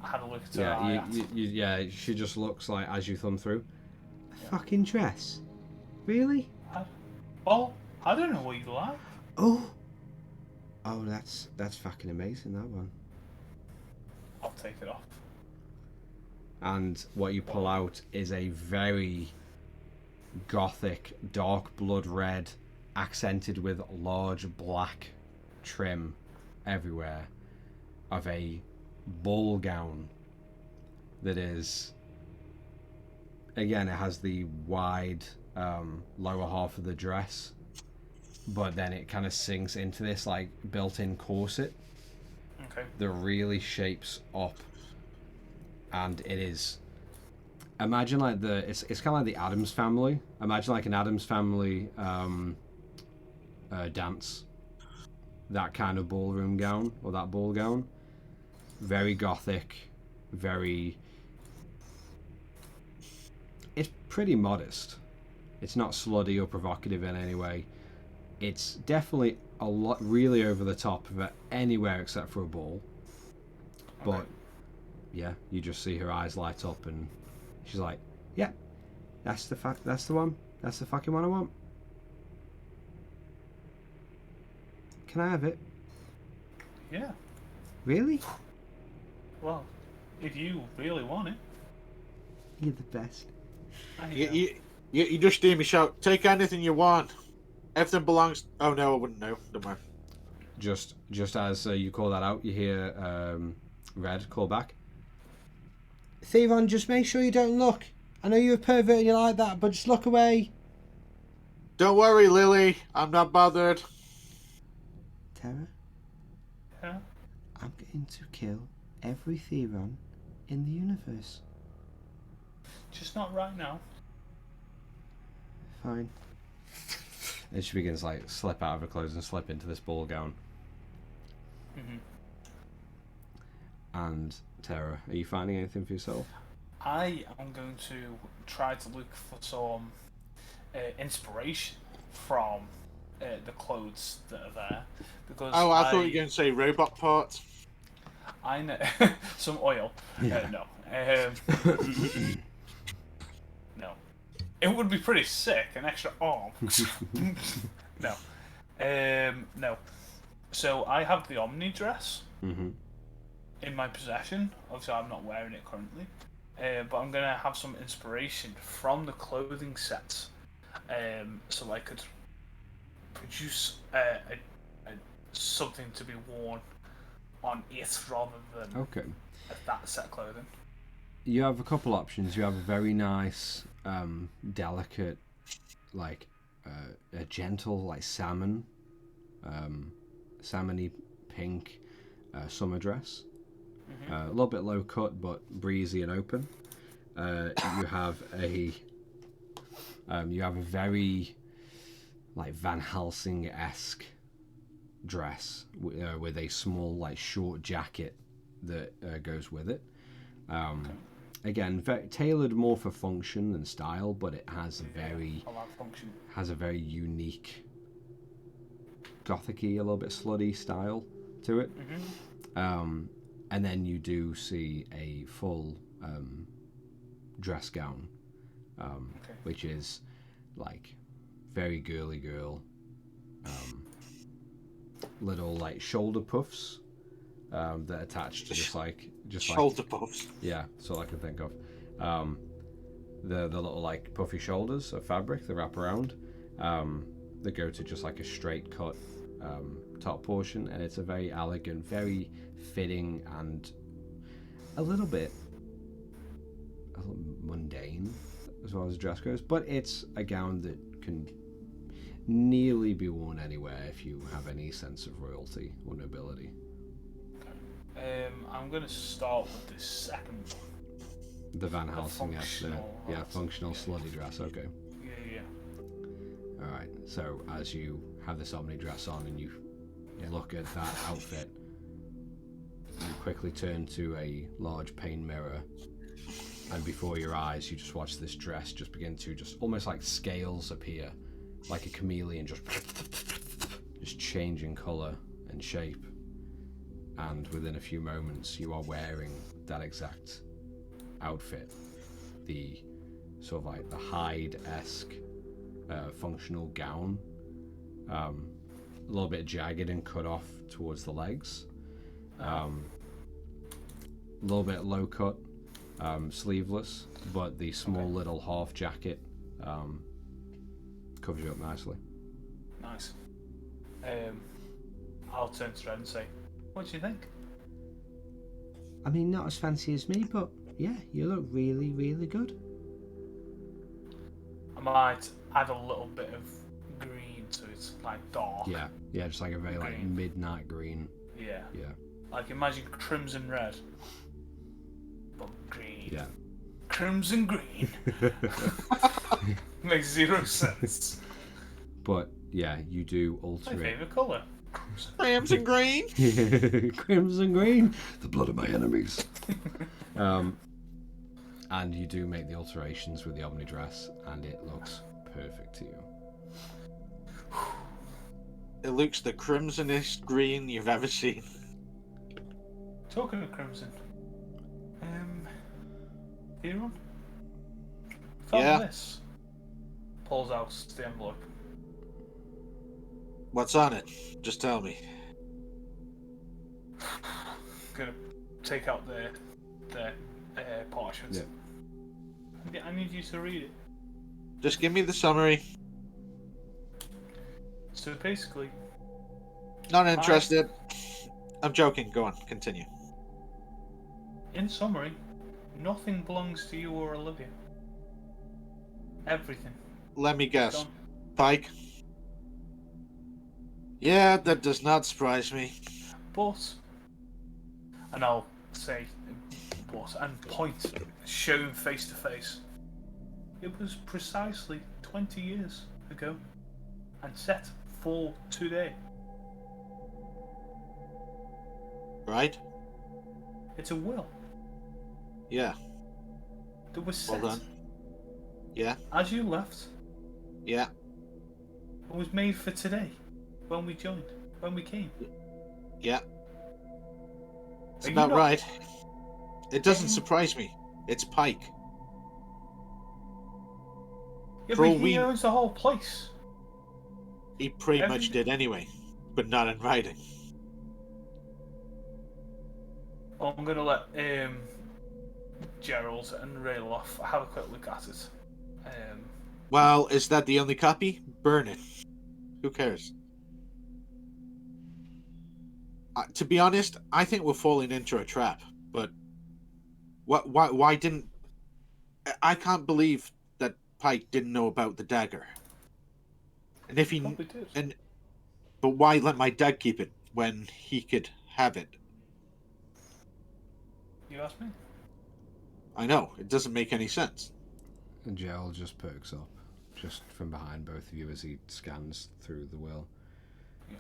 had a look at her eye at. She just looks like, as you thumb through, Fucking dress. Really? Well, I don't know what you like. Oh, that's fucking amazing, that one. I'll take it off. and what you pull out is a very gothic, dark blood red, accented with large black trim everywhere, of a ball gown that is, again, it has the wide lower half of the dress, but then it kind of sinks into this like built-in corset Okay. that really shapes up and it is. Imagine like it's kind of like the Addams Family. Imagine like an Addams Family dance. That kind of ballroom gown or that ball gown. Very gothic, very. It's pretty modest. It's not slutty or provocative in any way. It's definitely a lot, really over the top of it anywhere except for a ball. But yeah, you just see her eyes light up, and she's like, "Yeah, that's the one. That's the fucking one I want. Can I have it? Yeah. Really? Well, if you really want it. You're the best. You just hear me shout, take anything you want. Everything belongs... Oh, no, I wouldn't know. Don't mind. Just as you call that out, you hear Red call back. Theron, just make sure you don't look. I know you're a pervert and you like that, but just look away. Don't worry, Lily. I'm not bothered. Terra, Yeah. I'm going to kill every Theron in the universe. Just not right now. Fine. And she begins like slip out of her clothes and slip into this ball gown. Mm-hmm. And Tara, are you finding anything for yourself? I am going to try to look for some inspiration from the clothes that are there, because Oh, I thought you were going to say robot parts. I know some oil. Yeah. No. No. It would be pretty sick, an extra arm. No. No. So I have the Omni dress in my possession. Obviously, I'm not wearing it currently. But I'm going to have some inspiration from the clothing sets, so I could produce something to be worn on it rather than Okay. that set clothing. You have a couple options. You have a very nice, delicate, like a gentle, like salmon, salmony pink summer dress. A little bit low cut, but breezy and open. You have a very like Van Helsing-esque dress with a small like short jacket that goes with it. Again, tailored more for function than style, but it has a very unique, gothic-y, a little bit slutty style to it. And then you do see a full dress gown, which is like very girly girl, little like shoulder puffs that attach to just like shoulder puffs. Yeah, that's all I can think of. The little like puffy shoulders of fabric that wrap around, that go to just like a straight cut top portion, and it's a very elegant, very fitting, and a little mundane as far as the dress goes, but it's a gown that can nearly be worn anywhere if you have any sense of royalty or nobility. I'm going to start with the second one. The Van Helsing, functional yeah. slutty dress. Okay. Yeah. All right. So as you have this Omni dress on and you look at that outfit, you quickly turn to a large pane mirror, and before your eyes, you just watch this dress just begin to just almost like scales appear, like a chameleon, just changing color and shape. And within a few moments, you are wearing that exact outfit, the sort of like the hide-esque functional gown, a little bit jagged and cut off towards the legs, a little bit low cut, sleeveless, but the small little half jacket covers you up nicely. Nice. I'll turn to Red and say, what do you think? I mean, not as fancy as me, but yeah, you look really, really good. I might add a little bit of green to it, like dark. Yeah, just like a very like Green. midnight green. Yeah. Yeah. Like imagine crimson red, but green. green. Yeah. Crimson green. Makes 0 sense. But yeah, you do My alter it. favourite colour. Crimson green. Crimson green, the blood of my enemies. And you do make the alterations with the Omni dress, and it looks perfect to you. It looks the crimsonest green you've ever seen. Talking of crimson. Here on? Found Yeah. this. Pulls out the envelope. What's on it? Just tell me. Gonna take out the parchment. Yeah. I need you to read it. Just give me the summary. So basically, Not interested. I'm joking. Go on. Continue. in summary, nothing belongs to you or Olivia. Everything. Let me guess. Gone. Pike? Yeah, that does not surprise me. But, and I'll say, but, and point, show him face to face. It was precisely 20 years ago, and set for today. Right? It's a will Yeah. that was Well set done. Yeah. as you left, Yeah. and was made for today, when we joined, when we came. Yeah. It's Are you about not- right. It doesn't Getting- surprise me. It's Pike. Yeah, For but all he we- owns the whole place. He pretty Every- much did anyway, but not in writing. I'm gonna let Gerald and Rayloff have a quick look at it. Well, is that the only copy? Burn it. Who cares? To be honest, I think we're falling into a trap. But why didn't... I can't believe that Pike didn't know about the dagger. And if he... Probably did. But why let my dad keep it when he could have it? You asked me. I know, it doesn't make any sense. And Gerald just perks up, just from behind both of you as he scans through the will. Yeah.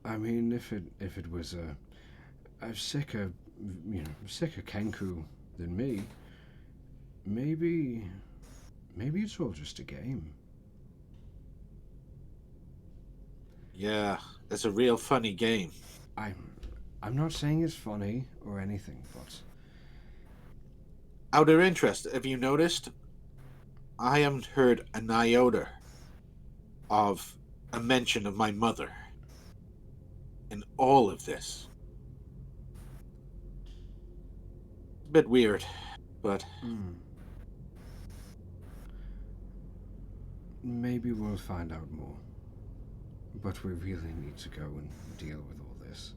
I mean, if it was a sicker Kenku than me, maybe it's all just a game. Yeah, it's a real funny game. I'm not saying it's funny or anything, but Out of interest, have you noticed? I haven't heard an iota of a mention of my mother in all of this. A bit weird, but maybe we'll find out more. But we really need to go and deal with all this.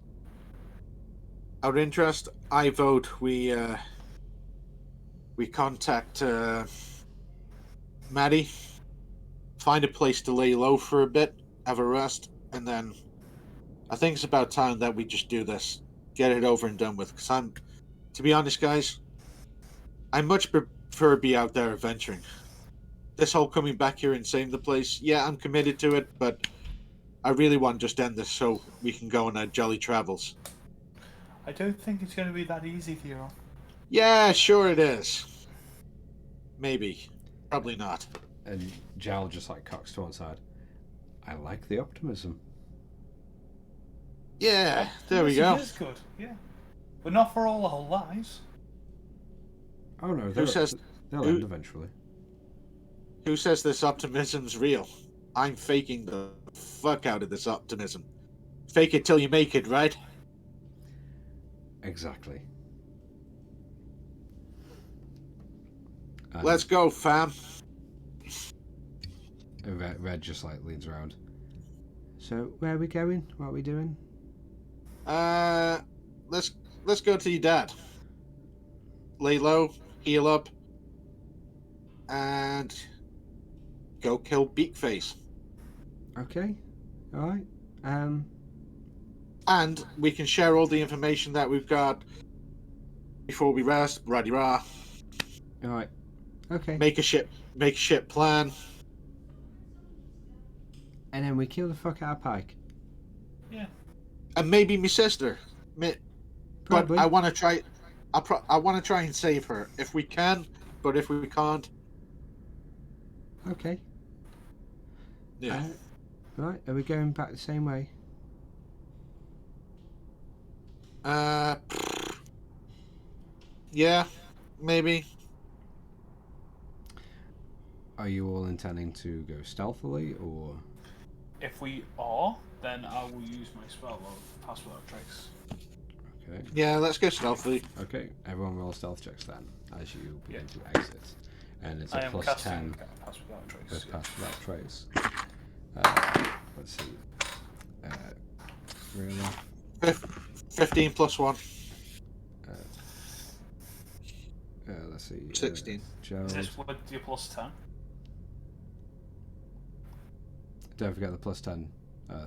out of interest, I vote we contact Maddie, find a place to lay low for a bit, have a rest, and then I think it's about time that we just do this, get it over and done with. Because to be honest, guys, I much prefer to be out there adventuring. This whole coming back here and saving the place, yeah, I'm committed to it, but I really want to just end this so we can go on our jolly travels. I don't think it's going to be that easy, Theron. Yeah, sure it is. Maybe. Probably not. And Gerald just like cocks to one side. I like the optimism. Yeah, there we Yes, go. it is good, yeah. But not for all our lives. Oh no, they'll end eventually. Who says this optimism's real? I'm faking the fuck out of this optimism. Fake it till you make it, right? Exactly. And Let's go, fam. Red just like leans around. So where are we going? What are we doing? Let's go to your dad. Lay low, heal up, and go kill Beakface. Okay. All right. And we can share all the information that we've got before we rest. Ready, rah. All right. Okay. Make a ship plan. And then we kill the fuck out of Pike. Yeah. And maybe my sister. But Probably. I want to try. I want to try and save her if we can. But if we can't, Okay. yeah. Right. Are we going back the same way? Yeah, maybe. Are you all intending to go stealthily, or? If we are, then I will use my spell of Pass Without Trace. Okay. Yeah, let's go stealthily. Okay. Everyone roll stealth checks then, as you begin to exit, and it's I a am plus casting 10 Pass Without Trace. with Yeah. pass without trace. Let's see. Really? 15 plus 1. Let's see. 16. Gerald. Is this with your plus 10? Don't forget the plus 10,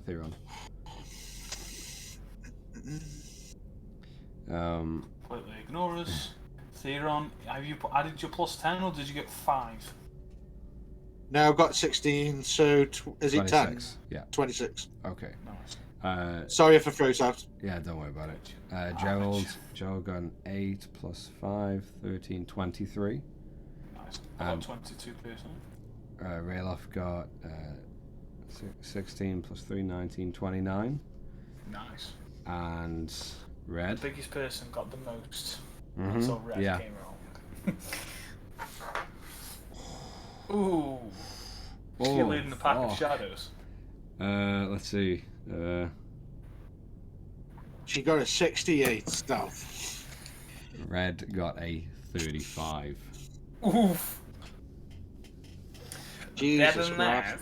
Theron. Completely ignore us. Theron, have you added your plus 10 or did you get 5? Now I've got 16, so is it 10? 26. Yeah. 26. Okay. Nice. Sorry if I froze out. Yeah, don't worry about it. Gerald got an 8 plus 5, 13, 23. Nice. I got 22 personally. Rayloff got 16 plus 3, 19, 29. Nice. And Red. The biggest person got the most. Mhm, Until Red yeah. came along. Ooh. She leading the pack of shadows. Let's see. She got a 68 stealth. Red got a 35. Oof. Jesus Better than Christ. that.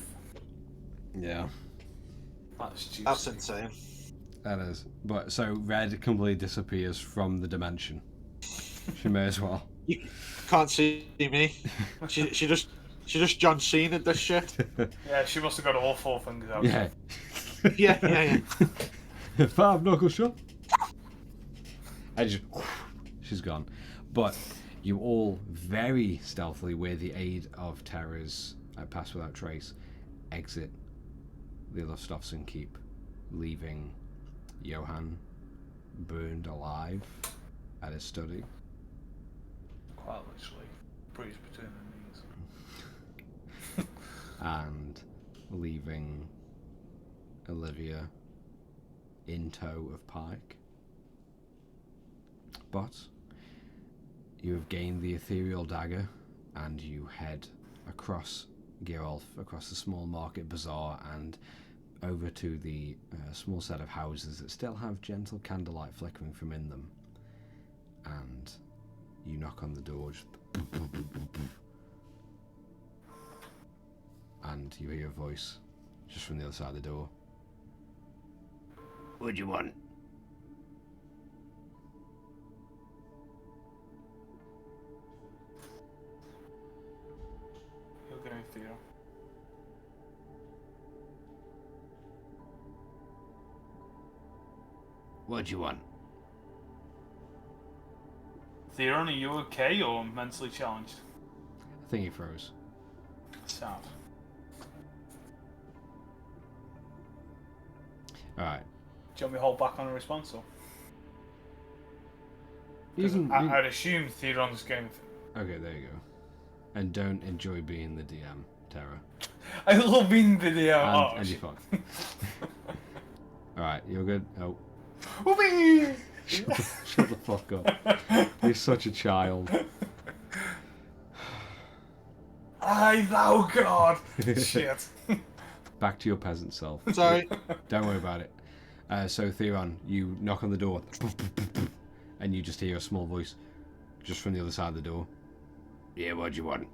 Yeah, That's juicy. That's insane. that is. But so Red completely disappears from the dimension. She may as well. You can't see me. She just John Cena this shit. Yeah, she must have got all 4 fingers out. Yeah. Yeah. 5 knuckle shot. And just, she's gone. But you all very stealthily, with the aid of Terra's Pass Without Trace, exit the Lofstofson Keep, leaving Johann burned alive at his study. Quite literally. Breeze between the knees. And leaving Olivia in tow of Pike. But you have gained the ethereal dagger and you head across Geralf, across the small market bazaar and over to the small set of houses that still have gentle candlelight flickering from in them. And you knock on the door, just and you hear a voice just from the other side of the door. What do you want? You're going through. What do you want? Theron, are you okay or mentally challenged? I think he froze. Sad. Alright. Do you want me to hold back on a response or? You can, I'd assume Theron's going. Okay, there you go. And don't enjoy being the DM, Terra. I love being video. And you're fine. Alright, you're good? Oh. Whoopee! Shut the fuck up. You're such a child. Aye, thou God! Shit. Back to your peasant self. Sorry. Don't worry about it. So, Theron, you knock on the door, and you just hear a small voice just from the other side of the door. Yeah, what do you want?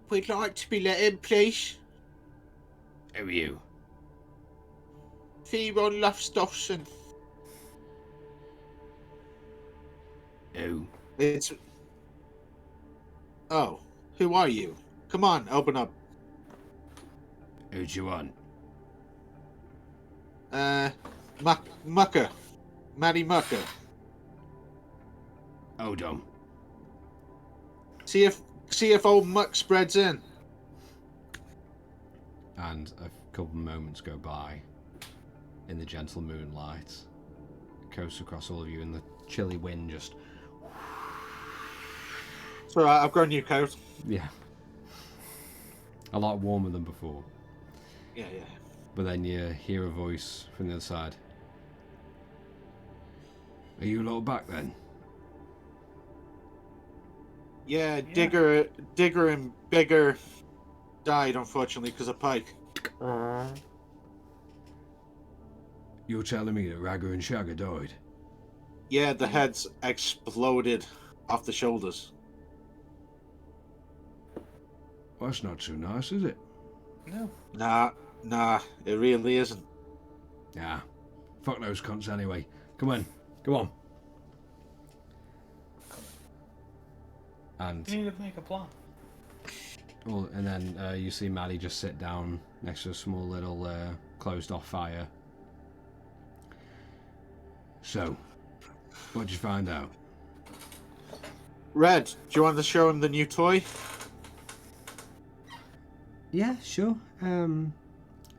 We'd like to be let in, please. Who are you? Theron Lofstofson. Who? It's. Oh, who are you? Come on, open up. Who do you want? Mucker. Maddie Mucker. Odom. See if old Muck spreads in. And a couple of moments go by in the gentle moonlight. It coasts across all of you, and the chilly wind just... So I've got a new coat. Yeah. A lot warmer than before. Yeah. But then you hear a voice from the other side. Are you a little back then? Yeah, Digger and Bigger died, unfortunately, because of Pike. You're telling me that Ragger and Shagger died? Yeah, the heads exploded off the shoulders. Well, that's not too nice, is it? No. Nah, it really isn't. Nah. Fuck those cunts anyway. Come on. And You need to make a plan. well, and then you see Maddie just sit down next to a small little closed-off fire. So, what'd you find out? Red, do you want to show him the new toy? Yeah, sure.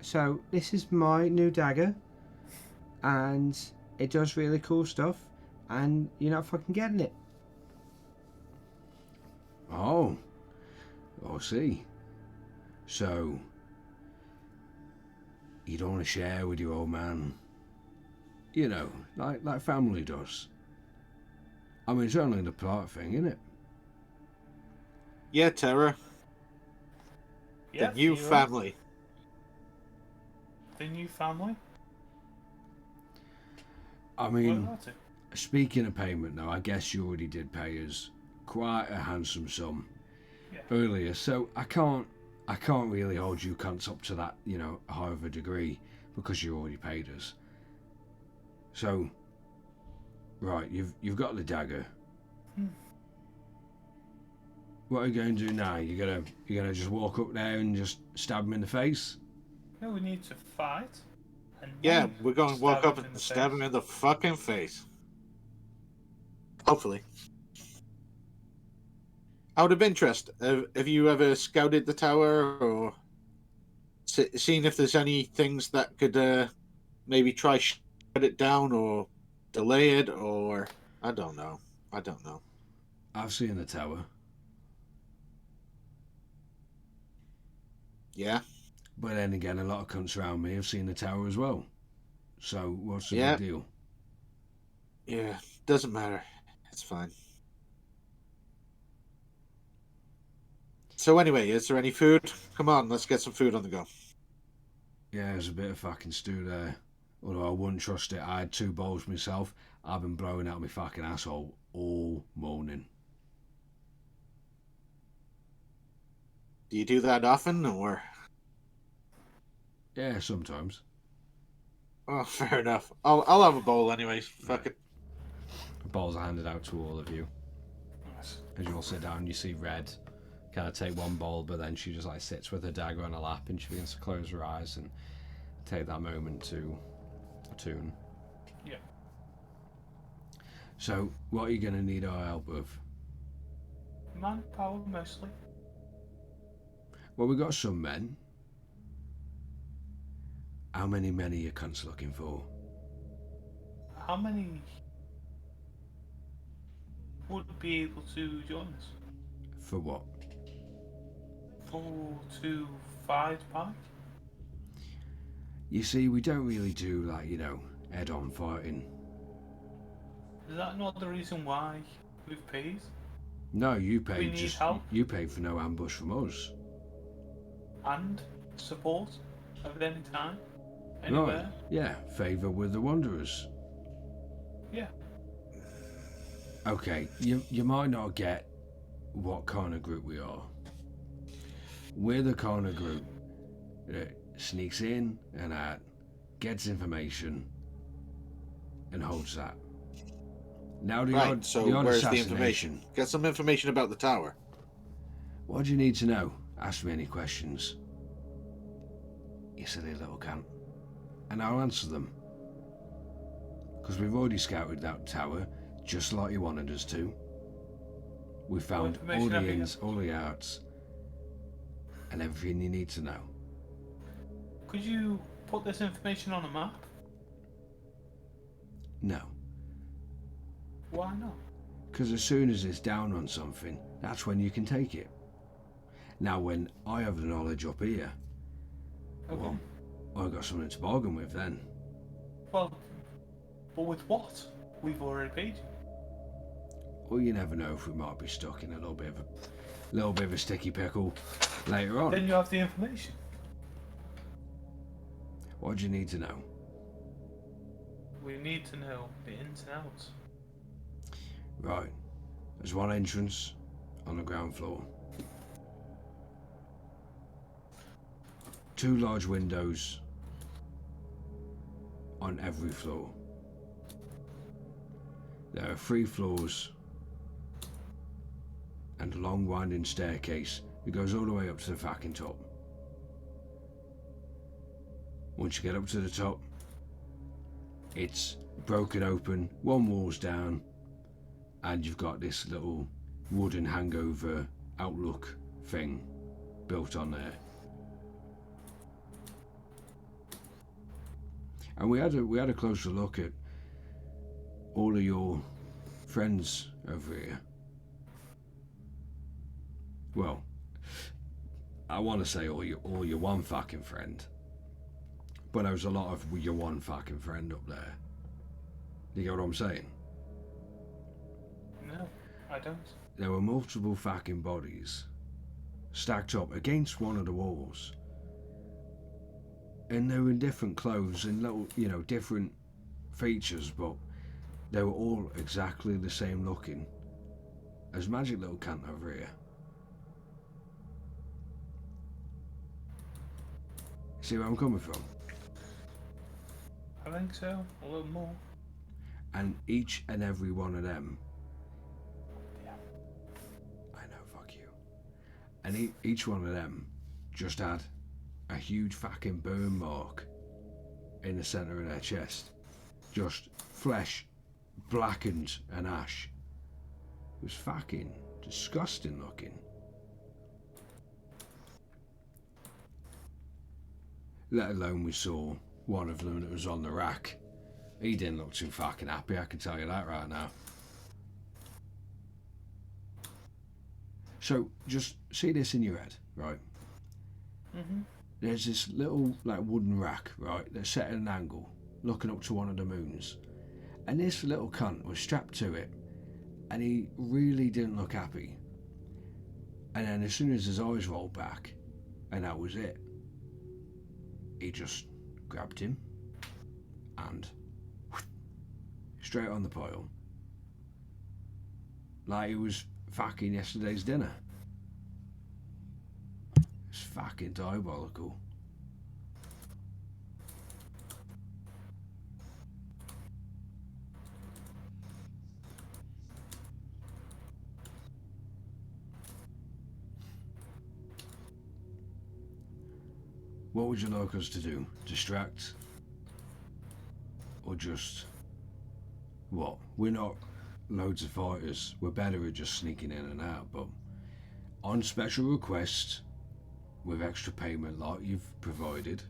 So this is my new dagger, and it does really cool stuff, and you're not fucking getting it. Oh, I see. So, you don't want to share with your old man? You know, like family does. I mean, it's only the part thing, isn't it? Yeah, Terra. Yeah, The new Theo. family. The new family? I What mean, about it? speaking of payment, though, I guess you already did pay us quite a handsome sum Yeah. earlier, so I can't really hold you cunts up to that, you know, high of a degree because you already paid us. So, right, you've got the dagger. What are you going to do now? You gonna just walk up there and just stab him in the face? No, we need to fight. And Yeah, then we're going to walk stab up him in and the stab face. him in the fucking face. Hopefully. Out of interest, have you ever scouted the tower or seen if there's any things that could maybe try shut it down or delay it, or I don't know. I've seen the tower, Yeah, but then again, a lot of cunts around me have seen the tower as well. So what's the Yeah. big deal? yeah, doesn't matter. It's fine. So anyway, is there any food? Come on, let's get some food on the go. Yeah, there's a bit of fucking stew there. Although I wouldn't trust it. I had 2 bowls myself. I've been blowing out my fucking asshole all morning. Do you do that often, or? Yeah, sometimes. Oh, fair enough. I'll have a bowl anyways. Fuck it. Bowls are handed out to all of you. Nice. As you all sit down, you see Red kind of take one bowl, but then she just like sits with her dagger on her lap and she begins to close her eyes and take that moment to attune. Yeah. So, what are you going to need our help with? Manpower mostly. Well, we've got some men. How many men are you cunts looking for? How many would be able to join us? For what? 4 to 5 Pike? You see, we don't really do, like, you know, head-on fighting. Is that not the reason why we've paid? No, you We paid need just help. you paid for no ambush from us. And support at any time? Right? Anywhere? Yeah, favour with the Wanderers. Yeah. Okay, you might not get what kind of group we are. We're the kind of group that sneaks in and out, gets information, and holds that. Now the Right, odd, so the odd where's the assassination. information? Get some information about the tower. What do you need to know? Ask me any questions. You silly little cunt. And I'll answer them. Because we've already scouted that tower, just like you wanted us to. We found all information the have you ins, got? all the outs, and everything you need to know. Could you put this information on a map? No, Why not? because as soon as it's down on something, that's when you can take it. Now, when I have the knowledge up here, Okay. well, I've got something to bargain with then. Well, but with what? We've already paid you. Well, you never know if we might be stuck in a little bit of a sticky pickle later on. Then you have the information. What do you need to know? We need to know the ins and outs. Right. There's one entrance on the ground floor. 2 large windows on every floor. There are 3 floors and a long winding staircase that goes all the way up to the fucking top. Once you get up to the top, it's broken open, one wall's down, and you've got this little wooden hangover outlook thing built on there. And we had a closer look at all of your friends over here. Well, I want to say all your one fucking friend, but there was a lot of your one fucking friend up there. You get what I'm saying? No, I don't. There were multiple fucking bodies stacked up against one of the walls, and they were in different clothes and little, different features, but they were all exactly the same looking as Magic Little Cunt over here. See where I'm coming from? I think so. A little more. And each and every one of them, Yeah. I know, fuck you. And each one of them just had a huge fucking burn mark in the centre of their chest. Just flesh, blackened and ash. It was fucking disgusting looking. Let alone we saw one of them that was on the rack. He didn't look too fucking happy, I can tell you that right now. So just see this in your head, right? Mhm. There's this little wooden rack, right, that's set at an angle, looking up to one of the moons. And this little cunt was strapped to it, and he really didn't look happy. And then as soon as his eyes rolled back, and that was it, he just grabbed him and straight on the pile. Like it was fucking yesterday's dinner. It's fucking diabolical. What would you like us to do? Distract? Or just... what? We're not loads of fighters. We're better at just sneaking in and out, but on special request, with extra payment like you've provided,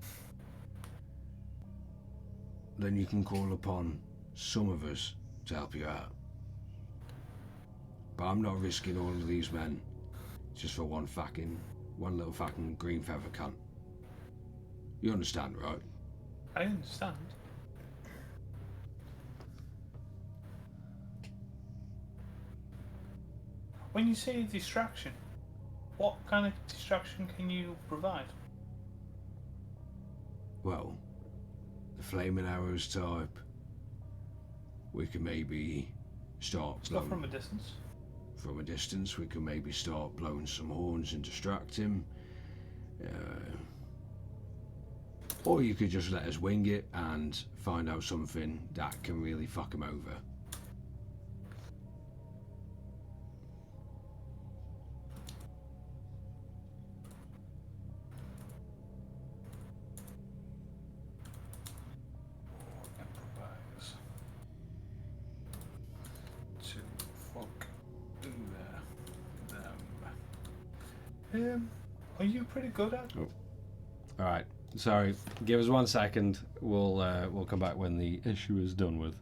then you can call upon some of us to help you out. But I'm not risking all of these men just for one little fucking green feather cunt. You understand, right? I understand. When you say distraction, what kind of distraction can you provide? Well, the flaming arrows type. We can maybe start Stuff blowing from a distance. from a distance. We can maybe start blowing some horns and distract him. Or you could just let us wing it and find out something that can really fuck him over. Improvise. To fuck there. Are you pretty good at? All right. Sorry. Give us 1 second. We'll come back when the issue is done with.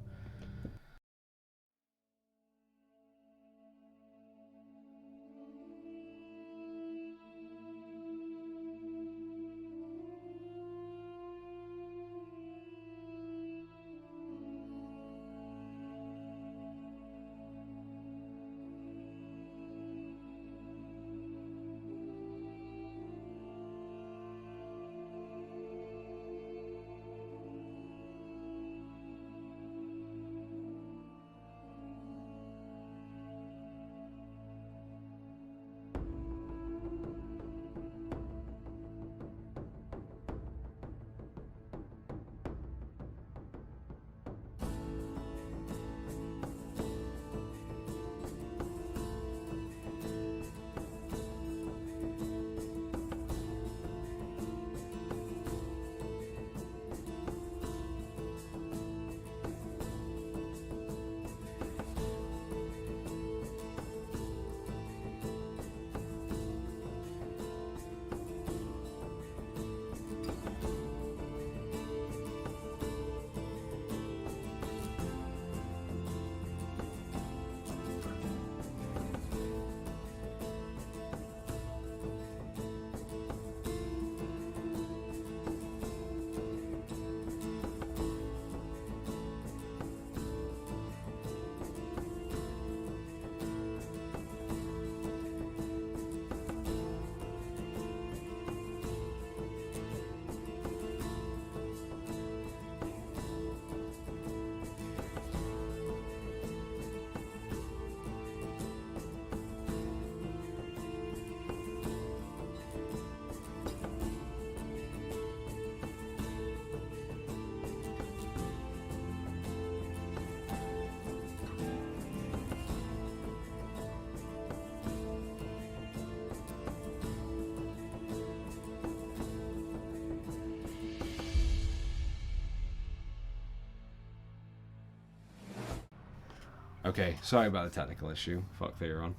Okay, sorry about the technical issue. Fuck Theron.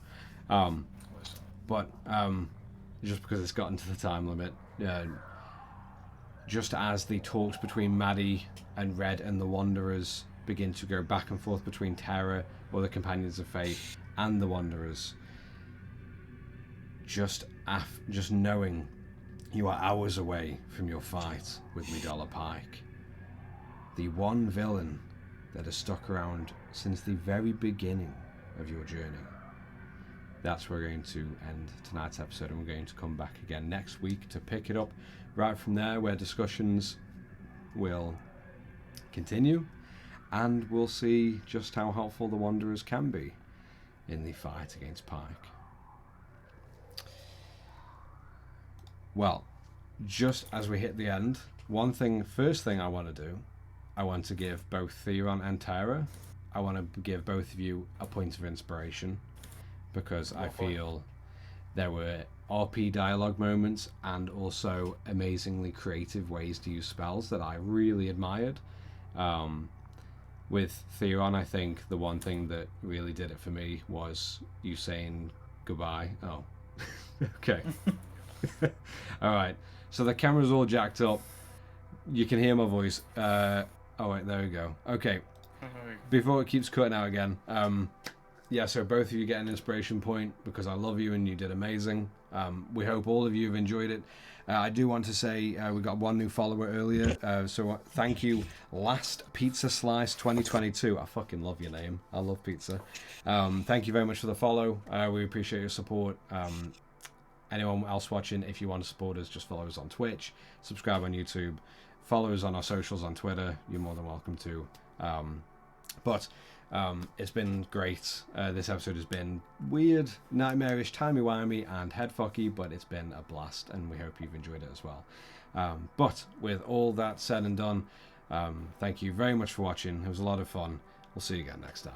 But just because it's gotten to the time limit, just as the talks between Maddie and Red and the Wanderers begin to go back and forth between Terra, or the Companions of Fate, and the Wanderers, just knowing you are hours away from your fight with Midala Pike, the one villain that has stuck around since the very beginning of your journey. That's where we're going to end tonight's episode, and we're going to come back again next week to pick it up right from there, where discussions will continue, and we'll see just how helpful the Wanderers can be in the fight against Pike. Well, just as we hit the end, first thing I want to do, I want to give both Theron and Tara, I want to give both of you a point of inspiration, because I feel there were RP dialogue moments and also amazingly creative ways to use spells that I really admired. With Theron, I think the one thing that really did it for me was you saying goodbye. Oh, okay. Alright, so the camera's all jacked up. You can hear my voice. Oh wait, there we go. Okay, before it keeps cutting out again, yeah, so both of you get an inspiration point because I love you and you did amazing. We hope all of you have enjoyed it. I do want to say we got one new follower earlier, so thank you, Last Pizza Slice 2022. I fucking love your name. I love pizza. Thank you very much for the follow. We appreciate your support. Anyone else watching, if you want to support us, just follow us on Twitch, subscribe on YouTube, follow us on our socials on Twitter. You're more than welcome to. But it's been great. This episode has been weird, nightmarish, timey-wimey, and headfucky, but it's been a blast, and we hope you've enjoyed it as well. But with all that said and done, thank you very much for watching. It was a lot of fun. We'll see you again next time.